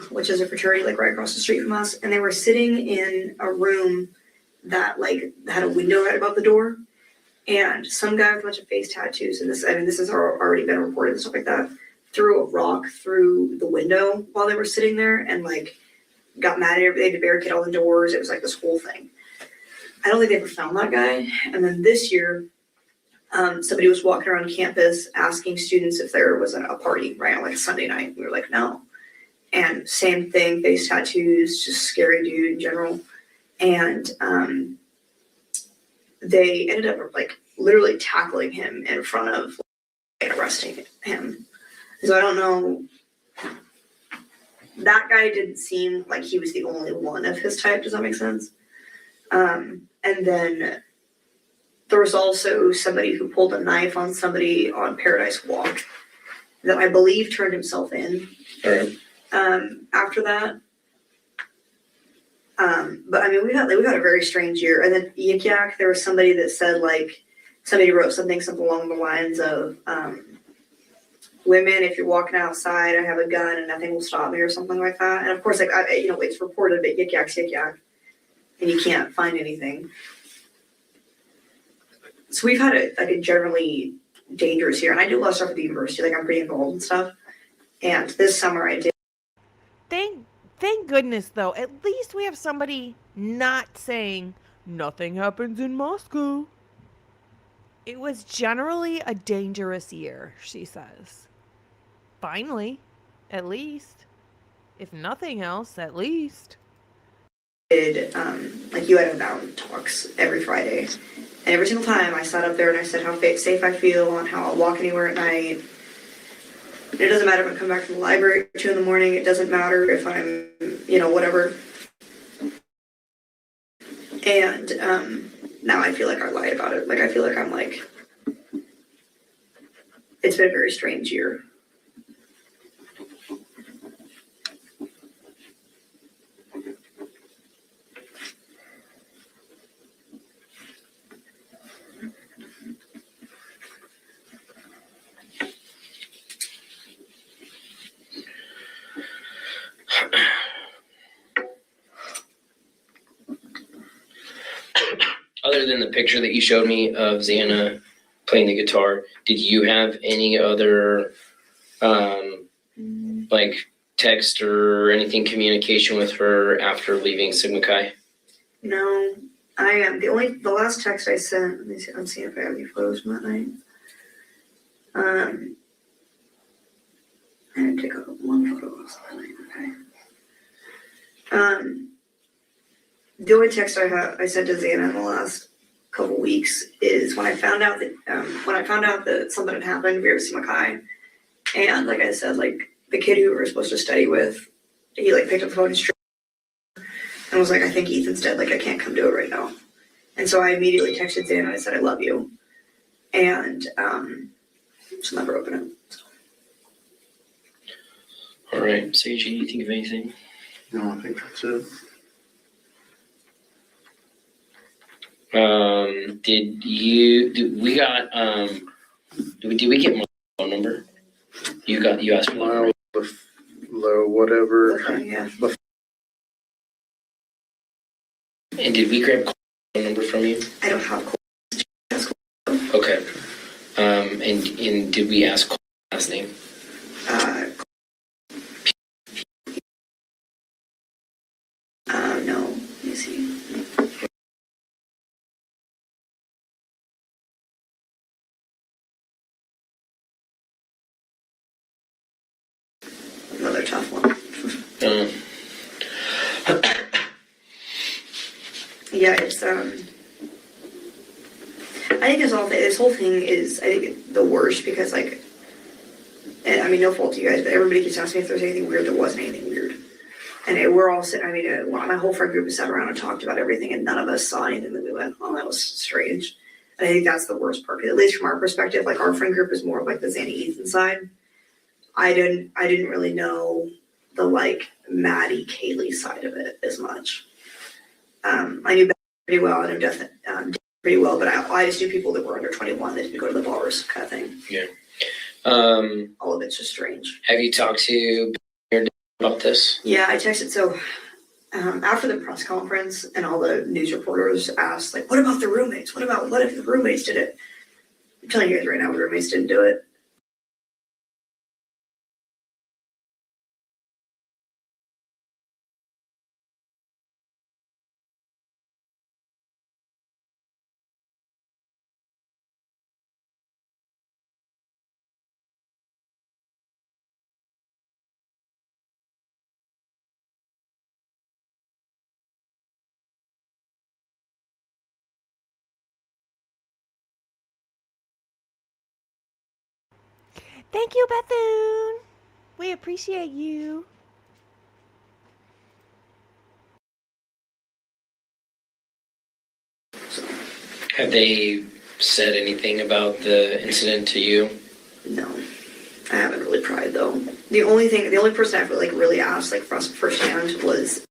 which is a fraternity like right across the street from us, and they were sitting in a room that like had a window right above the door. And some guy with a bunch of face tattoos, and this has already been reported and stuff like that, threw a rock through the window while they were sitting there and like got mad at everybody. They had to barricade all the doors. It was like this whole thing. I don't think they ever found that guy. And then this year, somebody was walking around campus asking students if there was a party, right, on like a Sunday night. We were like, no. And same thing, face tattoos, just scary dude in general. And they ended up like literally tackling him in front of and arresting him. So I don't know. That guy didn't seem like he was the only one of his type. Does that make sense? And then there was also somebody who pulled a knife on somebody on Paradise Walk that I believe turned himself in. After that. But I mean, we've had a very strange year. And then Yik Yak, there was somebody that said like, somebody wrote something along the lines of, women, if you're walking outside, I have a gun and nothing will stop me or something like that. And of course, like, it's reported that Yik Yak's Yik Yak and you can't find anything. So we've had a generally dangerous year. And I do a lot of stuff at the university. Like I'm pretty involved in stuff. And this summer I did. Thank goodness, though. At least we have somebody not saying nothing happens in Moscow. It was generally a dangerous year, she says. Finally, at least. If nothing else, at least. Did like you had bound talks every Friday. And every single time I sat up there and I said how safe I feel on how I'll walk anywhere at night. It doesn't matter if I come back from the library at 2 a.m. It doesn't matter if I'm, whatever. And now I feel like I lied about it. Like I feel like I'm like, it's been a very strange year. Other than the picture that you showed me of Xana playing the guitar, did you have any other like text or anything communication with her after leaving Sigma Chi? No, I am the last text I sent. Let me see. I'm seeing if I have any photos from that night. I didn't take one photo of that night. Okay. The only text I sent to Xana in the last couple weeks is when I found out that something had happened. We were at Sigma Chi, and like I said, like the kid who we were supposed to study with, he like picked up the phone and was like, "I think Ethan's dead. Like I can't come do it right now." And so I immediately texted Xana and I said, "I love you," and she'll never open it. So. All right, Seiji, do you think of anything? No, I think that's it. Did we get my phone number? You asked for that, right? Whatever. Okay, yeah. And did we grab phone number from you? I don't have. Okay. And did we ask last name? No. Let me see. Another tough one. Yeah, it's I think this whole thing is the worst because like, and I mean no fault to you guys, but everybody keeps asking me if there's anything weird. There wasn't anything weird, and we're all sitting. I mean, my whole friend group sat around and talked about everything, and none of us saw anything that we went, "Oh, that was strange." And I think that's the worst part, at least from our perspective. Like our friend group is more like the Xana Ethan side. I didn't really know the like Maddie Kaylee side of it as much. I knew pretty well. I knew Death pretty well, but I just knew people that were under 21 that didn't go to the bars, kind of thing. Yeah. All of it's just strange. Have you talked to your dad about this? Yeah, I texted. So after the press conference and all the news reporters asked, like, what about the roommates? What if the roommates did it? I'm telling you guys right now, the roommates didn't do it. Thank you, Bethune. We appreciate you. Have they said anything about the incident to you? No, I haven't really tried though. The only person I've really asked like firsthand was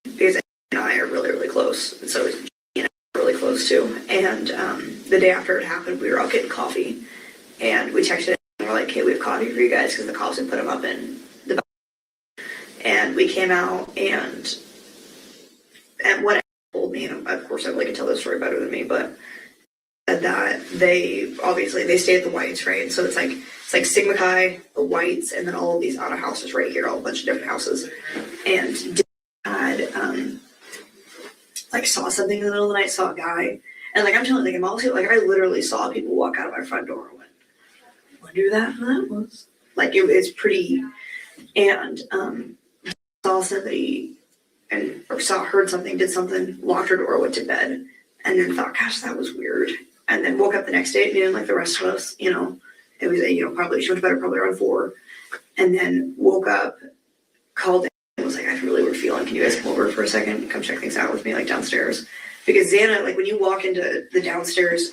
because and I are really, really close, and so is Gina really close too. And the day after it happened, we were out getting coffee, and we texted and we're like, "Hey, we have coffee for you guys," because the cops had put them up in the back. And we came out, and what told me, and of course everybody can tell this story better than me, but said that they stay at the Whites, right? So it's like Sigma Chi, the Whites, and then all of these other houses right here, all a bunch of different houses. And had saw something in the middle of the night, saw a guy, and I'm telling you, I'm also I literally saw people walk out of my front door and went, I wonder who that was. It was pretty, and saw somebody heard something, did something, locked her door, went to bed, and then thought, gosh, that was weird. And then woke up the next day at noon, like the rest of us, it was, probably she went to bed probably around 4. And then woke up, called in, and was like, I really were feeling, can you guys come over for a second? Come check things out with me, downstairs. Because Xana, when you walk into the downstairs,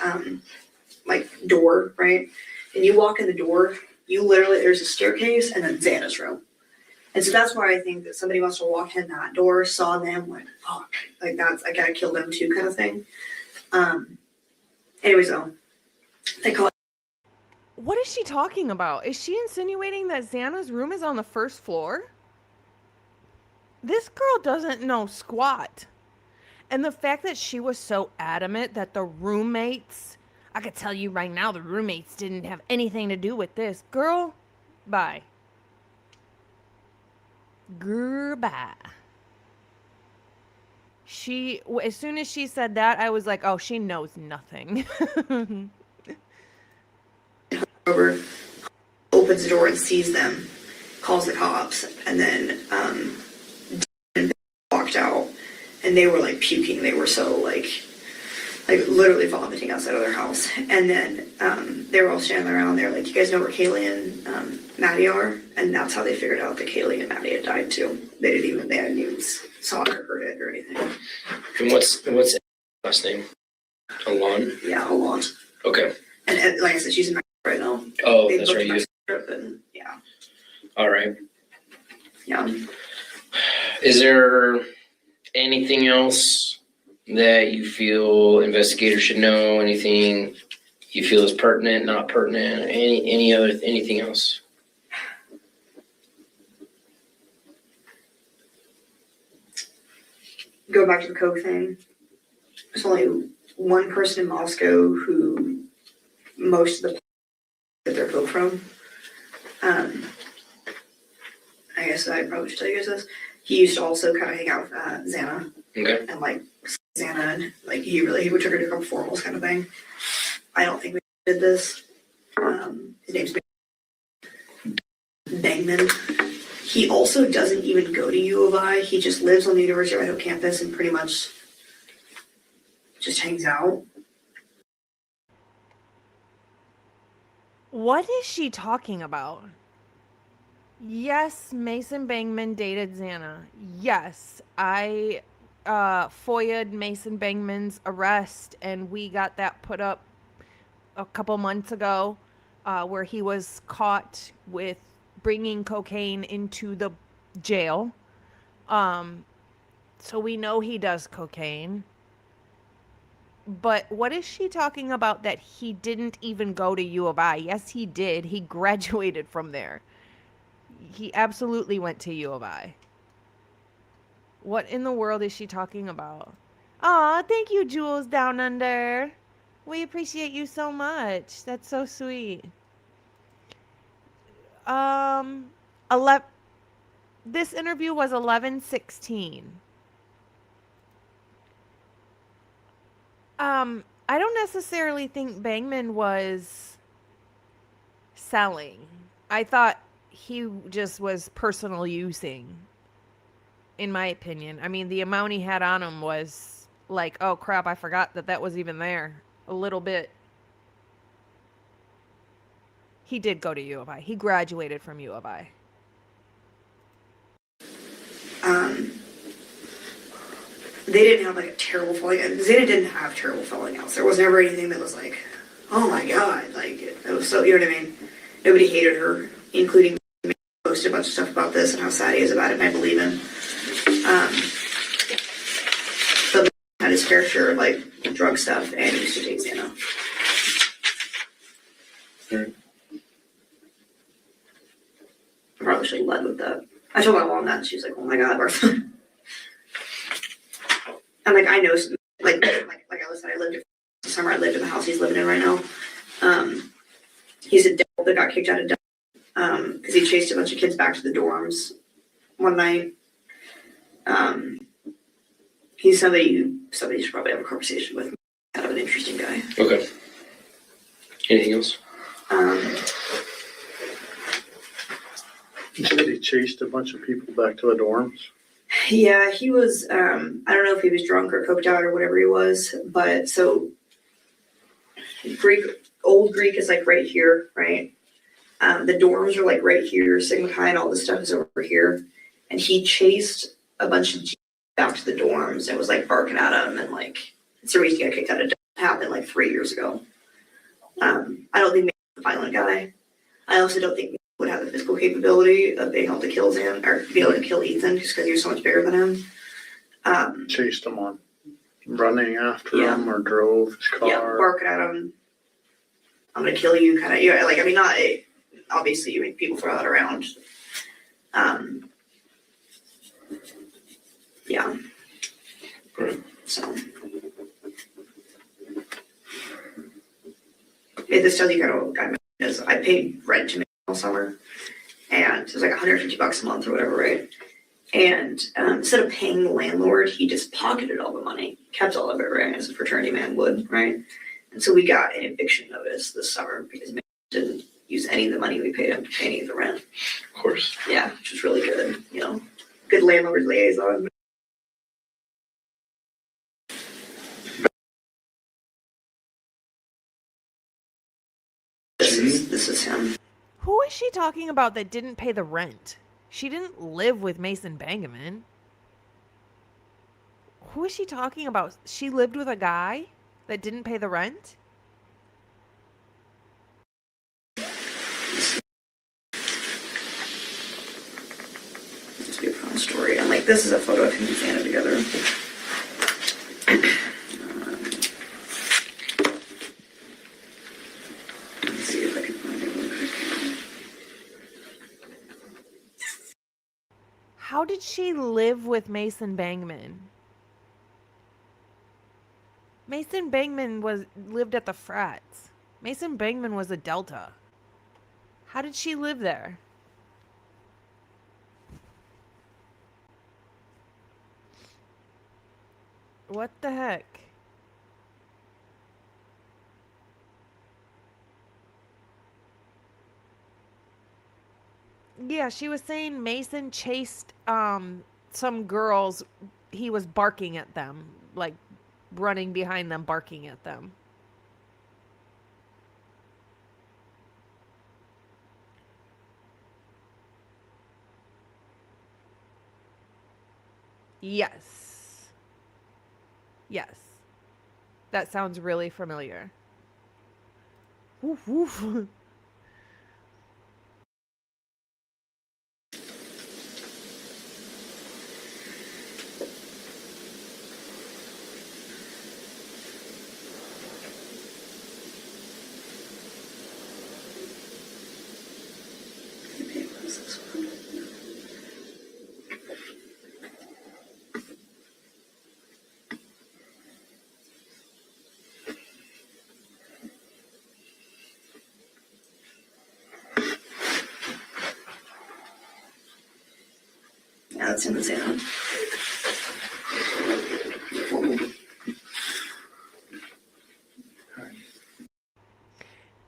door, right? And you walk in the door, you literally, there's a staircase and then Xana's room. And so that's why I think that somebody must have walked in that door, saw them, went, fuck, that's, I gotta kill them too kind of thing. Anyways, they call it. What is she talking about? Is she insinuating that Xana's room is on the first floor? This girl doesn't know squat. And the fact that she was so adamant that the roommates, I could tell you right now, the roommates didn't have anything to do with this. Girl, bye. Goodbye. As soon as she said that, I was like, oh, she knows nothing. Over, opens the door and sees them, calls the cops, and then walked out, and they were puking. They were so literally vomiting outside of their house. And then they were all standing around there you guys know where Kaylee and Maddie are? And that's how they figured out that Kaylee and Maddie had died too. They hadn't even saw it or heard it or anything. And what's last name? Alon? Yeah, Alon. Okay. And like I said, she's in Mexico right now. Oh, They that's booked right. my trip and yeah. All right. Yeah. Is there anything else that you feel investigators should know? Anything you feel is pertinent, not pertinent? Anything else? Go back to the Coke thing. There's only one person in Moscow who most of the get their Coke from. I guess I probably should tell you guys this. He used to also kind of hang out with Xana. Okay. And Xana, and he would took her to come formals kind of thing. I don't think we did this. His name's Bangman. He also doesn't even go to U of I. He just lives on the University of Idaho campus and pretty much just hangs out. What is she talking about? Yes, Mason Bangman dated Xana. Yes, I FOIA'd Mason Bangman's arrest, and we got that put up a couple months ago, where he was caught with bringing cocaine into the jail. So we know he does cocaine. But what is she talking about that he didn't even go to U of I? Yes, he did. He graduated from there. He absolutely went to U of I. What in the world is she talking about? Aw, thank you, Jules Down Under. We appreciate you so much. That's so sweet. This interview was 11/16. I don't necessarily think Bangman was selling. I thought he just was personal using, in my opinion. I mean, the amount he had on him was like, oh crap, I forgot that was even there. A little bit. He did go to U of I. He graduated from U of I. They didn't have like a terrible falling out. Zeta didn't have terrible falling outs. There was never anything that was like, oh my god, like it was so, you know what I mean? Nobody hated her, including me. Posted a bunch of stuff about this and how sad he is about it, and I believe him. But had his fair share of like drug stuff, and he used to take Xana. I probably should have led with that. I told my mom that, and she was like, "Oh my god, Martha." And like I know, like I said, I lived the summer. I lived in the house he's living in right now. He's a devil that got kicked out of Delta because he chased a bunch of kids back to the dorms one night. He's somebody should probably have a conversation with. Kind of an interesting guy. Okay. Anything else? You said he chased a bunch of people back to the dorms? Yeah, he was, I don't know if he was drunk or coked out or whatever he was, but so Old Greek is like right here, right? The dorms are like right here, Sigma Chi and all this stuff is over here. And he chased a bunch of G's back to the dorms and was like barking at them, and like, it's the reason he got kicked out of Delta. Happened like 3 years ago. I don't think he's a violent guy. I also don't think he would have the physical capability of being able to kill Zan or be able to kill Ethan just because he was so much bigger than him. Chased him on running after Yeah. him or drove his car? Yeah, barking at him. I'm gonna kill you, kind of. Yeah, like I mean, not obviously. You make people throw that around. Yeah. So. This tells you kind of what kind of is. I paid rent to me all summer, and it was like $150 a month or whatever, right? And instead of paying the landlord, he just pocketed all the money, kept all of it, right, as a fraternity man would, right? And so we got an eviction notice this summer because man didn't use any of the money we paid him to pay any of the rent. Of course. Yeah, which was really good, you know, good landlord liaison. This is him. Who is she talking about that didn't pay the rent? She didn't live with Mason Bangaman. Who is she talking about? She lived with a guy that didn't pay the rent? This would be a fun story. And like, this is a photo of him and Xana together. Let's see if I can find it real quick. How did she live with Mason Bangman? Mason Bangman lived at the frats. Mason Bangman was a Delta. How did she live there? What the heck? Yeah, she was saying Mason chased some girls. He was barking at them, like running behind them, barking at them. Yes. Yes. That sounds really familiar. Woof woof. Yeah, that's him and Xana.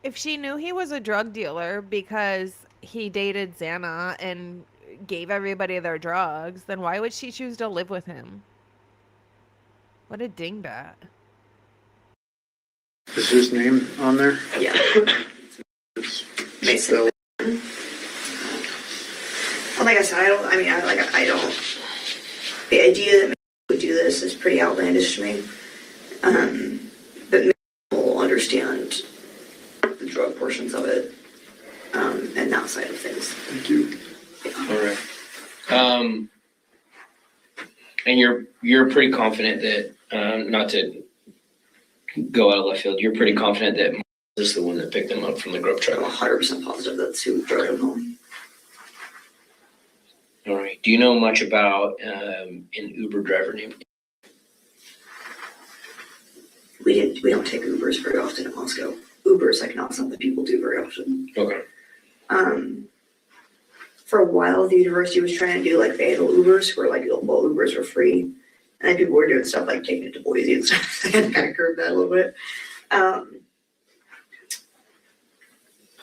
If she knew he was a drug dealer because he dated Xana and gave everybody their drugs, then why would she choose to live with him? What a dingbat. Is his name on there? Yeah. It's nice. Still, Well, like I said, I don't. The idea that maybe we would do this is pretty outlandish to me. But maybe we'll understand the drug portions of it, and that side of things. thank you. All right. And you're pretty confident that, not to go out of left field, you're pretty confident that this is the one that picked them up from the grub I'm truck. 100% positive that's who drove him home. All right. Do you know much about an Uber driver named? We don't take Ubers very often in Moscow. Uber is like not something people do very often. Okay. For a while, the university was trying to do like vandal Ubers, where like local Ubers were free, and then people were doing stuff like taking it to Boise and stuff. I had to kind of curb that a little bit.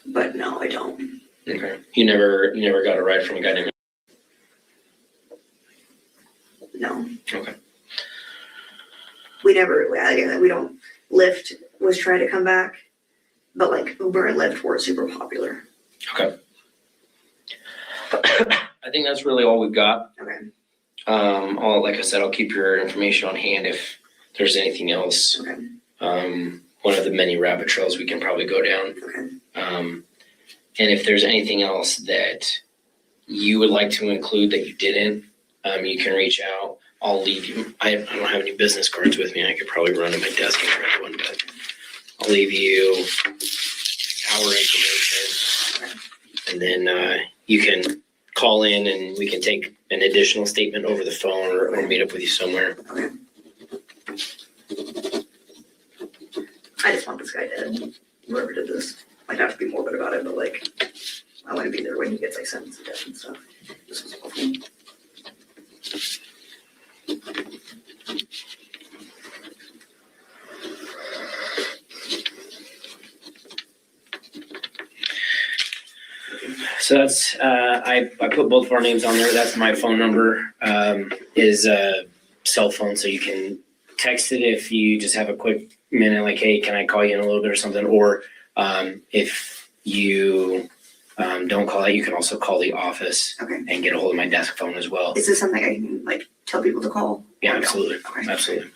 But no, I don't. Okay. You never got a ride from a guy named? No, Okay. we never. Again, we don't. Lyft was trying to come back, but like Uber and Lyft weren't super popular. Okay. I think that's really all we've got. Okay. Like I said, I'll keep your information on hand if there's anything else. Okay. One of the many rabbit trails we can probably go down. Okay. And if there's anything else that you would like to include that you didn't, you can reach out. I'll leave you. I don't have any business cards with me. I could probably run to my desk and grab one, but I'll leave you our information, and then you can call in and we can take an additional statement over the phone or meet up with you somewhere. Okay. I just want this guy dead. Whoever did this. Might have to be morbid about it, but like, I want to be there when he gets like sentenced to death and stuff. This was awful. So that's I put both of our names on there. That's my phone number. Is a cell phone, so you can text it if you just have a quick minute, like, hey, can I call you in a little bit or something? Or if you don't call it, you can also call the office and get a hold of my desk phone as well. Is this something I can like tell people to call? Yeah, absolutely. Absolutely.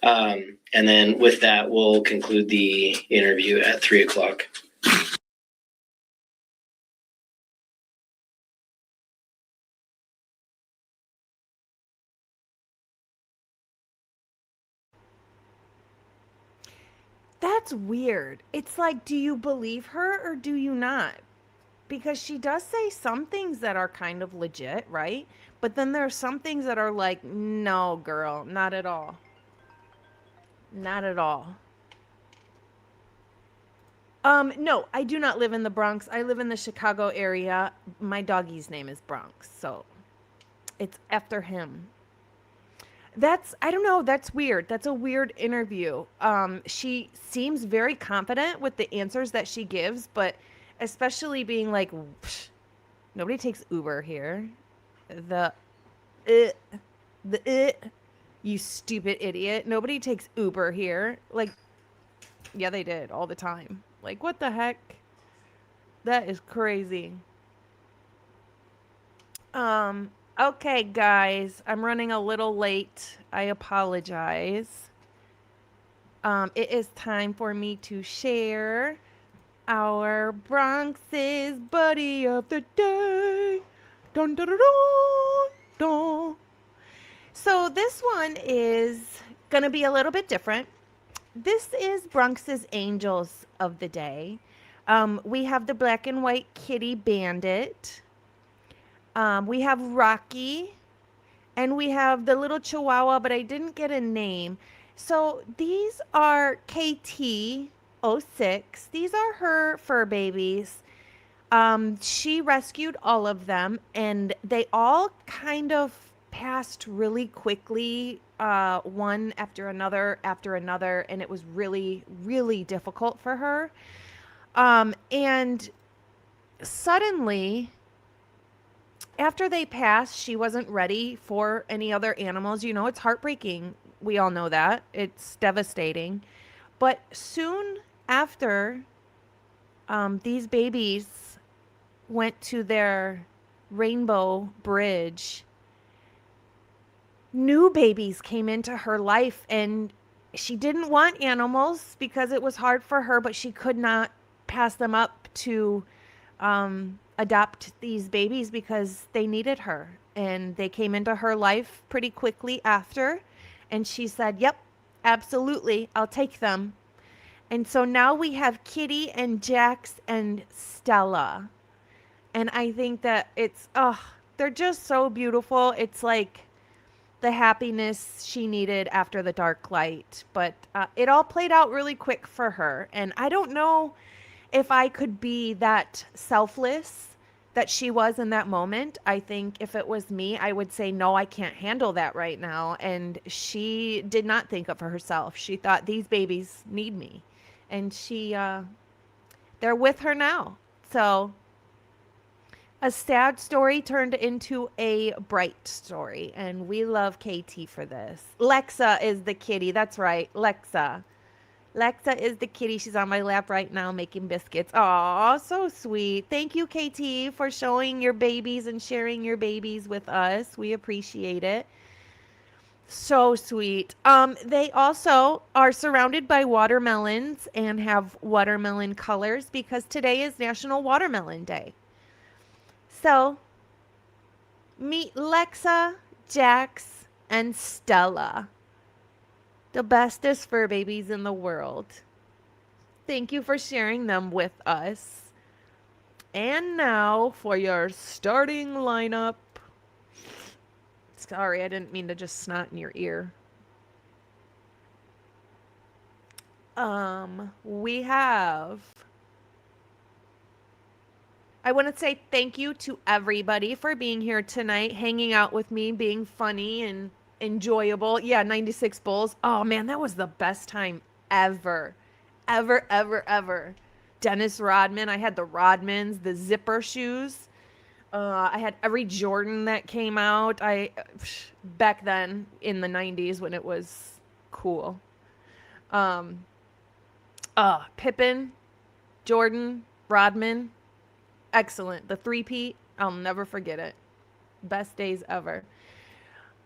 And then with that, we'll conclude the interview at 3:00. That's weird. It's like, do you believe her or do you not? Because she does say some things that are kind of legit, right? But then there are some things that are like, no, girl, not at all. Not at all. No, I do not live in the Bronx. I live in the Chicago area. My doggy's name is Bronx, so it's after him. I don't know, that's weird. That's a weird interview. She seems very confident with the answers that she gives, but especially being like, nobody takes Uber here. You stupid idiot. Nobody takes Uber here. Like, yeah, they did all the time. Like, what the heck? That is crazy. Okay, guys, I'm running a little late. I apologize. It is time for me to share our Bronx's Buddy of the Day. Dun, dun, dun, dun, dun. So this one is going to be a little bit different. This is Bronx's Angels of the Day. We have the black and white kitty bandit. We have Rocky, and we have the little Chihuahua, but I didn't get a name. So these are KT06. These are her fur babies. She rescued all of them, and they all kind of passed really quickly, one after another, and it was really, really difficult for her. And suddenly, after they passed, she wasn't ready for any other animals. You know, it's heartbreaking. We all know that. It's devastating. But soon after These babies went to their rainbow bridge. New babies came into her life, and she didn't want animals because it was hard for her, but she could not pass them up to adopt these babies because they needed her. And they came into her life pretty quickly after. And she said, yep, absolutely, I'll take them. And so now we have Kitty and Jax and Stella. And I think that they're just so beautiful. It's like the happiness she needed after the dark light. But it all played out really quick for her. And I don't know if I could be that selfless that she was in that moment. I think if it was me, I would say, no, I can't handle that right now. And she did not think of herself. She thought, these babies need me. And they're with her now. So a sad story turned into a bright story. And we love KT for this. Lexa is the kitty. That's right. Lexa is the kitty. She's on my lap right now making biscuits. Aw, so sweet. Thank you, KT, for showing your babies and sharing your babies with us. We appreciate it. So sweet. They also are surrounded by watermelons and have watermelon colors because today is National Watermelon Day. So, meet Lexa, Jax, and Stella. The bestest fur babies in the world. Thank you for sharing them with us. And now for your starting lineup. Sorry, I didn't mean to just snot in your ear. We have... I want to say thank you to everybody for being here tonight, hanging out with me, being funny and enjoyable. Yeah, 96 Bulls. Oh, man, that was the best time ever. Ever. Dennis Rodman. I had the Rodmans, the zipper shoes. I had every Jordan that came out. Back then in the 90s when it was cool. Pippen, Jordan, Rodman. Excellent. The three-peat. I'll never forget it. Best days ever.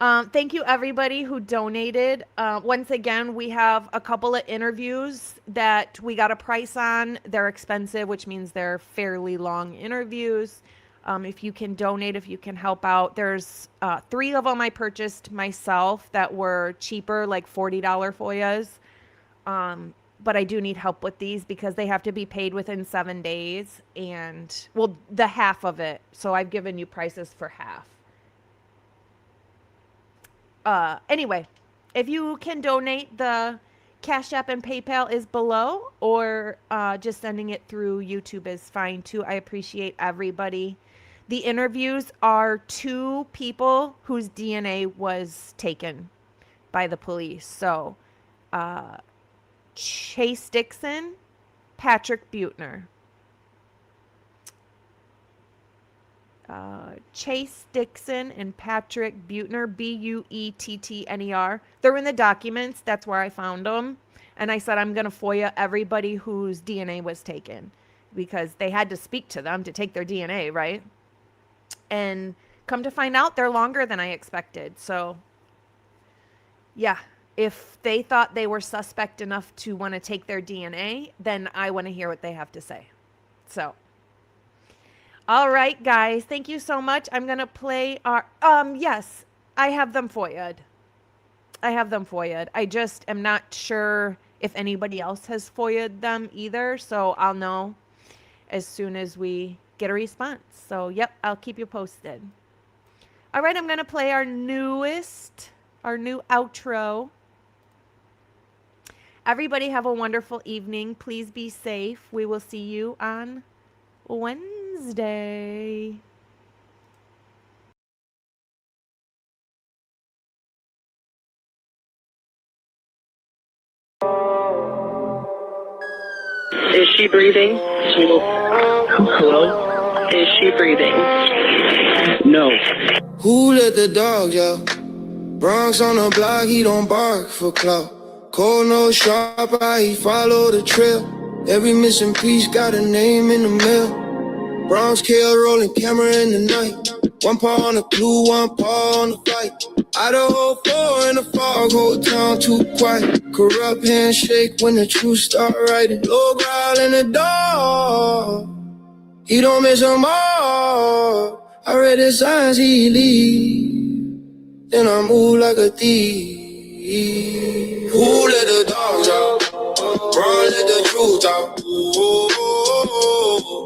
Thank you everybody who donated. Once again, we have a couple of interviews that we got a price on. They're expensive, which means they're fairly long interviews. If you can donate, if you can help out, there's 3 of them I purchased myself that were cheaper, like $40 FOIAs. But I do need help with these because they have to be paid within 7 days and, well, the half of it. So I've given you prices for half. Anyway, if you can donate, the Cash App and PayPal is below, or just sending it through YouTube is fine too. I appreciate everybody. The interviews are 2 people whose DNA was taken by the police. So, Chase Dixon, Patrick Buettner. Chase Dixon and Patrick Buettner, Buettner. They're in the documents. That's where I found them. And I said, I'm going to FOIA everybody whose DNA was taken because they had to speak to them to take their DNA, right? And come to find out, they're longer than I expected. So, yeah. If they thought they were suspect enough to want to take their DNA, then I want to hear what they have to say. So, all right, guys. Thank you so much. I'm going to play our... yes, I have them FOIA'd. I just am not sure if anybody else has FOIA'd them either, so I'll know as soon as we get a response. So, yep, I'll keep you posted. All right, I'm going to play our new outro. Everybody have a wonderful evening. Please be safe. We will see you on Wednesday. Is she breathing? Hello? Is she breathing? No. Who let the dogs out? Bronx on the block, he don't bark for clout. Cold no sharp eye, he follow the trail. Every missing piece got a name in the mail. Bronze scale rolling camera in the night. One paw on the clue, one paw on the fight. IDAHO4 in the fog, whole town too quiet. Corrupt handshake when the truth start writing. Low growl in the dark, he don't miss them all. I read the signs he leave, then I move like a thief. Who let the dogs out? Run, let the truth out. Ooh,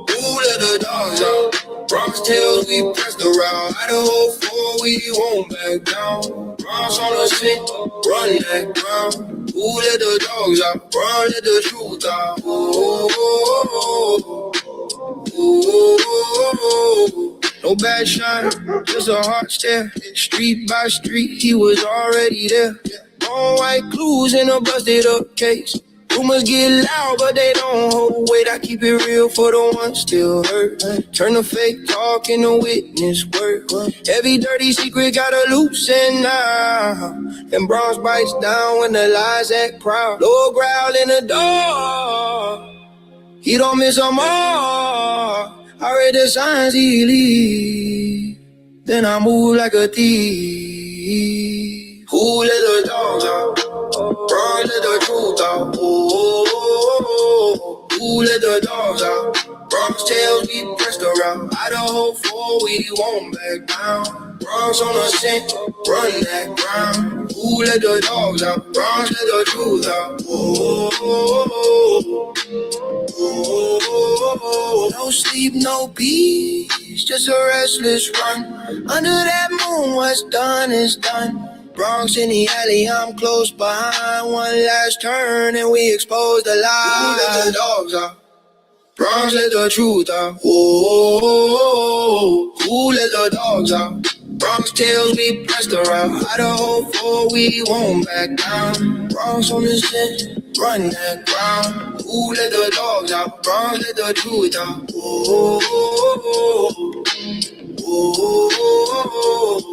who let the dogs out? Bronx tails, we pressed around. IDAHO4, we won't back down. Bronx on the scent, run that ground. Who let the dogs out? Run, let the truth out. Ooh, no bad shot, just a hard stare. Street by street, he was already there. All white clues in a busted up case. Rumors get loud, but they don't hold weight. I keep it real for the ones still hurt. Turn the fake talk into witness work. Every dirty secret got a loose end now. And bronze bites down when the lies act proud. Low growl in the dark, he don't miss them all. I read the signs he leave, then I move like a thief. Who let the dogs out? Run, let the truth out. Ooh, who let the dogs out? Bronx tails, we pressed around. IDAHO4, we won't back down. Bronx on the scent, run that ground. Who let the dogs out? Bronx let the truth out. Ooh, no sleep, no peace, just a restless run. Under that moon, what's done is done. Bronx in the alley, I'm close behind. One last turn and we expose the lie. Who let the dogs out? Bronx let the truth out. Whoa, who let the dogs out? Bronx tails, we pressed around. IDAHO4, we won't back down. Bronx on the scent, run that ground. Who let the dogs out? Bronx let the truth out. Whoa, whoa, whoa.